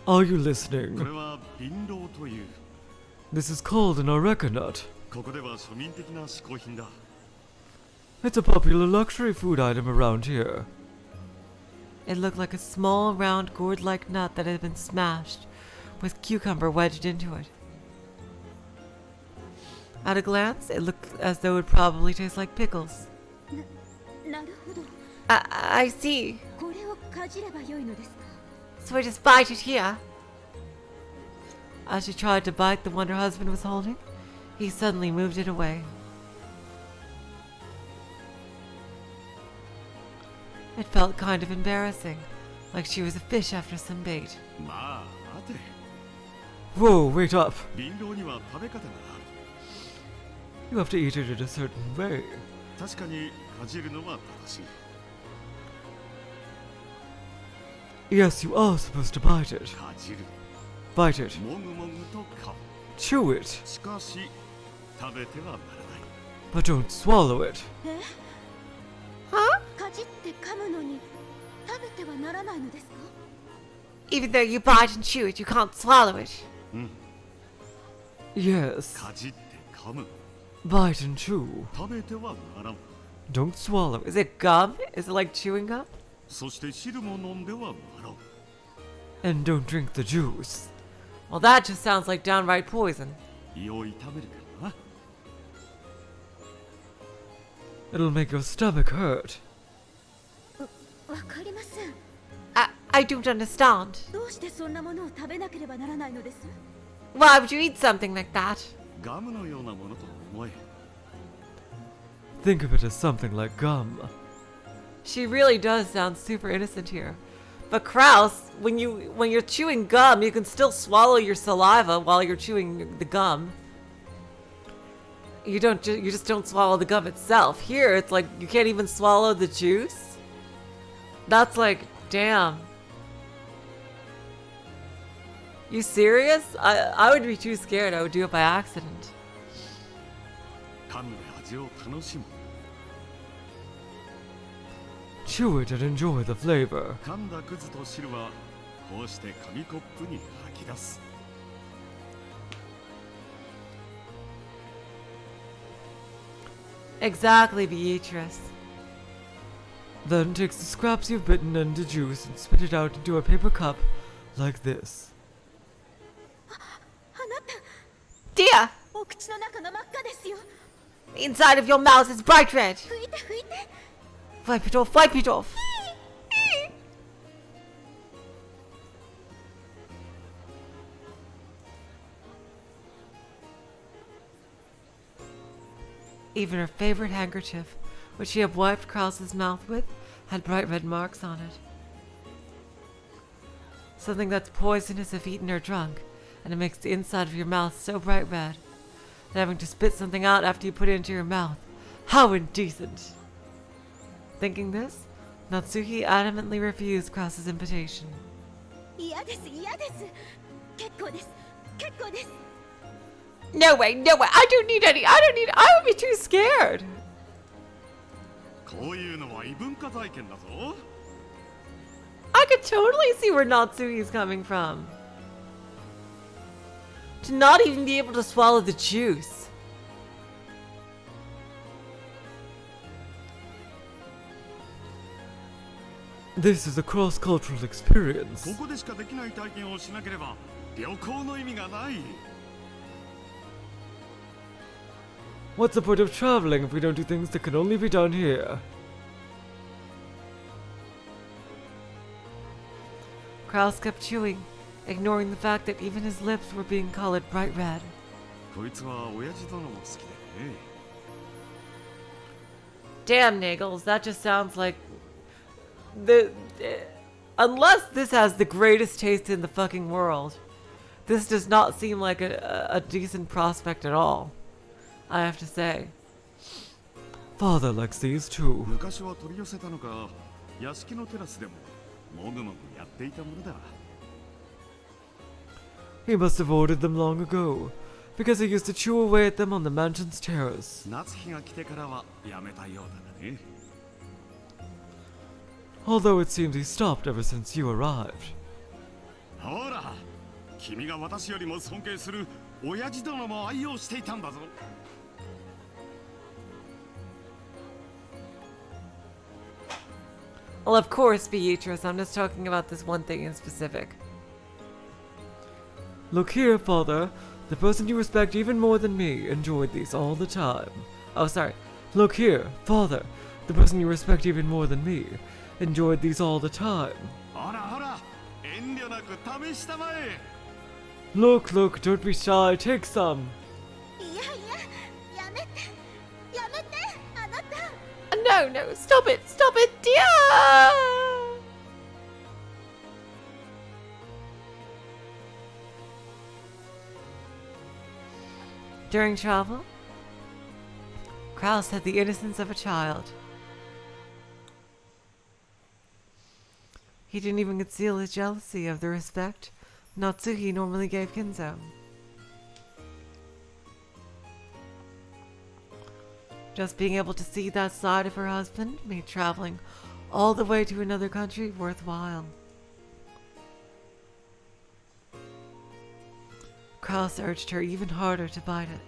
Speaker 1: Are you listening? This is called an areca nut. It's a popular luxury food item around here. It looked like a small, round, gourd-like nut that had been smashed, with cucumber wedged into it. At a glance, it looked as though it would probably taste like pickles.
Speaker 6: I see. So I just bite it here.
Speaker 1: As she tried to bite the one her husband was holding, he suddenly moved it away. It felt kind of embarrassing, like she was a fish after some bait. Whoa, wait up! You have to eat it in a certain way. Yes, you are supposed to bite it.
Speaker 3: かじる
Speaker 1: Bite it.
Speaker 3: もぐもぐと噛む
Speaker 1: Chew it.
Speaker 3: しかし食べてはならない
Speaker 1: But don't swallow it.
Speaker 5: かじって噛むのに食べてはならないのですか？
Speaker 6: Even though you bite and chew it, you can't swallow it.
Speaker 1: Yes.
Speaker 3: かじって噛む
Speaker 1: Bite and chew.
Speaker 3: 食べてはならん
Speaker 1: Don't swallow. Is it gum? Is it like chewing gum?
Speaker 3: そして汁も飲んではならん
Speaker 1: And don't drink the juice. Well, that just sounds like downright poison.
Speaker 3: 胃を痛めるかな
Speaker 1: It'll make your stomach hurt.
Speaker 5: わかりません。
Speaker 6: I don't understand.
Speaker 5: どうしてそんなものを食べなければならないのです？
Speaker 6: Why would you eat something like that?
Speaker 3: ガムのようなものと思え
Speaker 1: Think of it as something like gum. She really does sound super innocent here. But Kraus, when you're chewing gum, you can still swallow your saliva while you're chewing the gum. You just don't swallow the gum itself. Here, it's like you can't even swallow the juice. That's like, damn. You serious? I would be too scared. I would do it by accident.
Speaker 3: 噛んで味を楽しむ
Speaker 1: Chew it and enjoy the flavor.
Speaker 3: 噛んだくずと汁はこうして紙コップに吐き出す
Speaker 1: Exactly, Beatrice. Then takes the scraps you've bitten and the juice and spit it out into a paper cup like this.
Speaker 5: あなた、
Speaker 6: Dear,
Speaker 5: お口の中が真っ赤ですよ。
Speaker 6: inside of your mouth is bright red.
Speaker 5: 拭いて拭いて。
Speaker 6: Wipe it off, wipe it off.
Speaker 1: Even her favorite handkerchief, which she had wiped Krause's mouth with, had bright red marks on it. Something that's poisonous if eaten or drunk, and it makes the inside of your mouth so bright red that having to spit something out after you put it into your mouth. How indecent! Thinking this, Natsuhi adamantly refused Krause's invitation.
Speaker 5: 嫌です嫌です。結構です結構です。
Speaker 6: No way, no way. I don't need any. I would be too scared.
Speaker 3: こういうのは異文化体験だぞ
Speaker 1: I could totally see where Natsuhi's coming from. To not even be able to swallow the juice. This is a cross-cultural experience.
Speaker 3: ここでしかできない体験をしなければ旅行の意味がない
Speaker 1: What's the point of traveling if we don't do things that can only be done here? Krause kept chewing, ignoring the fact that even his lips were being colored bright red.
Speaker 3: こいつは親父殿も好きでね
Speaker 1: Damn, Nagels, that just sounds like unless this has the greatest taste in the fucking world, this does not seem like a decent prospect at all, I have to say. Father likes these too.
Speaker 3: 昔は取り寄せたのか屋敷のテラスでももぐもぐやっていたものだ
Speaker 1: He must have ordered them long ago, because he used to chew away at them on the mansion's terrace.
Speaker 3: 夏日が来てからはやめたようだがね
Speaker 1: Although it seems he stopped ever since you arrived.
Speaker 3: ほら君が私よりも尊敬する親父殿も愛用していたんだぞ
Speaker 1: Well, of course, Beatrice, I'm just talking about this one thing in specific. Look here, Father. The person you respect even more than me enjoyed these all the time. Oh, sorry. Look here, Father. The person you respect even more than me enjoyed these all the time.
Speaker 3: ほらほら遠慮なく試したまえ
Speaker 1: Look, look, don't be shy. Take some.
Speaker 5: いやいや、やめてやめてあなた。
Speaker 6: No, no, stop it, dear.
Speaker 1: During travel, Krause had the innocence of a child. He didn't even conceal his jealousy of the respect Natsuhi normally gave Kinzo. Just being able to see that side of her husband made traveling all the way to another country worthwhile. Kraus urged her even harder to bite it.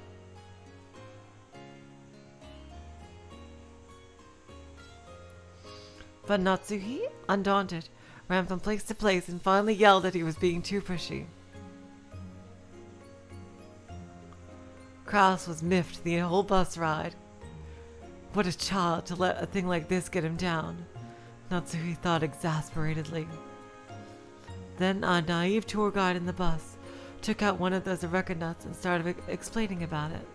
Speaker 1: But Natsuhi, undaunted, ran from place to place and finally yelled that he was being too pushy. Kraus was miffed the whole bus ride. What a child to let a thing like this get him down, Natsuhi thought exasperatedly. Then a naive tour guide in the bus took out one of those Eureka nuts and started explaining about it.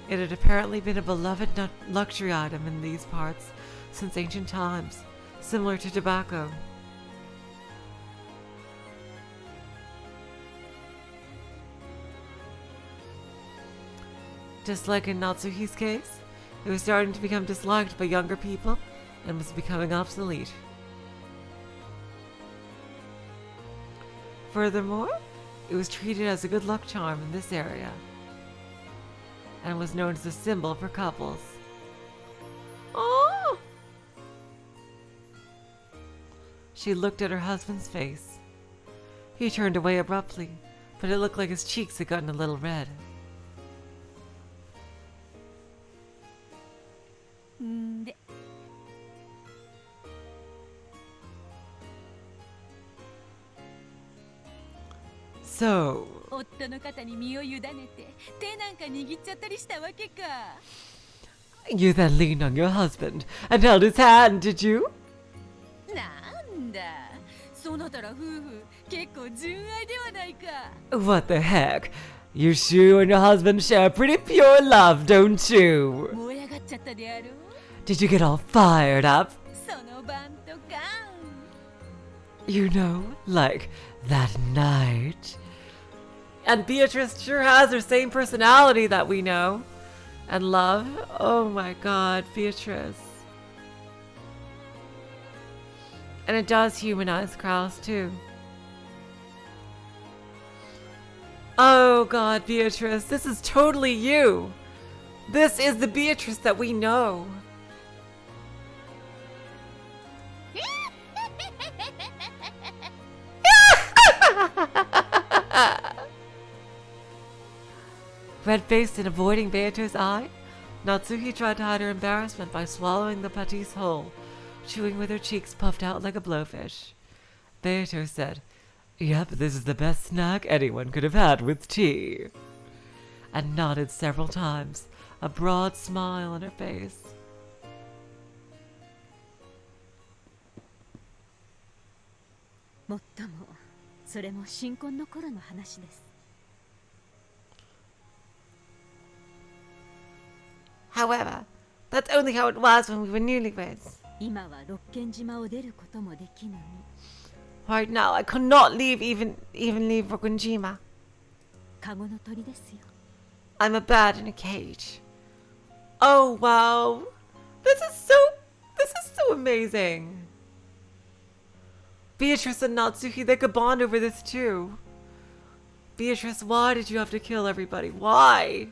Speaker 1: It had apparently been a beloved luxury item in these parts since ancient times, similar to tobacco. Just like in Natsuhi's case, it was starting to become disliked by younger people and was becoming obsolete. Furthermore, it was treated as a good luck charm in this area and was known as a symbol for couples. Oh! She looked at her husband's face. He turned away abruptly, but it looked like his cheeks had gotten a little red. So, you then leaned on your husband and held his hand, did you? What the heck? You and your husband share pretty pure love, don't you? Did you get all fired up? You know, like that night. And Beatrice sure has her same personality that we know and love. Oh my god, Beatrice. And it does humanize Kraus too. Oh god, Beatrice, this is totally you. This is the Beatrice that we know. Red-faced and avoiding Beatrice's eye, Natsuhi tried to hide her embarrassment by swallowing the patisse whole, chewing with her cheeks puffed out like a blowfish. Beatrice said, "Yep, this is the best snack anyone could have had with tea," and nodded several times, a broad smile on her face. However, that's only how it was when we were newlyweds. Right now, I could not leave even leave Rokunjima. I'm a bird in a cage. Oh wow, this is so amazing. Beatrice and Natsuhi, they could bond over this too. Beatrice, why did you have to kill everybody? Why?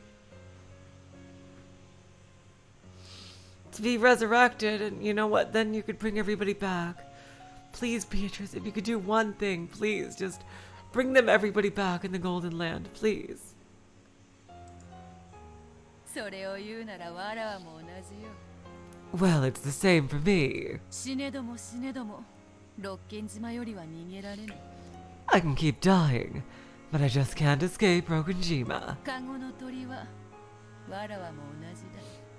Speaker 1: To be resurrected, and you know what? Then you could bring everybody back. Please, Beatrice, if you could do one thing, please, just bring everybody back in the Golden Land, please. Well, it's the same for me. I can keep dying, but I just can't escape Rokunjima.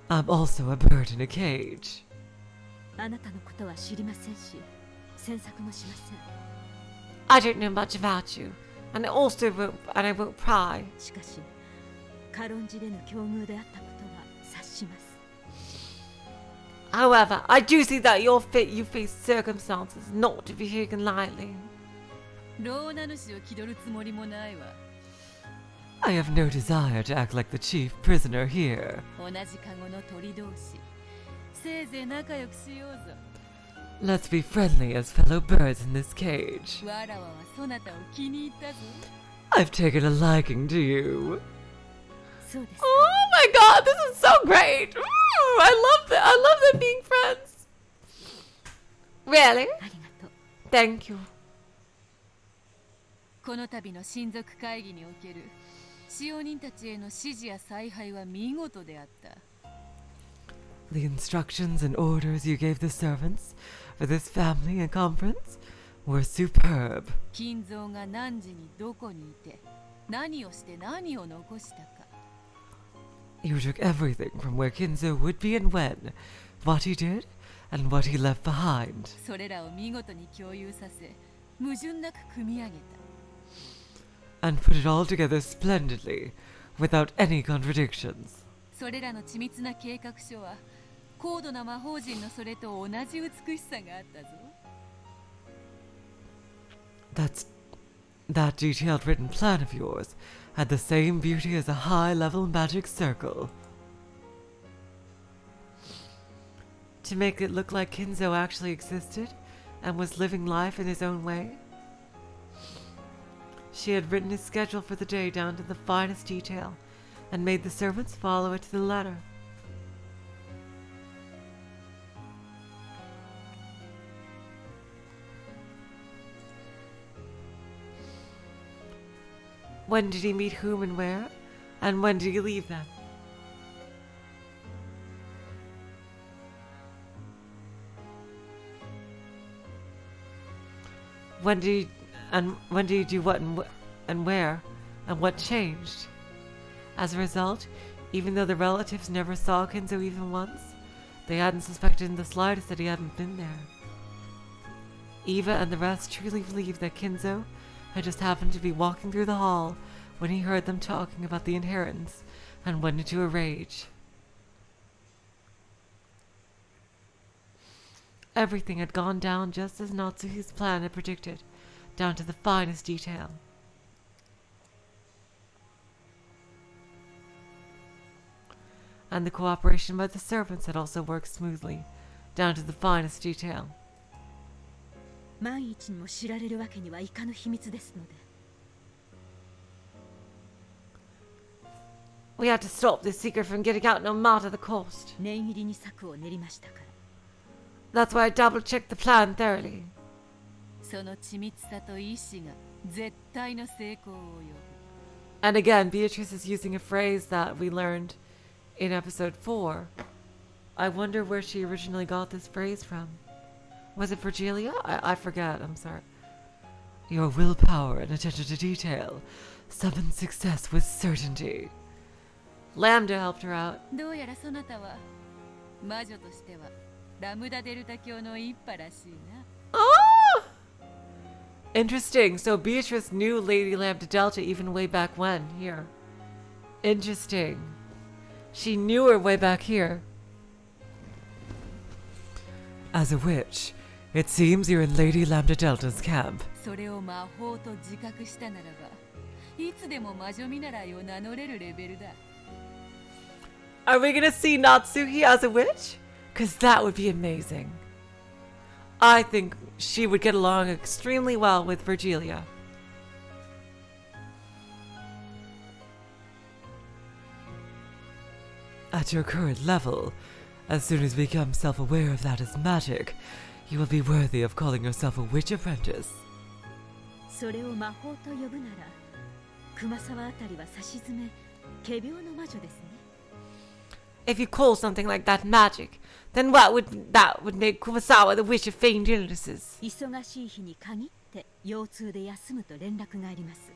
Speaker 1: I'm also a bird in a cage. I don't know much about you, and I won't pry. However, I do see that you face circumstances not to be taken lightly. I have no desire to act like the chief prisoner here.
Speaker 2: 同じカゴの鳥同士せいぜい仲良くしようぞ。
Speaker 1: Let's be friendly as fellow birds in this cage.
Speaker 2: わらわはそなたを気に入ったぞ。
Speaker 1: I've taken a liking to you.
Speaker 5: そうです。
Speaker 1: Oh my god, this is so great! Ooh, I love that. I love them being friends. Really?
Speaker 5: ありがとう。
Speaker 1: Thank you.
Speaker 2: この度の親族会議における使用人たちへの指示や采配は見事であった。
Speaker 1: The instructions and orders you gave the servants for this family and conference were superb.
Speaker 2: 金蔵が何時にどこにいて何をして何を残したか。
Speaker 1: You took everything from where Kinzo would be and when, what he did, and what he left behind.
Speaker 2: それらを見事に共有させ矛盾なく組み上げた。
Speaker 1: And put it all together splendidly, without any contradictions.
Speaker 2: それらの緻密な計画書は高度な魔法陣のそれと同じ美しさがあったぞ。
Speaker 1: That detailed written plan of yours had the same beauty as a high-level magic circle. To make it look like Kinzo actually existed and was living life in his own way. She had written his schedule for the day down to the finest detail and made the servants follow it to the letter. When did he meet whom and where? And when did he leave them? When did he do what and where? And what changed? As a result, even though the relatives never saw Kinzo even once, they hadn't suspected in the slightest that he hadn't been there. Eva and the rest truly believed that Kinzo had just happened to be walking through the hall when he heard them talking about the inheritance and went into a rage. Everything had gone down just as Natsuhi's plan had predicted, down to the finest detail. And the cooperation by the servants had also worked smoothly, down to the finest detail.
Speaker 5: 万一にも知られるわけにはいかぬ秘密ですので。
Speaker 1: We had to stop this secret from getting out no matter the cost.
Speaker 5: 念入りに策を練りましたから。
Speaker 1: That's why I double-checked the plan thoroughly.
Speaker 2: その緻密さと意志が絶対の成功を呼ぶ。
Speaker 1: And again, Beatrice is using a phrase that we learned in episode 4. I wonder where she originally got this phrase from. Was it Virgilia? I forget, I'm sorry. Your willpower and attention to detail summon success with certainty. Lambda helped her out.
Speaker 2: どうやらそなたは魔女としてはラムダデルタ教の一派らしいな。
Speaker 1: Oh! Interesting. So Beatrice knew Lady Lambda Delta even way back when, here. Interesting. She knew her way back here. As a witch, it seems you're in Lady Lambda Delta's camp.
Speaker 2: それを魔法と自覚したならば、いつでも魔女見習いを名乗れるレベルだ。
Speaker 1: Are we gonna see Natsuhi as a witch? Cause that would be amazing. I think she would get along extremely well with Virgilia. At your current level, as soon as you become self-aware of that as magic, you will be worthy of calling yourself a witch apprentice.
Speaker 5: それを魔法と呼ぶなら、熊沢あたりは差し詰め、仮病の魔女ですね。
Speaker 1: If you call something like that magic, then that would make Kumasawa the witch of feigned illnesses.
Speaker 5: 忙しい日に限って腰痛で休むと連絡があります。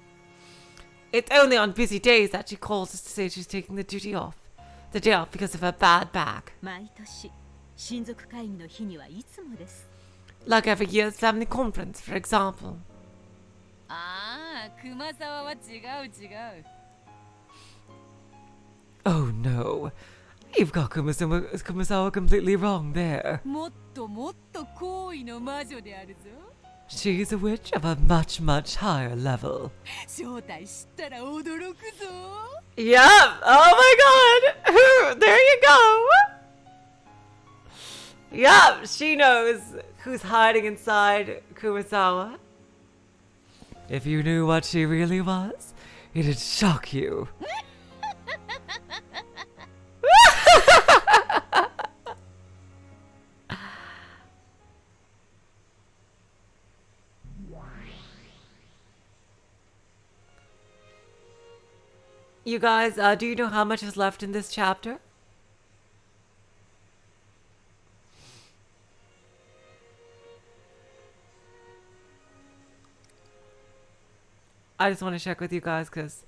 Speaker 1: It's only on busy days that she calls us to say she's taking the day off because of her bad back.
Speaker 5: 毎年親族会議の日にはいつもです。
Speaker 1: Like every year's family conference, for example.
Speaker 2: ああ、熊沢は違う違う。
Speaker 1: Oh no. You've got Kumasawa completely wrong there.
Speaker 2: もっともっと高位の魔女であるぞ。
Speaker 1: She's a witch of a much, much higher level.
Speaker 2: 正体知ったら驚くぞ。
Speaker 1: Yep. Oh my god. There you go. Yep. She knows who's hiding inside Kurosawa. If you knew what she really was, it'd shock you. You guys, do you know how much is left in this chapter? I just want to check with you guys because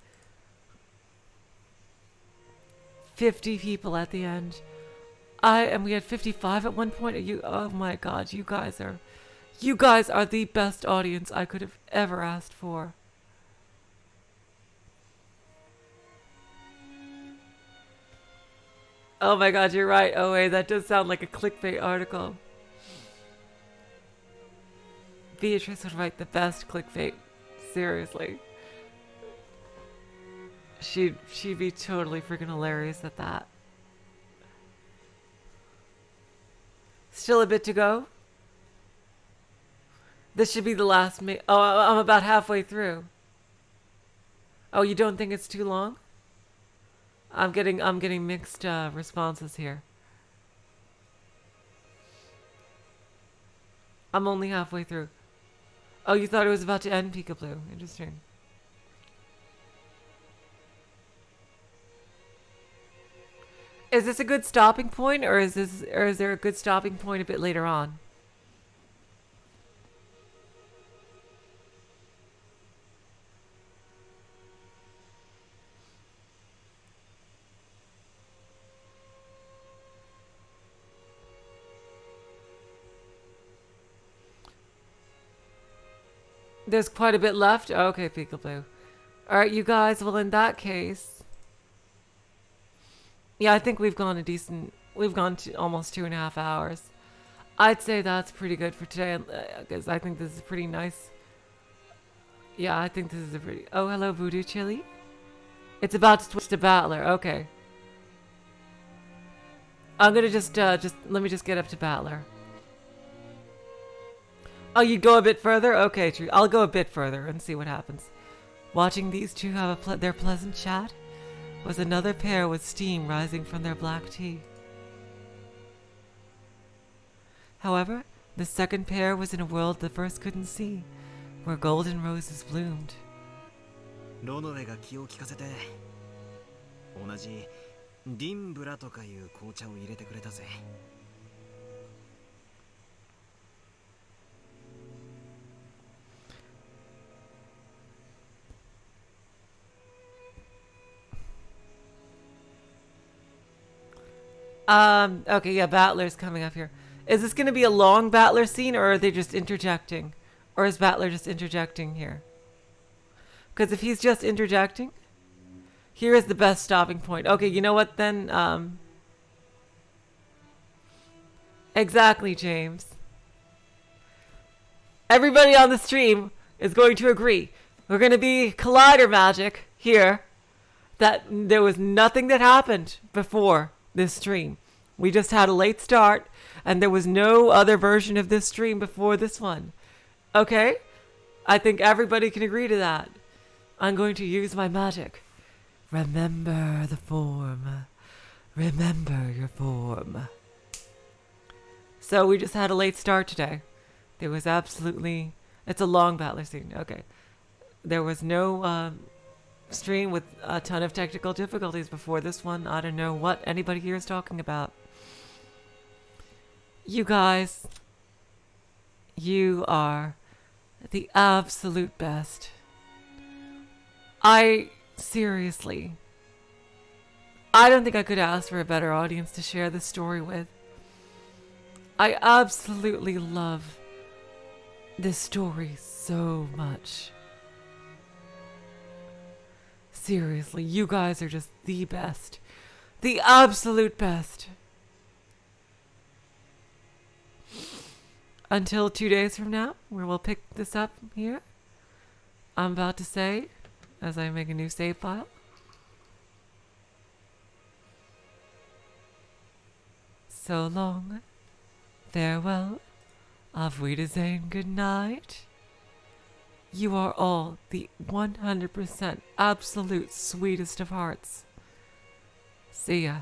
Speaker 1: 50 people at the end. And we had 55 at one point. Oh my god, you guys are the best audience I could have ever asked for. Oh my god, you're right. Oh wait, that does sound like a clickbait article. Beatrice would write the best clickbait. Seriously. She'd be totally freaking hilarious at that. Still a bit to go. This should be the last oh, I'm about halfway through. Oh, you don't think it's too long? I'm getting mixed responses here. I'm only halfway through. Oh, you thought it was about to end, Peekaboo. Interesting. Is this a good stopping point, or is there a good stopping point a bit later on? There's quite a bit left? Okay, Peekaboo. Alright, you guys, well in that case... Yeah, I think we've gone to almost 2.5 hours. I'd say that's pretty good for today, because I think this is pretty nice. Yeah, I think this is a pretty... Oh, hello, Voodoo Chili. It's about to switch to Battler, okay. I'm gonna just let me just get up to Battler. Oh, you'd go a bit further? Okay, true. I'll go a bit further and see what happens. Watching these two have their pleasant chat was another pair with steam rising from their black tea. However, the second pair was in a world the first couldn't see, where golden roses bloomed.
Speaker 8: ロノレが気を利かせて同じディンブラとかいう紅茶を入れてくれたぜ。
Speaker 1: Okay, yeah, Battler's coming up here. Is this going to be a long Battler scene, or are they just interjecting? Or is Battler just interjecting here? Because if he's just interjecting, here is the best stopping point. Okay, you know what then? Exactly, James. Everybody on the stream is going to agree. We're going to be collider magic here. That there was nothing that happened before this stream. We just had a late start, and there was no other version of this stream before this one. Okay? I think everybody can agree to that. I'm going to use my magic. Remember the form. Remember your form. So we just had a late start today. There was absolutely... It's a long Battler scene. Okay. There was no stream with a ton of technical difficulties before this one. I don't know what anybody here is talking about. You guys, you are the absolute best. Seriously, I don't think I could ask for a better audience to share this story with. I absolutely love this story so much. Seriously, you guys are just the best. The absolute best. until 2 days from now, where we'll pick this up here. I'm about to say, as I make a new save file. So long. Farewell. Auf Wiedersehen. Good night. You are all the 100% absolute sweetest of hearts. See ya.